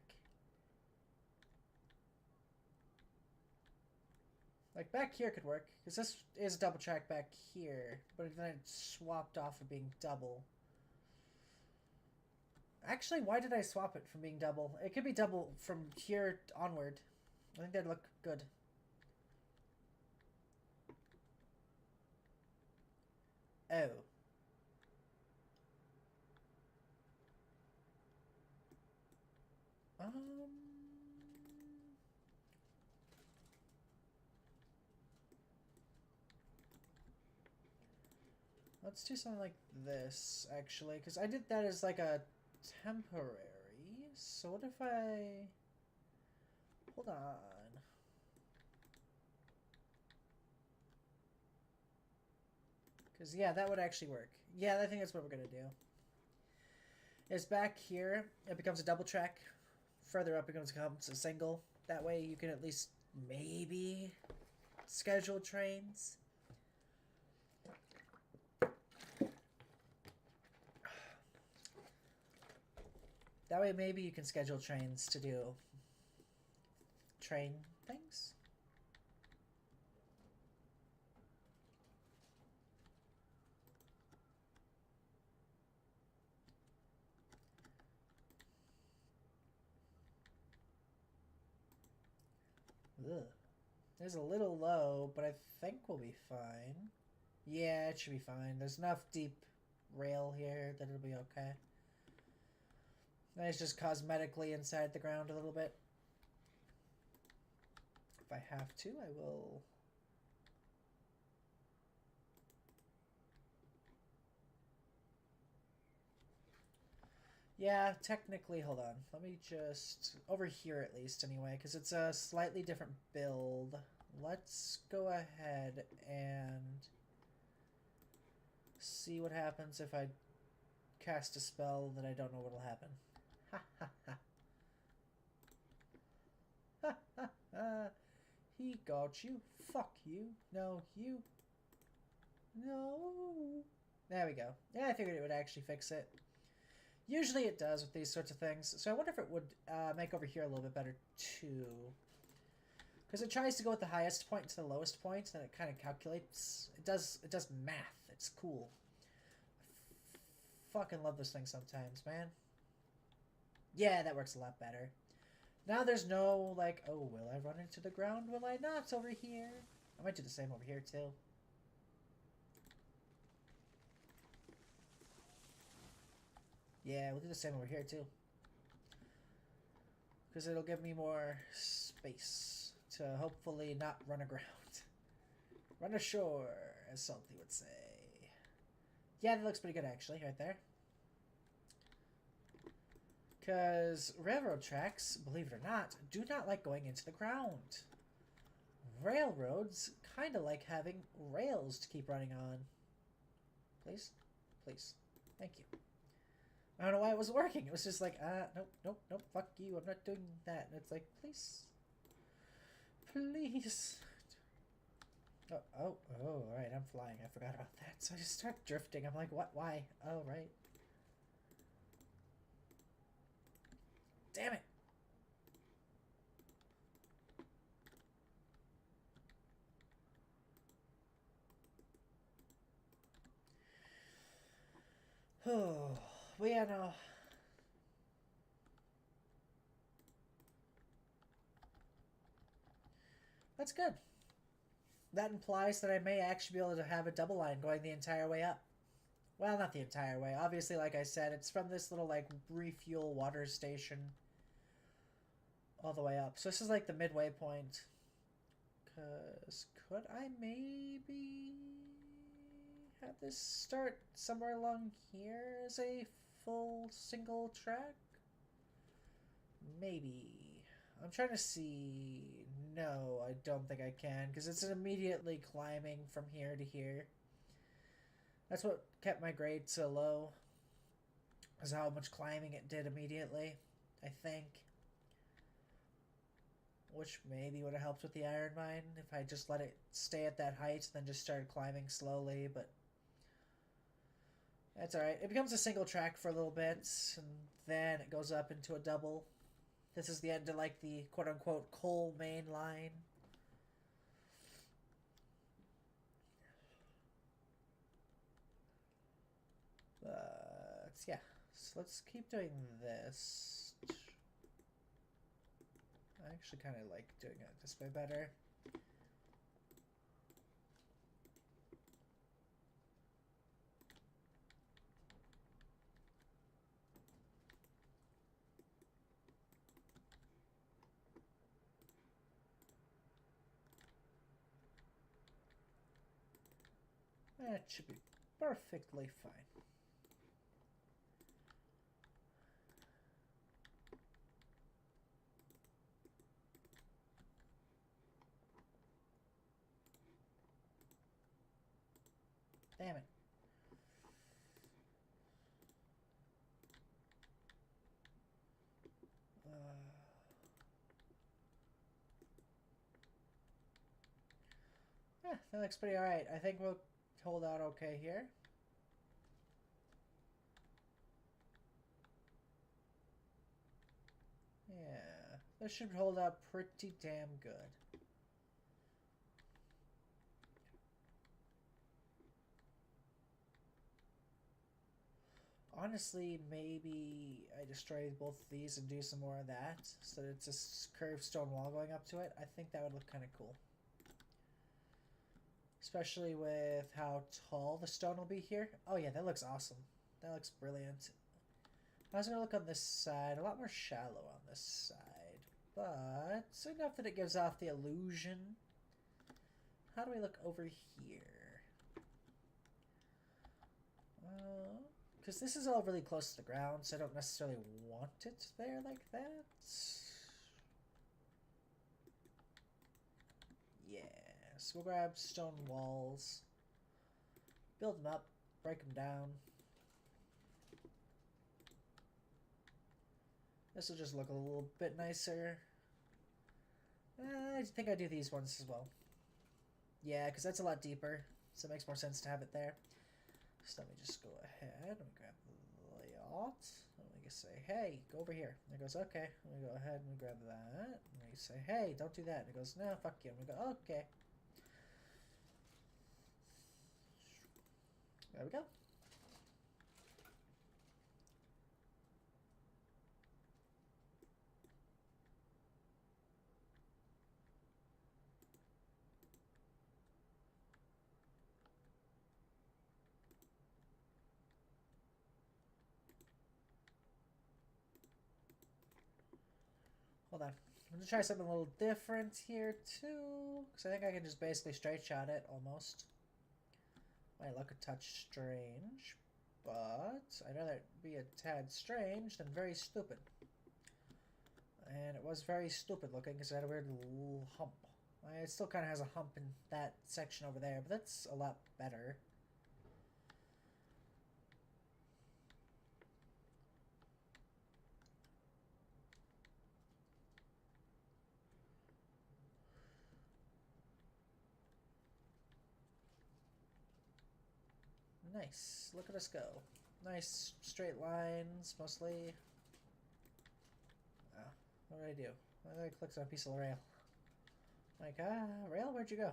Like, back here could work, because this is a double track back here, but then it swapped off of being double. Actually, why did I swap it from being double? It could be double from here onward. I think that'd look good. Oh. Um... Let's do something like this, actually, because I did that as like a temporary. So what if I... Hold on. Because, yeah, that would actually work. Yeah, I think that's what we're going to do. Is back here, it becomes a double track. Further up, it becomes a single. That way you can at least maybe schedule trains. That way maybe you can schedule trains to do train things. Ugh. There's a little low, but I think we'll be fine. Yeah, it should be fine. There's enough deep rail here that it'll be okay. It's just cosmetically inside the ground a little bit. If I have to, I will... Yeah, technically, hold on. Let me just... Over here, at least, anyway, because it's a slightly different build. Let's go ahead and see what happens if I cast a spell that I don't know what'll happen. Ha ha ha. Ha ha ha. He got you. Fuck you. No, you. No. There we go. Yeah, I figured it would actually fix it. Usually it does with these sorts of things. So I wonder if it would make over here a little bit better too. Because it tries to go at the highest point to the lowest point, and it kind of calculates. It does math. It's cool. I fucking love this thing sometimes, man. Yeah, that works a lot better. Now there's no, like, oh, will I run into the ground? Will I not over here? I might do the same over here, too. Yeah, we'll do the same over here, too. Because it'll give me more space to hopefully not run aground. Run ashore, as Salty would say. Yeah, that looks pretty good, actually, right there. Because railroad tracks, believe it or not, do not like going into the ground. Railroads kind of like having rails to keep running on. Please? Please. Thank you. I don't know why it was working. It was just like, nope, nope, nope, fuck you, I'm not doing that. And it's like, please. Please. Oh, alright, I'm flying. I forgot about that. So I just start drifting. I'm like, what? Why? Oh, right. Damn it. Oh, well, yeah, no. That's good. That implies that I may actually be able to have a double line going the entire way up. Well, not the entire way. Obviously, like I said, it's from this little, like, refuel water station all the way up. So this is, like, the midway point. Because could I maybe have this start somewhere along here as a full single track? Maybe. I'm trying to see. No, I don't think I can, because it's immediately climbing from here to here. That's what kept my grade so low, is how much climbing it did immediately, I think. Which maybe would have helped with the iron mine if I just let it stay at that height and then just started climbing slowly, but that's alright. It becomes a single track for a little bit, and then it goes up into a double. This is the end of, like, the quote-unquote coal main line. But, yeah. So let's keep doing this. I actually kind of like doing it this way better. That should be perfectly fine. Damn it. Yeah, that looks pretty alright. I think we'll hold out okay here. Yeah, this should hold up pretty damn good. Honestly, maybe I destroy both of these and do some more of that, so that it's a curved stone wall going up to it. I think that would look kind of cool. Especially with how tall the stone will be here. Oh yeah, that looks awesome. That looks brilliant. I was going to look on this side, a lot more shallow on this side, but enough that it gives off the illusion. How do we look over here? Because this is all really close to the ground, so I don't necessarily want it there like that. Yeah, so we'll grab stone walls, build them up, break them down. This will just look a little bit nicer. I think I do these ones as well. Yeah, because that's a lot deeper, so it makes more sense to have it there. So let me just go ahead and grab the layout. And we can say, hey, go over here. And it goes, okay. And we go ahead and we grab that. And we say, hey, don't do that. And it goes, no, fuck you. And we go, okay. There we go. Hold on. I'm going to try something a little different here, too. Because I think I can just basically straight shot it, almost. Might look a touch strange. But I'd rather it be a tad strange than very stupid. And it was very stupid looking because it had a weird little hump. It still kind of has a hump in that section over there, but that's a lot better. Nice. Look at us go. Nice straight lines, mostly. Oh, what did I do? Why did I click on a piece of rail? Like, rail, where'd you go?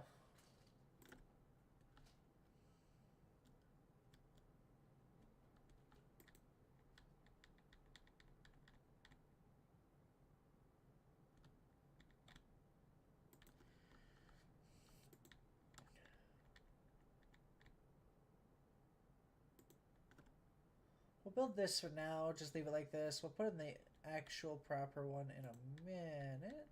We'll build this for now, just leave it like this. We'll put in the actual proper one in a minute.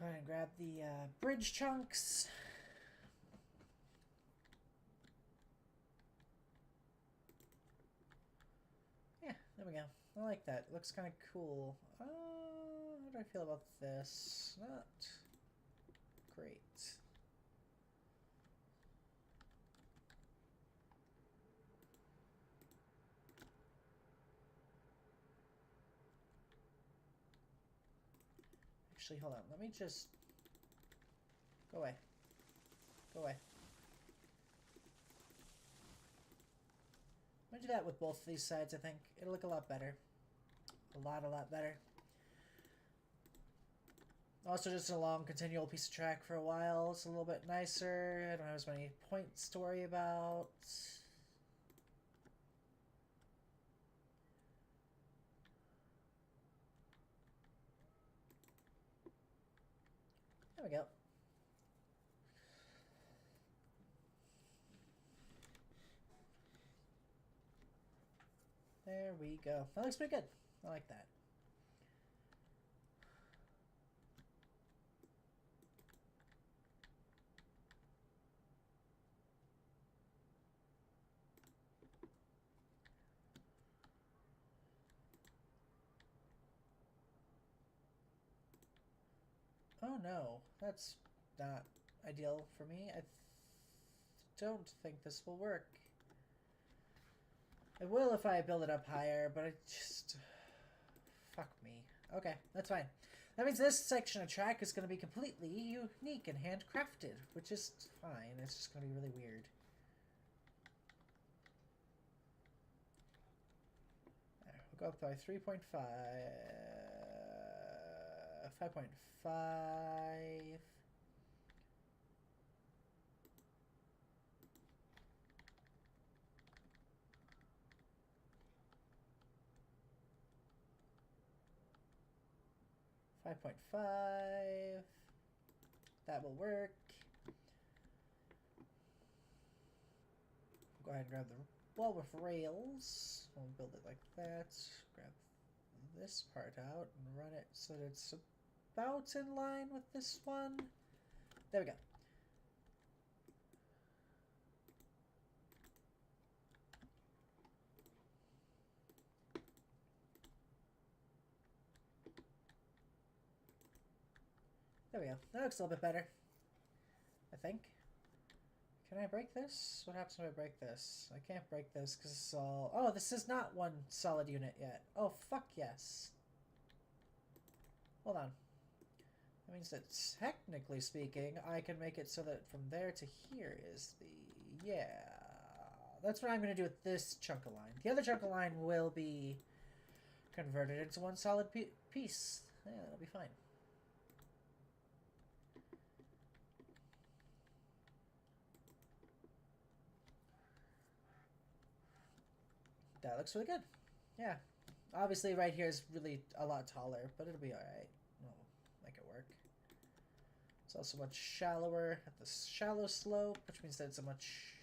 Go ahead and grab the bridge chunks. Yeah, there we go. I like that. It looks kind of cool. How do I feel about this? Not great. Actually, hold on. Let me just... Go away. Go away. I'm gonna do that with both of these sides, I think. It'll look a lot better. A lot better. Also, just a long, continual piece of track for a while. It's a little bit nicer. I don't have as many points to worry about. There we go. There we go. That looks pretty good. I like that. Oh no, that's not ideal for me. I don't think this will work. It will if I build it up higher, but it just... Fuck me. Okay, that's fine. That means this section of track is going to be completely unique and handcrafted, which is fine. It's just going to be really weird. There, we'll go up by 3.5... 5.5... 5.5. That will work. Go ahead and grab the wall with rails. We'll build it like that. Grab this part out and run it so that it's about in line with this one. There we go. There we go. That looks a little bit better, I think. Can I break this? What happens when I break this? I can't break this because it's all... Oh, this is not one solid unit yet. Oh, fuck yes. Hold on. That means that, technically speaking, I can make it so that from there to here is the... Yeah. That's what I'm going to do with this chunk of line. The other chunk of line will be converted into one solid piece. Yeah, that'll be fine. That looks really good. Yeah. Obviously right here is really a lot taller, but it'll be alright. We'll make it work. It's also much shallower at the shallow slope, which means that it's a much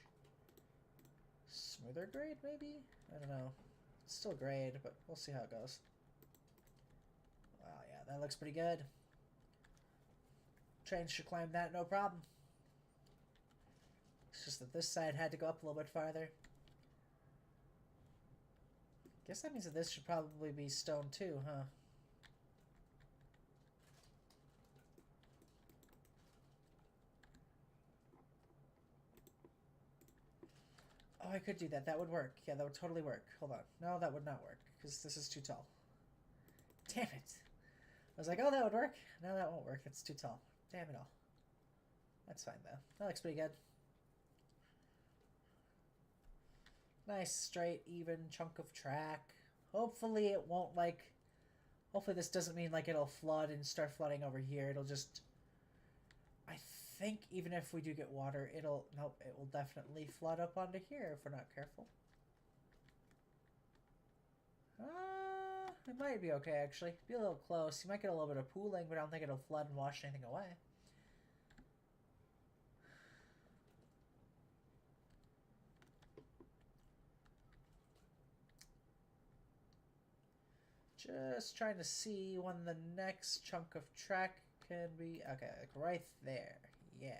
smoother grade, maybe? I don't know. It's still grade, but we'll see how it goes. Wow, yeah, that looks pretty good. Trains should climb that no problem. It's just that this side had to go up a little bit farther. Guess that means that this should probably be stone too, huh? Oh, I could do that. That would work. Yeah, that would totally work. Hold on. No, that would not work, because this is too tall. Damn it. I was like, oh, that would work. No, that won't work. It's too tall. Damn it all. That's fine, though. That looks pretty good. Nice, straight, even chunk of track. Hopefully it won't, like... Hopefully this doesn't mean, like, it'll flood and start flooding over here. It'll just... I think even if we do get water, it'll... Nope, it will definitely flood up onto here if we're not careful. It might be okay, actually. Be a little close. You might get a little bit of pooling, but I don't think it'll flood and wash anything away. Just trying to see when the next chunk of track can be... Okay, like right there. Yeah.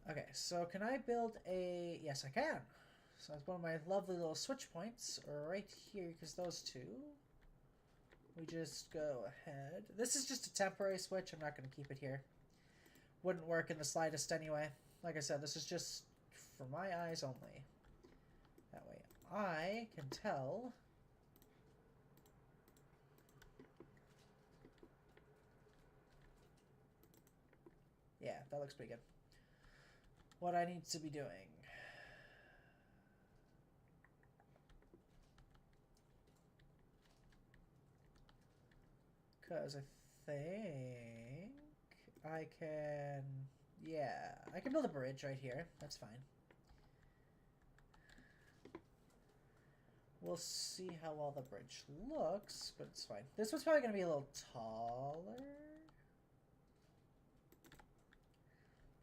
Okay, so can I build a... Yes, I can. So that's one of my lovely little switch points right here, because those two... We just go ahead. This is just a temporary switch. I'm not going to keep it here. Wouldn't work in the slightest anyway. Like I said, this is just for my eyes only. That way I can tell... Yeah, that looks pretty good. What I need to be doing. Because I think I can... Yeah, I can build a bridge right here. That's fine. We'll see how well the bridge looks, but it's fine. This one's probably going to be a little taller.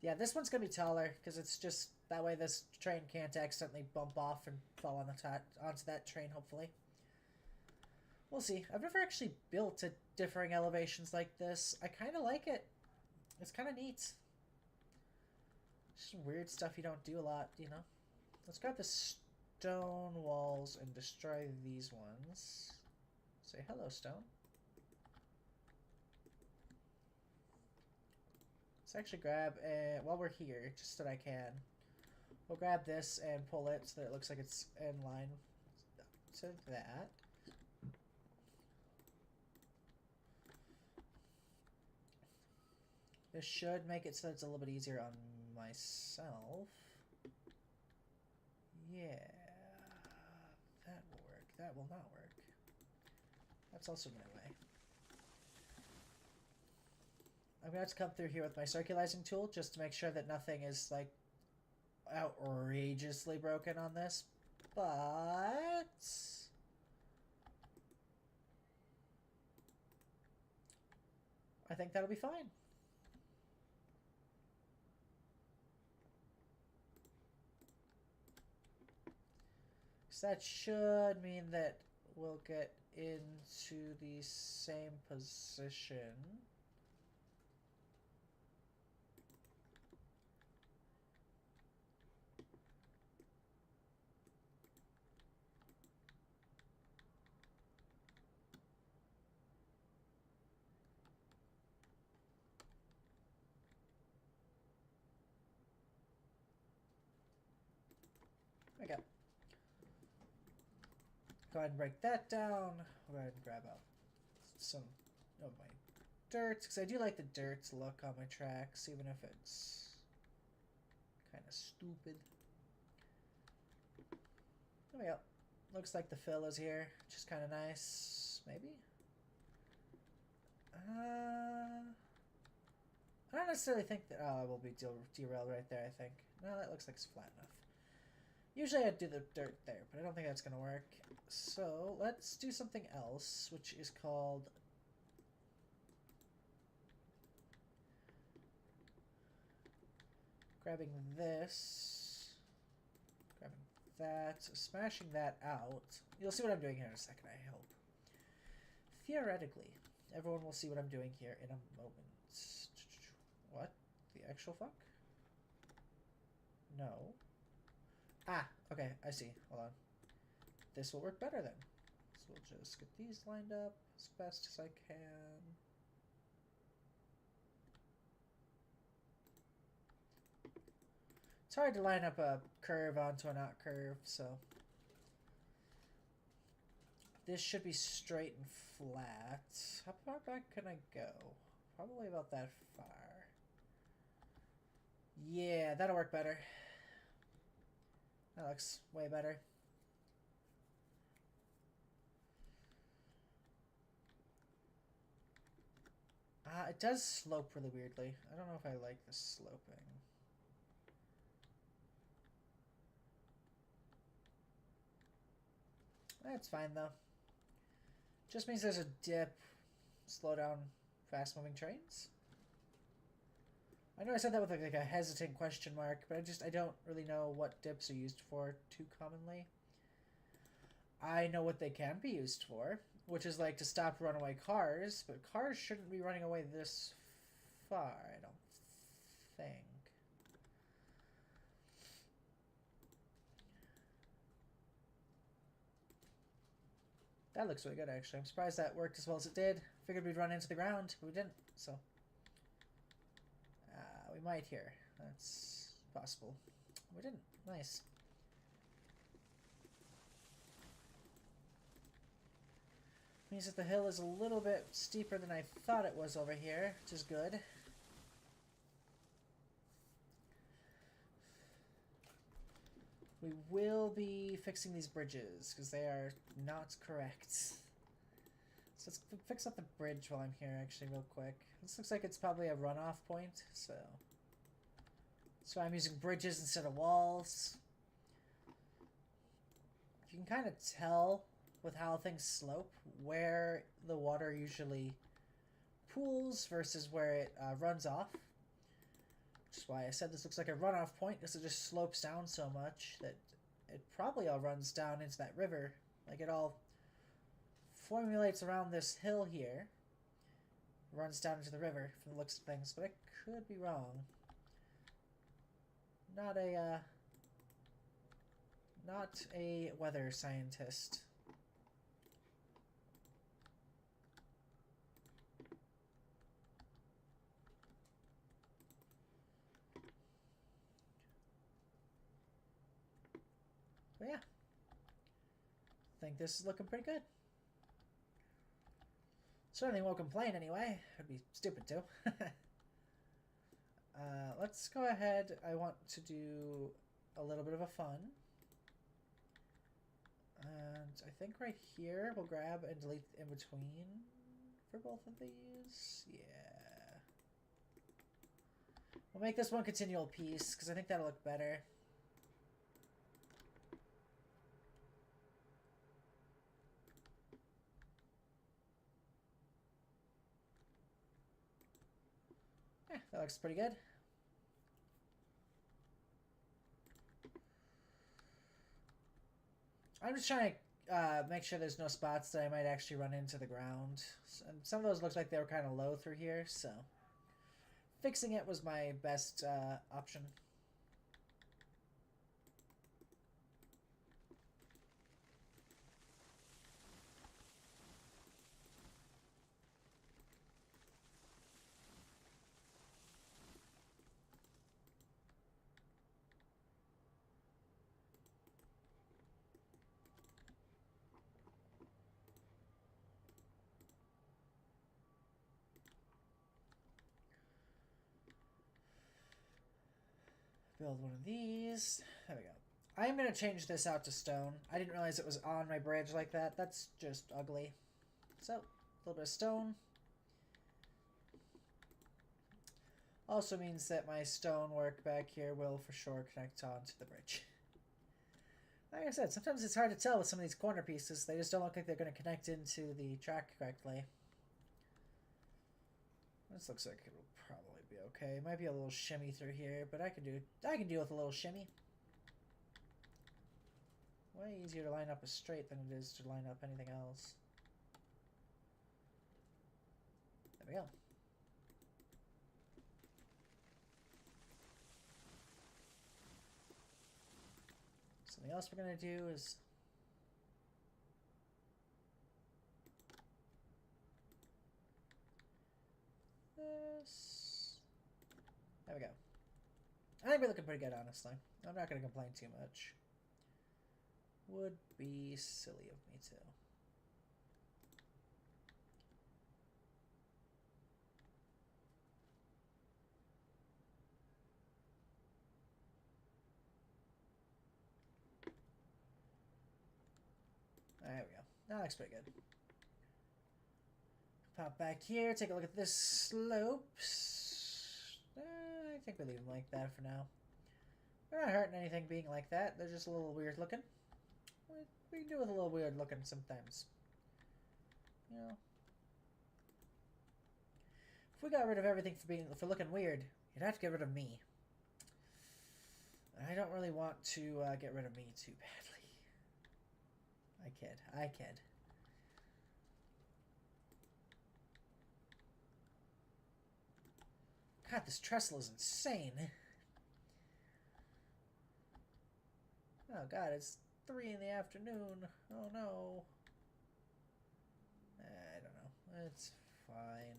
Yeah, this one's gonna be taller because it's just that way this train can't accidentally bump off and fall on onto that train. Hopefully, we'll see. I've never actually built at differing elevations like this. I kind of like it. It's kind of neat. Just weird stuff you don't do a lot, you know. Let's grab the stone walls and destroy these ones. Say hello, stone. Let's actually grab, while we're here, just so that I can, we'll grab this and pull it so that it looks like it's in line to that. This should make it so it's a little bit easier on myself. Yeah, that will work. That will not work. That's also my way. I'm gonna have to come through here with my circularizing tool just to make sure that nothing is like outrageously broken on this, but I think that'll be fine. So that should mean that we'll get into the same position. Okay. Go ahead and break that down. I'll go ahead and grab out some of my dirt, because I do like the dirt look on my tracks, even if it's kind of stupid. There we go. Looks like the fill is here, which is kind of nice. Maybe? I don't necessarily think that... Oh, I will be derailed right there, I think. No, that looks like it's flat enough. Usually I'd do the dirt there, but I don't think that's going to work. So let's do something else, which is called... grabbing this, grabbing that, smashing that out. You'll see what I'm doing here in a second, I hope. Theoretically, everyone will see what I'm doing here in a moment. What? The actual fuck? No. Ah, okay, I see. Hold on. This will work better then. So we'll just get these lined up as best as I can. It's hard to line up a curve onto a not curve, so this should be straight and flat. How far back can I go? Probably about that far. Yeah, that'll work better. That looks way better. It does slope really weirdly. I don't know if I like the sloping. That's fine though. Just means there's a dip. Slow down fast moving trains. I know I said that with like a hesitant question mark, but I don't really know what dips are used for too commonly. I know what they can be used for, which is like to stop runaway cars, but cars shouldn't be running away this far, I don't think. That looks really good, actually. I'm surprised that worked as well as it did. Figured we'd run into the ground, but we didn't, so... we might here. That's possible. We didn't. Nice. Means that the hill is a little bit steeper than I thought it was over here, which is good. We will be fixing these bridges, because they are not correct. So let's fix up the bridge while I'm here, actually, real quick. This looks like it's probably a runoff point, so... So I'm using bridges instead of walls. You can kind of tell with how things slope where the water usually pools versus where it runs off. Which That's why I said this looks like a runoff point, because it just slopes down so much that it probably all runs down into that river. Like, it all formulates around this hill here, runs down into the river from the looks of things, but I could be wrong. Not a weather scientist. But yeah, I think this is looking pretty good. Certainly won't complain anyway. It'd be stupid to. Let's go ahead. I want to do a little bit of a fun. And I think right here we'll grab and delete in between for both of these. Yeah. We'll make this one continual piece because I think that'll look better. Yeah, that looks pretty good. I'm just trying to make sure there's no spots that I might actually run into the ground. And some of those looks like they were kind of low through here, so fixing it was my best option. Build one of these. There we go. I'm going to change this out to stone. I didn't realize it was on my bridge like that. That's just ugly. So, a little bit of stone. Also means that my stonework back here will for sure connect onto the bridge. Like I said, sometimes it's hard to tell with some of these corner pieces. They just don't look like they're going to connect into the track correctly. This looks like it'll probably be okay. It might be a little shimmy through here, but I can deal with a little shimmy. Way easier to line up a straight than it is to line up anything else. There we go. Something else we're going to do is this. There we go. I think we're looking pretty good, honestly. I'm not going to complain too much. Would be silly of me to. There we go. That looks pretty good. Pop back here, take a look at this slopes. I think we leave them like that for now. They're not hurting anything being like that. They're just a little weird looking. We can do with a little weird looking sometimes. You know. If we got rid of everything for looking weird, you'd have to get rid of me. I don't really want to get rid of me too badly. I kid. God, this trestle is insane. Oh God, it's 3 in the afternoon. Oh no. I don't know. It's fine.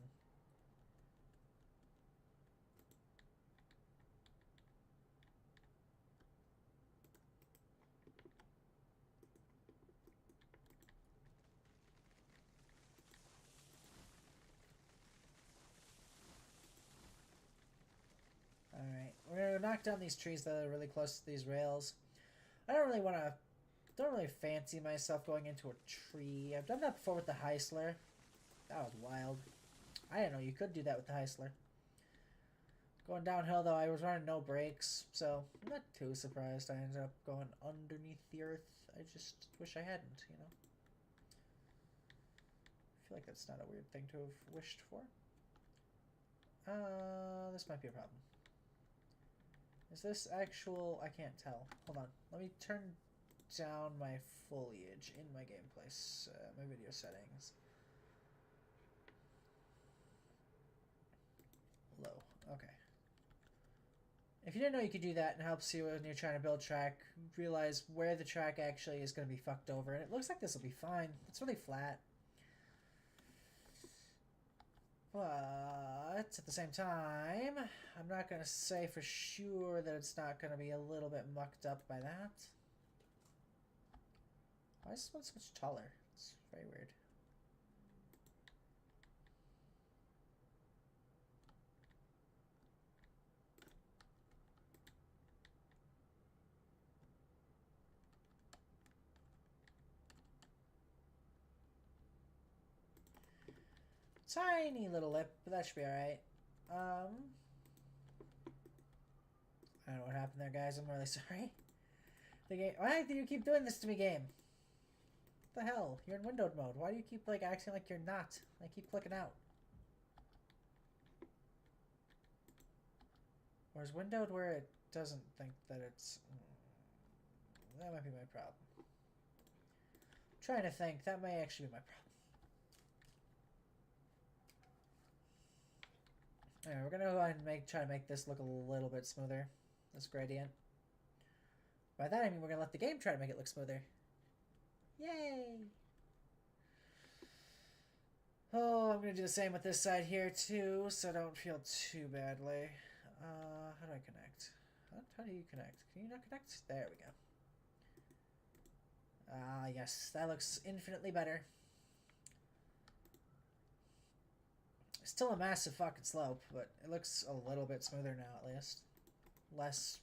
Alright, we're gonna knock down these trees that are really close to these rails. I don't really fancy myself going into a tree. I've done that before with the Heisler. That was wild. I didn't know you could do that with the Heisler. Going downhill though, I was running no brakes, so I'm not too surprised I ended up going underneath the earth. I just wish I hadn't, you know. I feel like that's not a weird thing to have wished for. This might be a problem. Is this actual... I can't tell. Hold on. Let me turn down my foliage in my gameplay, my video settings. Low. Okay. If you didn't know you could do that, it helps you when you're trying to build track, realize where the track actually is going to be fucked over. And it looks like this will be fine. It's really flat. But at the same time, I'm not going to say for sure that it's not going to be a little bit mucked up by that. Why is this one so much taller? It's very weird. Tiny little lip, but that should be alright. I don't know what happened there, guys. I'm really sorry. The game. Why do you keep doing this to me, game? What the hell? You're in windowed mode. Why do you keep like acting like you're not? I keep clicking out. Or is windowed where it doesn't think that it's... That might be my problem. I'm trying to think. That may actually be my problem. Alright, we're gonna go ahead and try to make this look a little bit smoother. This gradient. By that I mean we're gonna let the game try to make it look smoother. Yay! Oh, I'm gonna do the same with this side here too, so don't feel too badly. How do I connect? How do you connect? Can you not connect? There we go. Ah, yes, that looks infinitely better. Still a massive fucking slope, but it looks a little bit smoother now at least. Less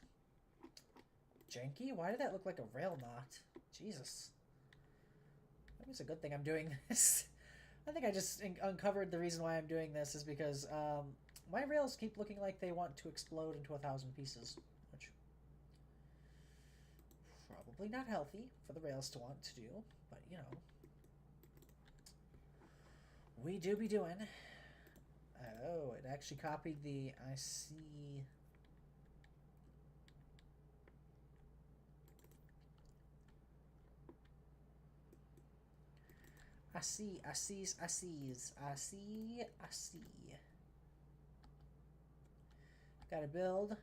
janky? Why did that look like a rail knot? Jesus. Maybe it's a good thing I'm doing this. I think I just uncovered the reason why I'm doing this is because my rails keep looking like they want to explode into 1,000 pieces, which probably not healthy for the rails to want to do, but you know, we do be doing. Oh, it actually copied the I see. I see. Gotta build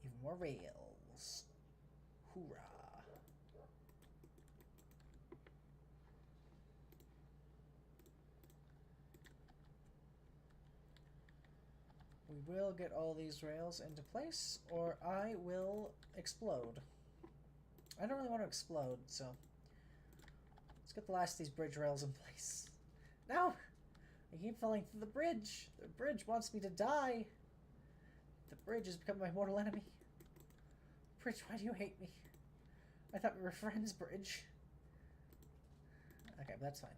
even more rails. Hoorah. We will get all these rails into place, or I will explode. I don't really want to explode, so let's get the last of these bridge rails in place. No! I keep falling through the bridge. The bridge wants me to die. The bridge has become my mortal enemy. Bridge, why do you hate me? I thought we were friends, Bridge. Okay, but that's fine.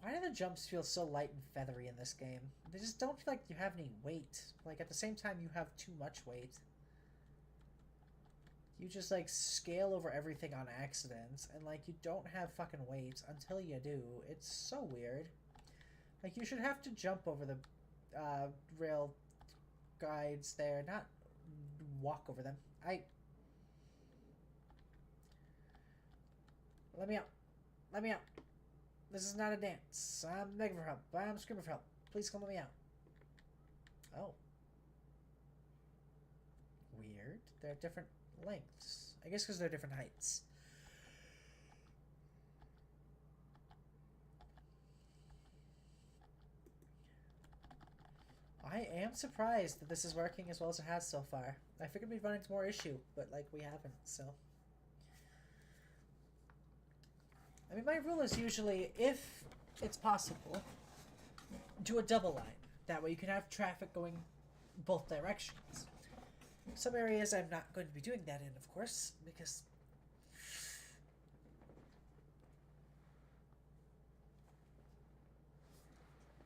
Why do the jumps feel so light and feathery in this game? They just don't feel like you have any weight. Like, at the same time, you have too much weight. You just, like, scale over everything on accident, and, like, you don't have fucking weight until you do. It's so weird. Like, you should have to jump over the rail guides there, not walk over them. Let me out. Let me out. This is not a dance. I'm begging for help. I'm screaming for help. Please come let me out. Oh. Weird. They're different lengths. I guess because they're different heights. I am surprised that this is working as well as it has so far. I figured we'd run into more issue, but, like, we haven't, so... I mean, my rule is usually, if it's possible, do a double line. That way you can have traffic going both directions. Some areas I'm not going to be doing that in, of course, because...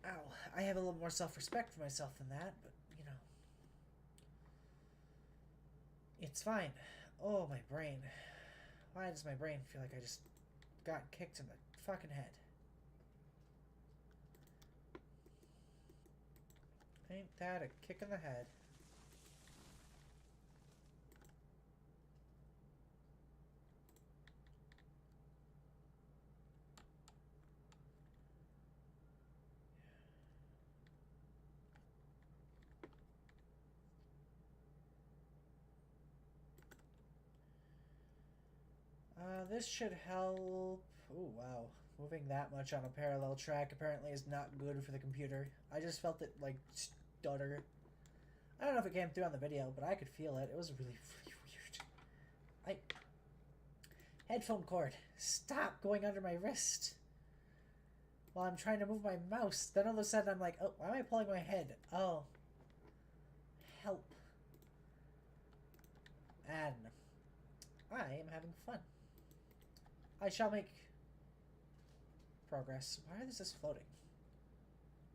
Ow. I have a little more self-respect for myself than that, but, you know... It's fine. Oh, my brain. Why does my brain feel like I just... got kicked in the fucking head? Ain't that a kick in the head? This should help. Oh, wow. Moving that much on a parallel track apparently is not good for the computer. I just felt it, like, stutter. I don't know if it came through on the video, but I could feel it. It was really, really weird. Headphone cord. Stop going under my wrist. While I'm trying to move my mouse. Then all of a sudden I'm like, oh, why am I pulling my head? Oh. Help. And I am having fun. I shall make progress. Why is this floating?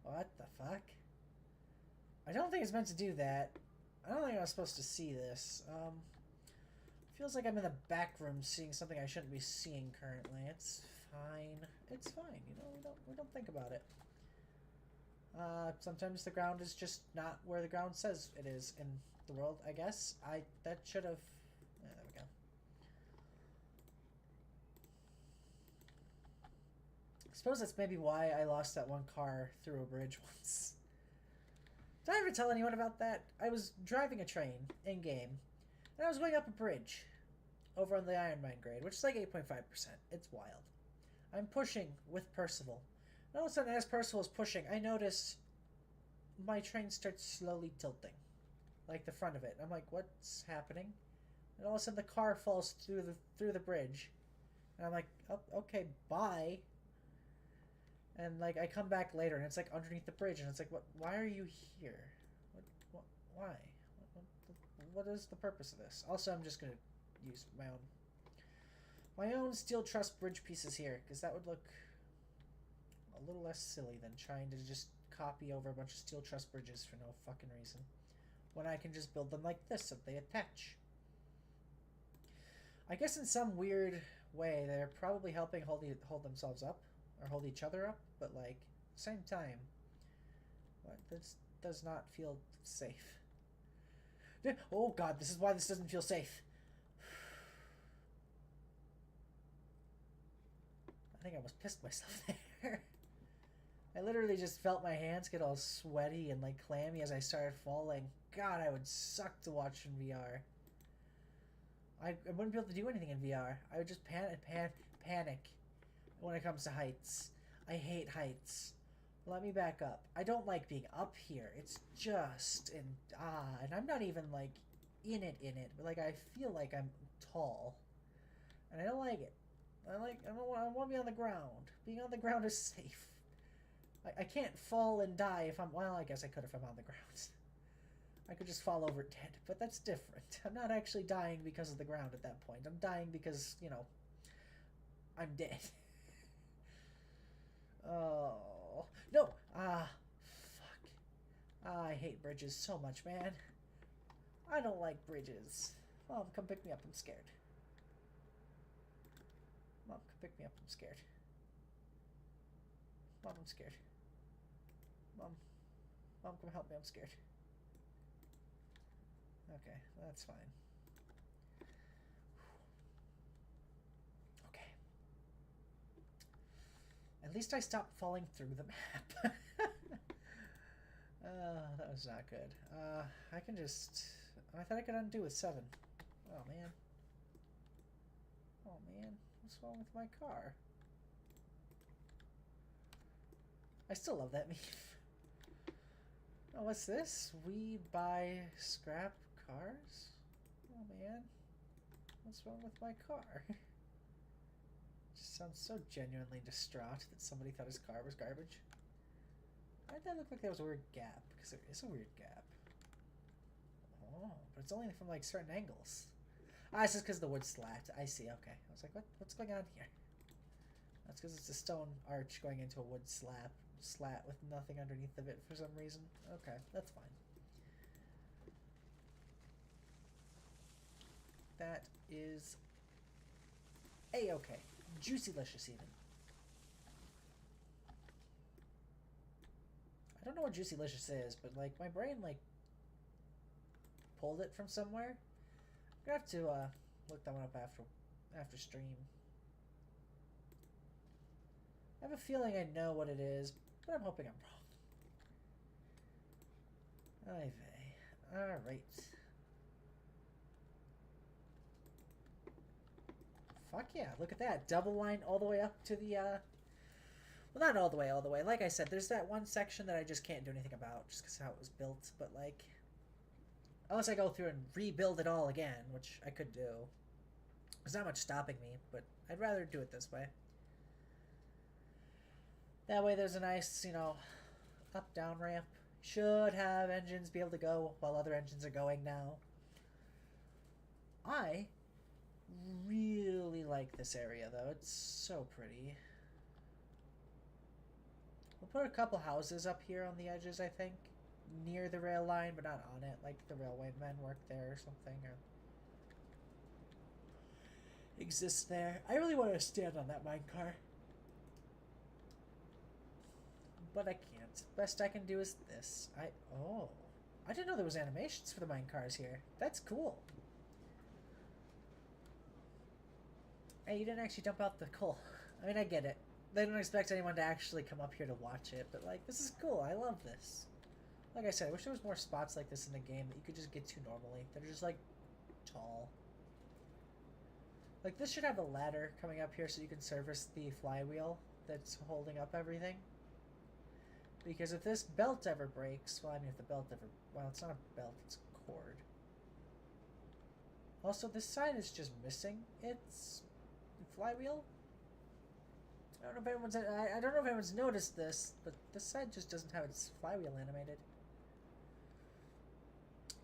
What the fuck? I don't think it's meant to do that. I don't think I was supposed to see this. Feels like I'm in the back room seeing something I shouldn't be seeing currently. It's fine. It's fine. You know, we don't think about it. Sometimes the ground is just not where the ground says it is in the world, I guess. That should have... Yeah, there we go. I suppose that's maybe why I lost that one car through a bridge once. Did I ever tell anyone about that? I was driving a train in-game, and I was going up a bridge over on the Iron Mine grade, which is like 8.5%. It's wild. I'm pushing with Percival. And all of a sudden, as Percival is pushing, I notice my train starts slowly tilting. Like the front of it. I'm like, what's happening? And all of a sudden, the car falls through the bridge. And I'm like, oh, okay, bye. And like, I come back later, and it's like underneath the bridge, and it's like, what? Why are you here? Why? What is the purpose of this? Also, I'm just gonna use my own steel truss bridge pieces here, because that would look a little less silly than trying to just copy over a bunch of steel truss bridges for no fucking reason, when I can just build them like this so they attach. I guess in some weird way they're probably helping hold themselves up, or hold each other up, but like, at the same time, this does not feel safe. Oh god, this is why this doesn't feel safe. I think I almost pissed myself there. I literally just felt my hands get all sweaty and like clammy as I started falling. God, I would suck to watch in VR. I wouldn't be able to do anything in VR. I would just panic when it comes to heights. I hate heights. Let me back up. I don't like being up here. It's just and I'm not even like in it, but like I feel like I'm tall, and I don't like it. I want to be on the ground. Being on the ground is safe. I can't fall and die if I'm... Well, I guess I could if I'm on the ground. I could just fall over dead, but that's different. I'm not actually dying because of the ground at that point. I'm dying because, you know, I'm dead. Oh, no! Fuck. I hate bridges so much, man. I don't like bridges. Mom, come pick me up. I'm scared. Mom, come pick me up. I'm scared. Mom, I'm scared. Mom, come help me. I'm scared. Okay, that's fine. Okay. At least I stopped falling through the map. That was not good. I can just... I thought I could undo with 7. Oh, man. Oh, man. What's wrong with my car? I still love that meme. Oh, what's this? We buy scrap cars? Oh, man. What's wrong with my car? Just sounds so genuinely distraught that somebody thought his car was garbage. Why did that look like there was a weird gap? Because there is a weird gap. Oh, but it's only from like certain angles. Ah, it's just because the wood slat. I see, okay. I was like, what's going on here? That's because it's a stone arch going into a wood slat with nothing underneath of it for some reason. Okay, that's fine. That is A-okay. Juicylicious even. I don't know what Juicylicious is, but like my brain like pulled it from somewhere. I'm gonna have to look that one up after stream. I have a feeling I know what it is, but I'm hoping I'm wrong. Oy vey. Alright. Fuck yeah, look at that. Double line all the way up to the, well, not all the way, all the way. Like I said, there's that one section that I just can't do anything about just because how it was built. But, like, unless I go through and rebuild it all again, which I could do. There's not much stopping me, but I'd rather do it this way. That way there's a nice, you know, up-down ramp. Should have engines be able to go while other engines are going now. I really like this area, though. It's so pretty. We'll put a couple houses up here on the edges, I think. Near the rail line, but not on it. Like the railway men work there or something. Or exist there. I really want to stand on that minecar. But I can't. Best I can do is this. Oh. I didn't know there was animations for the minecars here. That's cool. Hey, you didn't actually dump out the coal. I mean, I get it. They don't expect anyone to actually come up here to watch it, but, like, this is cool. I love this. Like I said, I wish there was more spots like this in the game that you could just get to normally. That are just, like, tall. Like, this should have a ladder coming up here so you can service the flywheel that's holding up everything. Because if this belt ever breaks, well, I mean, if the belt ever... Well, it's not a belt, it's a cord. Also, this side is just missing its flywheel. I don't know if anyone's noticed this, but this side just doesn't have its flywheel animated.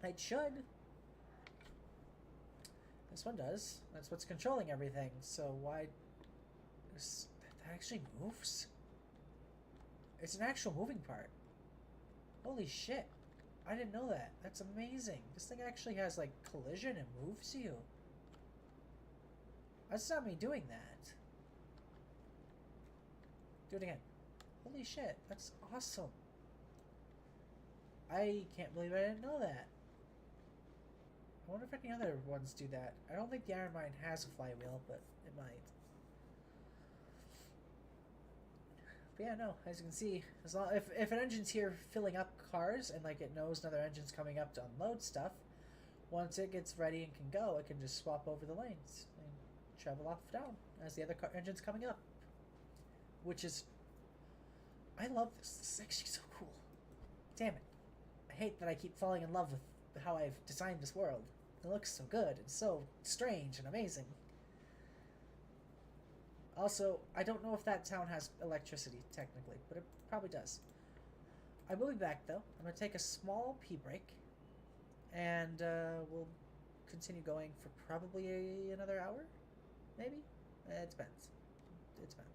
It should. This one does. That's what's controlling everything. So why... That actually moves? It's an actual moving part. Holy shit. I didn't know that. That's amazing. This thing actually has, like, collision and moves you. That's not me doing that. Do it again. Holy shit. That's awesome. I can't believe I didn't know that. I wonder if any other ones do that. I don't think the Iron Mine has a flywheel, but it might. But yeah, no, as you can see, as long if an engine's here filling up cars and like it knows another engine's coming up to unload stuff, once it gets ready and can go, it can just swap over the lanes and travel off down as the other engine's coming up. Which is, I love this. This is actually so cool. Damn it. I hate that I keep falling in love with how I've designed this world. It looks so good and so strange and amazing. Also, I don't know if that town has electricity, technically, but it probably does. I will be back, though. I'm going to take a small pee break, and we'll continue going for probably another hour, maybe? It depends. It depends.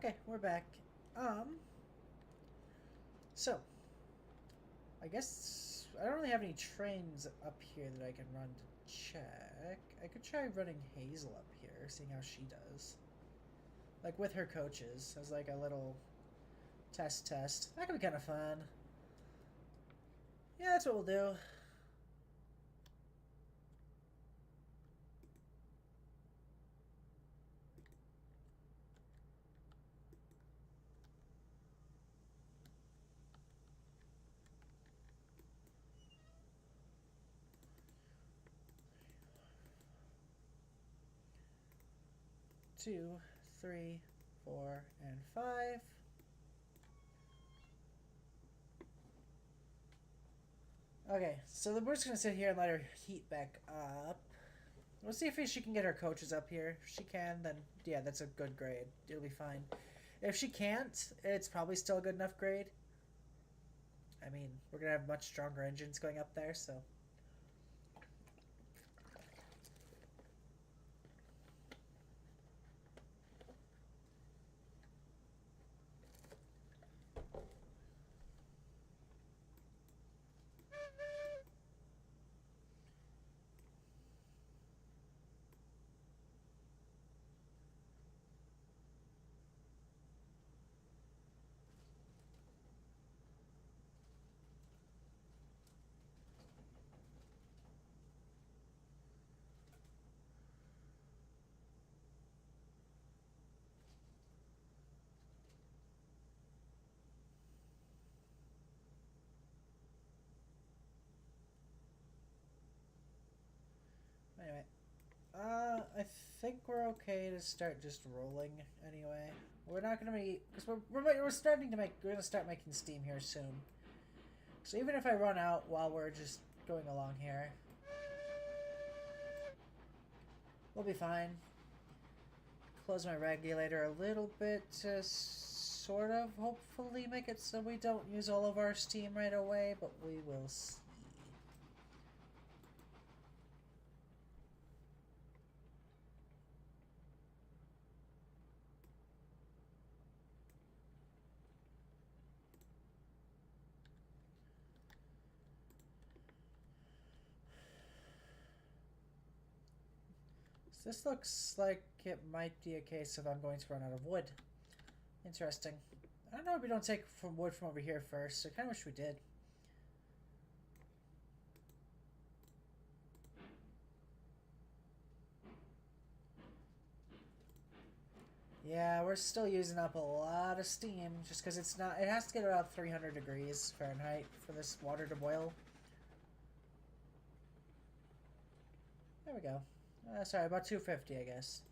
Okay, we're back. So, I guess I don't really have any trains up here that I can run check. I could try running Hazel up here, seeing how she does. Like with her coaches, as like a little test. That could be kind of fun. Yeah, that's what we'll do. Two, three, 4, and 5. Okay, so we're just gonna sit here and let her heat back up. We'll see if she can get her coaches up here. If she can, then yeah, that's a good grade. It'll be fine. If she can't, it's probably still a good enough grade. I mean, we're gonna have much stronger engines going up there, so. Anyway, I think we're okay to start just rolling. Anyway, we're not gonna be because we're starting to make. We're gonna start making steam here soon. So even if I run out while we're just going along here, we'll be fine. Close my regulator a little bit to sort of hopefully make it so we don't use all of our steam right away, but we will see. This looks like it might be a case of I'm going to run out of wood. Interesting. I don't know if we don't take wood from over here first. I kind of wish we did. Yeah, we're still using up a lot of steam just because it's not. It has to get about 300 degrees Fahrenheit for this water to boil. There we go. Sorry, about 250, I guess.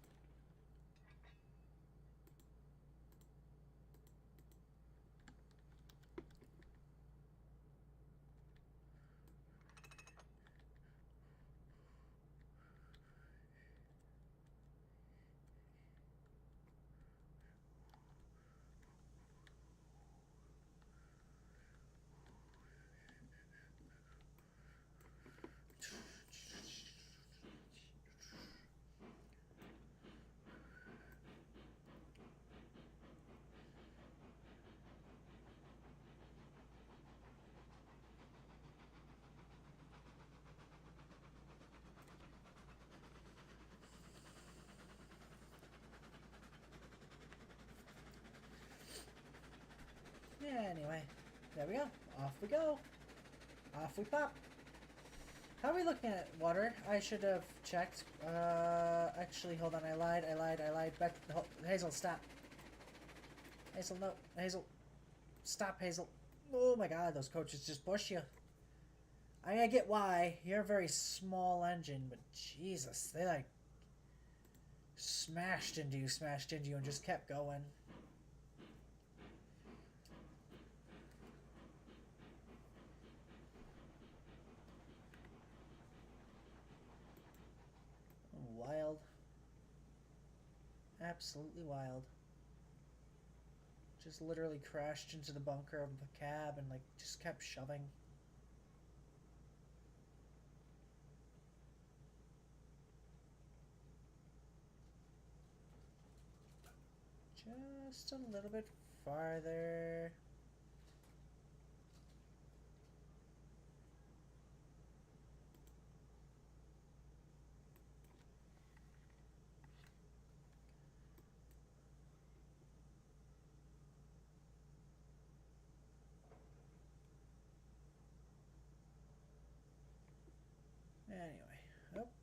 Yeah, anyway. There we go. Off we go. Off we pop. How are we looking at water? I should have checked. Actually, hold on. I lied. Back. Hazel, stop. Hazel, no. Hazel. Stop, Hazel. Oh my god, those coaches just push you. I mean, I get why. You're a very small engine, but Jesus, they like smashed into you, and just kept going. Wild. Absolutely wild. Just literally crashed into the bunker of the cab and like just kept shoving. Just a little bit farther.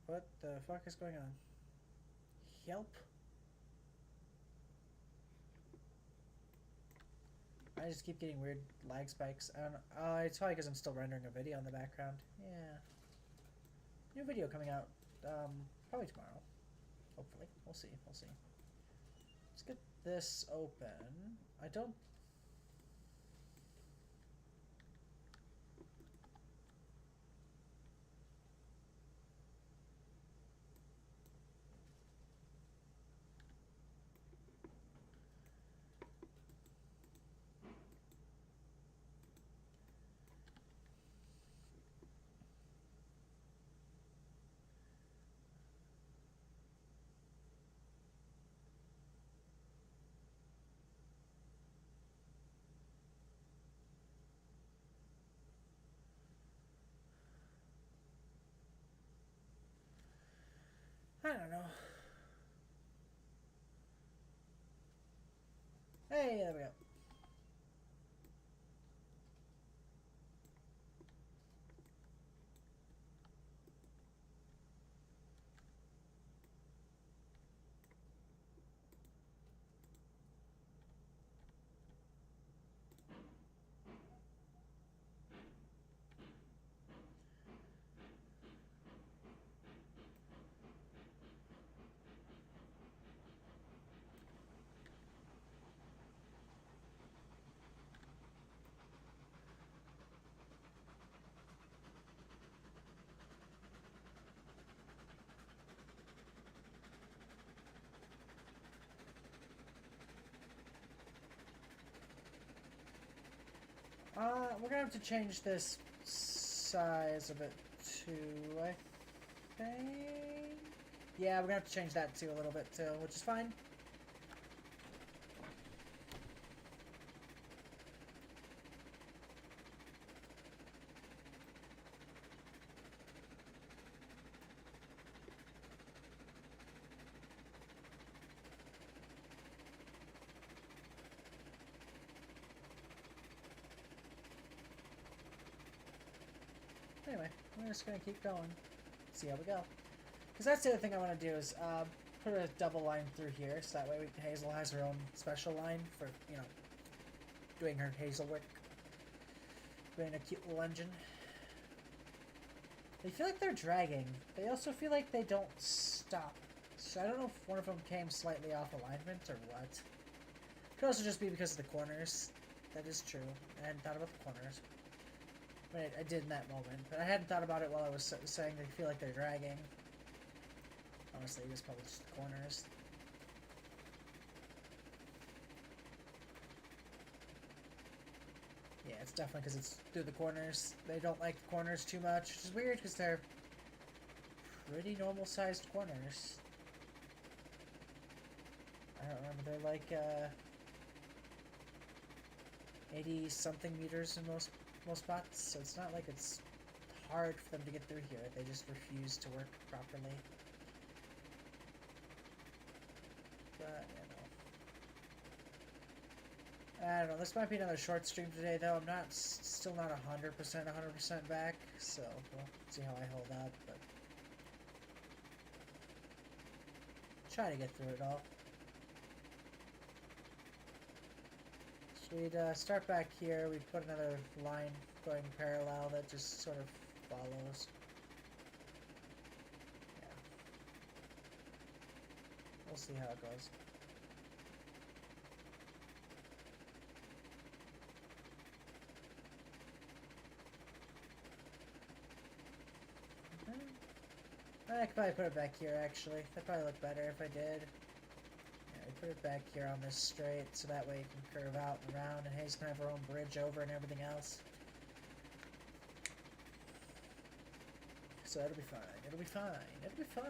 What the fuck is going on? Help? I just keep getting weird lag spikes. I don't know. It's probably because I'm still rendering a video in the background. Yeah. New video coming out, probably tomorrow. Hopefully. We'll see. We'll see. Let's get this open. I don't... I don't know. Hey, there we go. We're gonna have to change this size a bit too, I think. Yeah, we're gonna have to change that too a little bit too, which is fine. Anyway, we're just gonna keep going. See how we go. Because that's the other thing I want to do is put a double line through here, so that way Hazel has her own special line for, you know, doing her Hazel work. Doing a cute little engine. They feel like they're dragging. They also feel like they don't stop. So I don't know if one of them came slightly off alignment or what. Could also just be because of the corners. That is true. I hadn't thought about the corners. But I did in that moment. But I hadn't thought about it while I was saying they feel like they're dragging. Honestly, it was probably just the corners. Yeah, it's definitely because it's through the corners. They don't like the corners too much, which is weird because they're pretty normal-sized corners. I don't remember. They're like 80-something meters in most spots, so it's not like it's hard for them to get through here. They just refuse to work properly. But, you know. I don't know. This might be another short stream today, though. I'm not still not 100% back, so we'll see how I hold up. But try to get through it all. So we'd start back here. We'd put another line going parallel that just sort of follows. Yeah. We'll see how it goes. I could probably put it back here, actually. That'd probably look better if I did. Yeah, we put it back here on this straight, so that way it can curve out and around, and Hayes can have her own bridge over and everything else. So it'll be fine. It'll be fine. It'll be fine.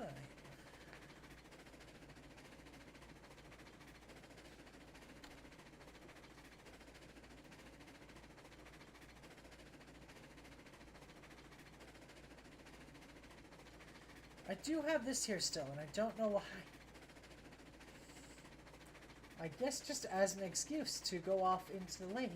I do have this here still, and I don't know why. I guess just as an excuse to go off into the lake.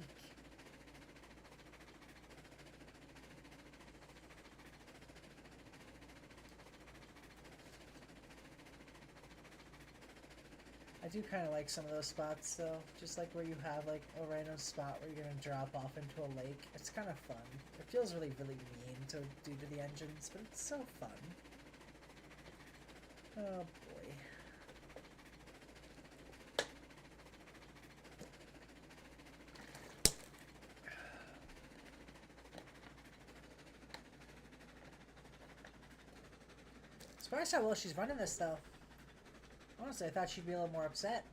do kind of like some of those spots, though. Just like where you have like a random spot where you're gonna drop off into a lake. It's kind of fun. It feels really, really mean to do to the engines, but it's so fun. Oh boy. Surprised how well she's running this, though. Honestly, I thought she'd be a little more upset.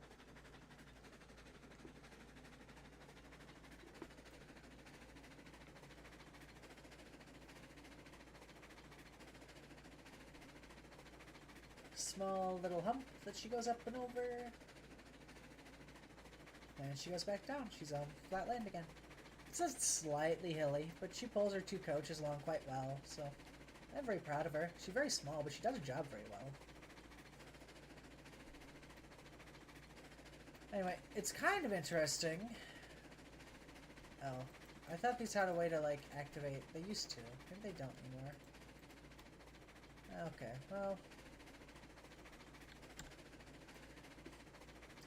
Small little hump that she goes up and over. And she goes back down. She's on flat land again. It's slightly hilly, but she pulls her two coaches along quite well, so I'm very proud of her. She's very small, but she does her job very well. Anyway, it's kind of interesting. Oh, I thought these had a way to, like, activate. They used to. Maybe they don't anymore. Okay, well.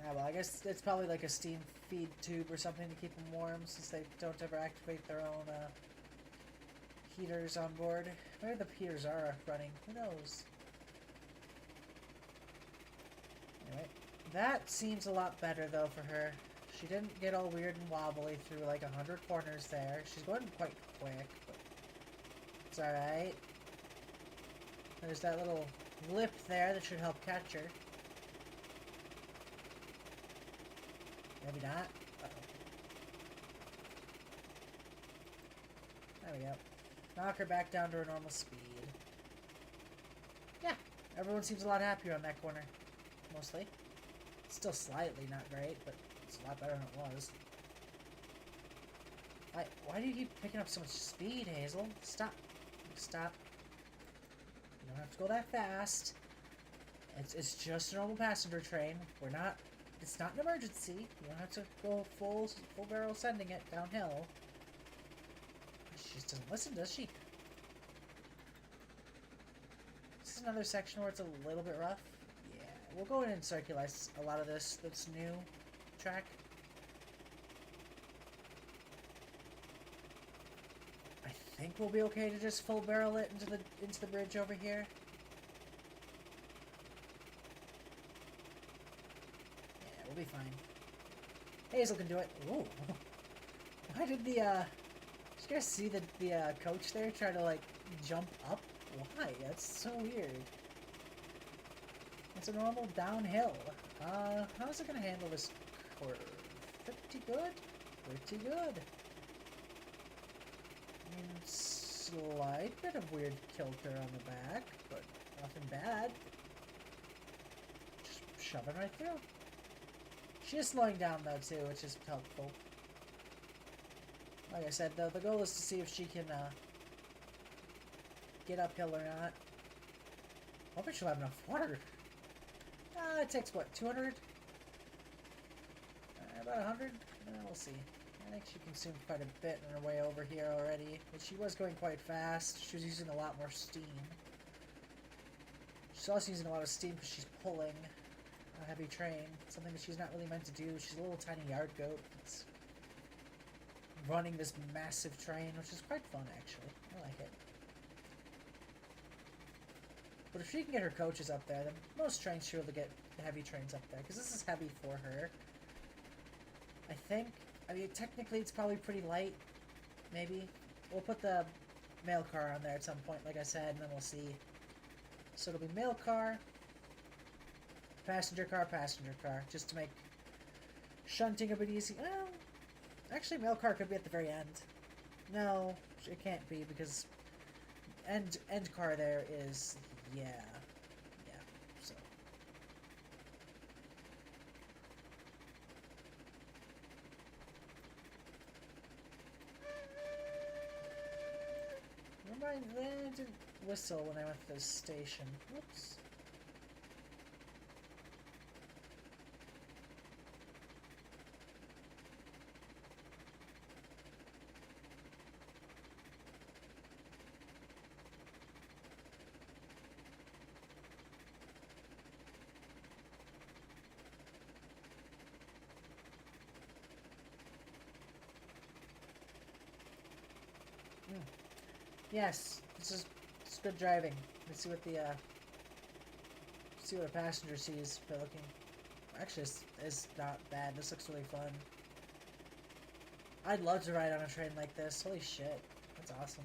Ah, well, I guess it's probably like a steam feed tube or something to keep them warm, since they don't ever activate their own, heaters on board. Maybe the heaters are running. Who knows? Anyway. That seems a lot better, though, for her. She didn't get all weird and wobbly through, like, 100 corners there. She's going quite quick, but it's alright. There's that little lip there that should help catch her. Maybe not. Uh-oh. There we go. Knock her back down to her normal speed. Yeah, everyone seems a lot happier on that corner. Mostly. Still slightly not great, but it's a lot better than it was. Why do you keep picking up so much speed, Hazel? Stop. Stop. You don't have to go that fast. It's just a normal passenger train. It's not an emergency. You don't have to go full barrel sending it downhill. She just doesn't listen, does she? This is another section where it's a little bit rough. We'll go in and circulate a lot of this that's new track. I think we'll be okay to just full barrel it into the bridge over here. Yeah, we'll be fine. Hazel can do it. Ooh. Why did did you guys see the coach there try to like jump up? Why? That's so weird. It's a normal downhill. How's it gonna handle this curve? Pretty good. Pretty good. I mean, slight bit of weird kilter on the back, but nothing bad. Just shoving right through. She is slowing down though too, which is helpful. Like I said though, the goal is to see if she can get uphill or not. Hopefully she'll have enough water. It takes, what, 200? About 100? We'll see. I think she consumed quite a bit on her way over here already. But she was going quite fast. She was using a lot more steam. She's also using a lot of steam because she's pulling a heavy train. Something that she's not really meant to do. She's a little tiny yard goat that's running this massive train, which is quite fun, actually. I like it. But if she can get her coaches up there, then most trains she'll be able to get the heavy trains up there, because this is heavy for her. I think. I mean, technically it's probably pretty light. Maybe. We'll put the mail car on there at some point, like I said, and then we'll see. So it'll be mail car, passenger car, just to make shunting a bit easy. Well, actually mail car could be at the very end. No, it can't be, because end car there is... Yeah, so. Remember, I didn't whistle when I went to the station. Whoops. Yes, it's good driving. Let's see what the see what a passenger sees by looking. Actually, it's not bad. This looks really fun. I'd love to ride on a train like this. Holy shit, that's awesome.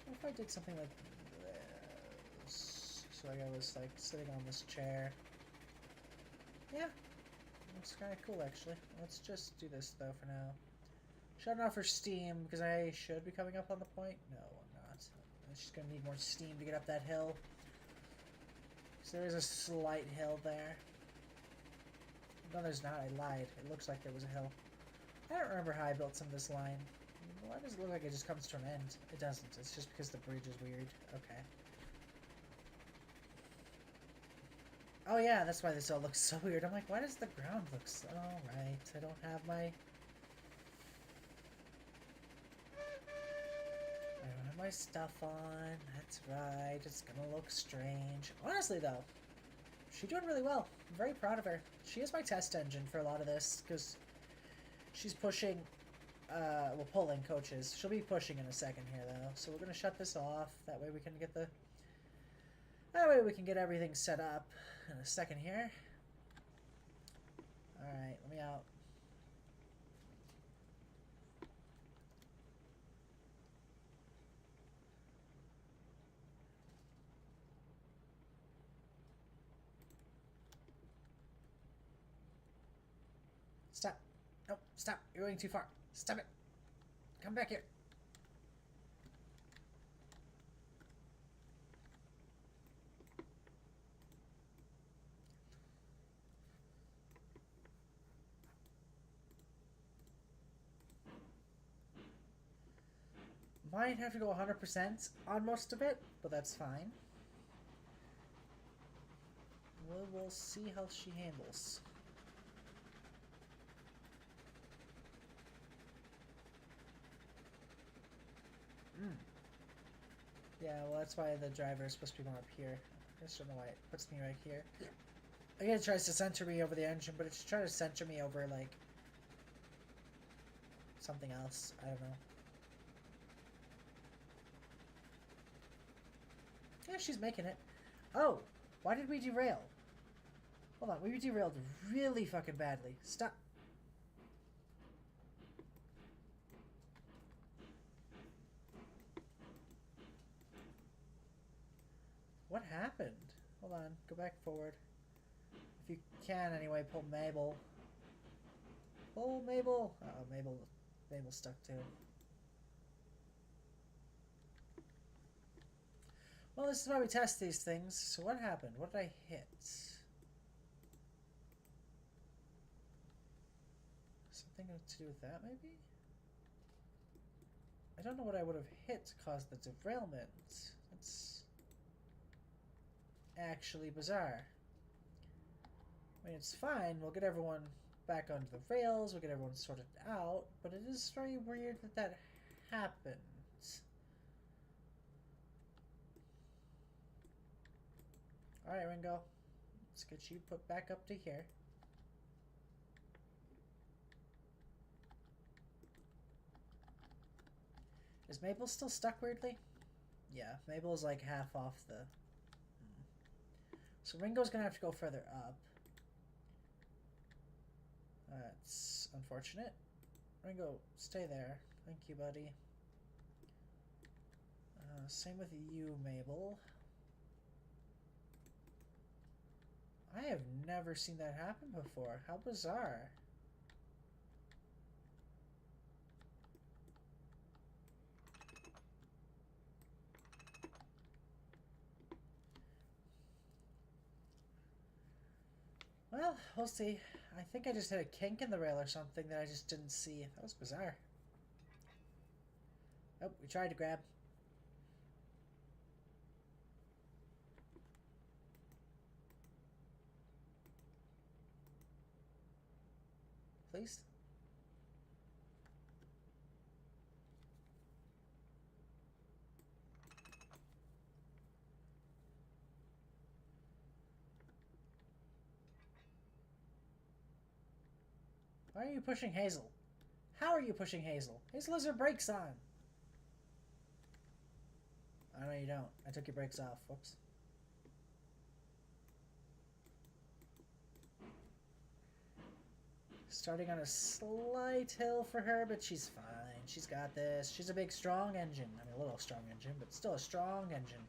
What if I did something like this? So like I was like sitting on this chair. Yeah, looks kind of cool actually. Let's just do this though for now. Shutting off her steam because I should be coming up on the point. No, I'm not. I'm just gonna need more steam to get up that hill. So there is a slight hill there. No, there's not. I lied. It looks like there was a hill. I don't remember how I built some of this line. Why does it look like it just comes to an end? It doesn't. It's just because the bridge is weird. Okay. Oh yeah, that's why this all looks so weird. I'm like, why does the ground look so... Alright, I don't have my... my stuff on. That's right. It's gonna look strange. Honestly, though, she's doing really well. I'm very proud of her. She is my test engine for a lot of this, because she's pushing, well, pulling coaches. She'll be pushing in a second here, though. So we're gonna shut this off. That way we can get the... That way we can get everything set up in a second here. Alright, let me out. Stop. Nope, stop. You're going too far. Stop it. Come back here. Might have to go 100% on most of it, but that's fine. We'll see how she handles. Yeah, well, that's why the driver is supposed to be going up here. I just don't know why it puts me right here. Again, it tries to center me over the engine, but it's trying to center me over, like, something else. I don't know. Yeah, she's making it. Oh, why did we derail? Hold on, we derailed really fucking badly. Stop. What happened? Hold on, go back forward. If you can, anyway, pull Mabel. Pull Mabel. Uh-oh, Mabel's stuck too. Well, this is why we test these things. So what happened? What did I hit? Something to do with that, maybe? I don't know what I would have hit to cause the derailment. That's actually bizarre. I mean, it's fine. We'll get everyone back onto the rails. We'll get everyone sorted out. But it is very weird that that happened. Alright, Ringo. Let's get you put back up to here. Is Mabel still stuck weirdly? Yeah, Mabel's like half off the... So Ringo's gonna have to go further up. That's unfortunate. Ringo, stay there. Thank you, buddy. Same with you, Mabel. I have never seen that happen before. How bizarre. Well, we'll see. I think I just hit a kink in the rail or something that I just didn't see. That was bizarre. Oh, we tried to grab. Please? Why are you pushing Hazel? How are you pushing Hazel? Hazel has her brakes on. Oh, no, you don't. I took your brakes off. Whoops. Starting on a slight hill for her, but she's fine. She's got this. She's a big, strong engine. I mean, a little strong engine, but still a strong engine.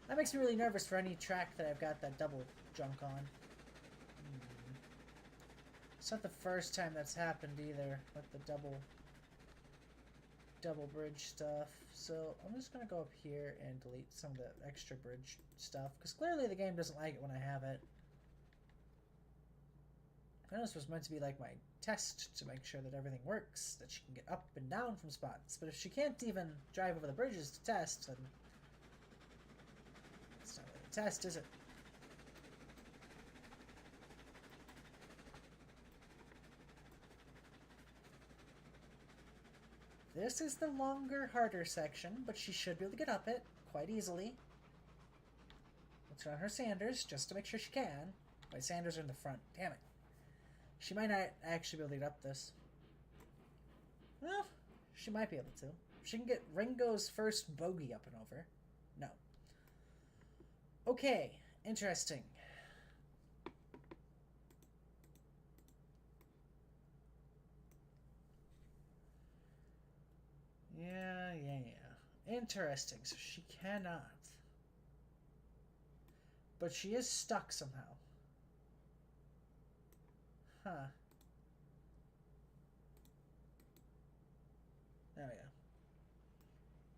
That makes me really nervous for any track that I've got that double junk on. It's not the first time that's happened either with the double bridge stuff. So I'm just going to go up here and delete some of the extra bridge stuff, because clearly the game doesn't like it when I have it. I know this was meant to be like my test to make sure that everything works, that she can get up and down from spots. But if she can't even drive over the bridges to test, then it's not really a test, is it? This is the longer, harder section, but she should be able to get up it quite easily. Let's run her Sanders, just to make sure she can. My Sanders are in the front. Damn it. She might not actually be able to get up this. Well, she might be able to. She can get Ringo's first bogey up and over. No. Okay, interesting. Yeah. Interesting. So she cannot. But she is stuck somehow. Huh. There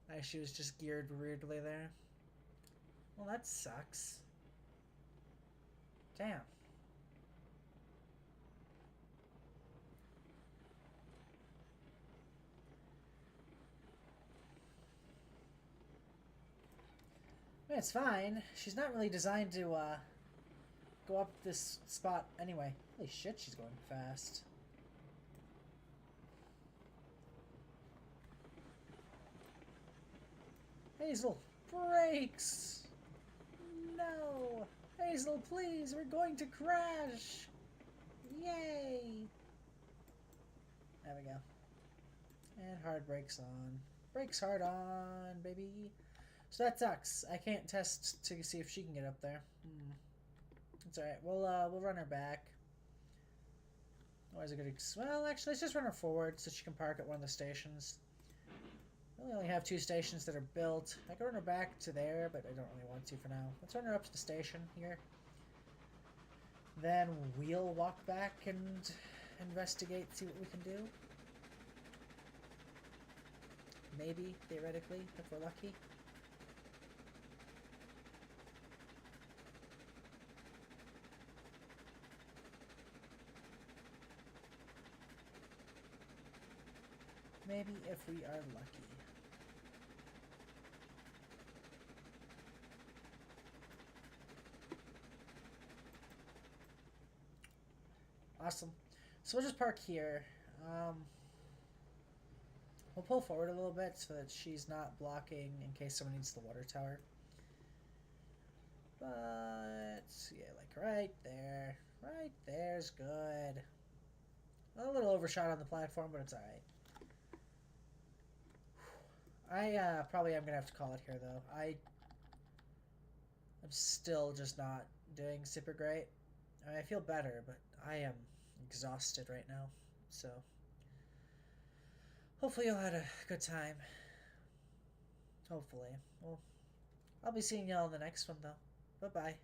we go. She was just geared weirdly there. Well, that sucks. Damn. I mean, it's fine. She's not really designed to go up this spot anyway. Holy shit, she's going fast. Hazel, brakes! No! Hazel, please, we're going to crash! Yay! There we go. And hard brakes on. Brakes hard on, baby. So that sucks. I can't test to see if she can get up there. It's alright. We'll run her back. Always a good... Well, actually, let's just run her forward so she can park at one of the stations. We only have 2 stations that are built. I can run her back to there, but I don't really want to for now. Let's run her up to the station here. Then we'll walk back and investigate, see what we can do. Maybe, theoretically, if we're lucky. Maybe if we are lucky. Awesome. So we'll just park here. We'll pull forward a little bit so that she's not blocking in case someone needs the water tower. But, yeah, like right there. Right there's good. A little overshot on the platform, but it's alright. I probably am going to have to call it here, though. I'm still just not doing super great. I mean, I feel better, but I am exhausted right now. So, hopefully you'll have a good time. Hopefully. Well, I'll be seeing y'all in the next one, though. Bye-bye.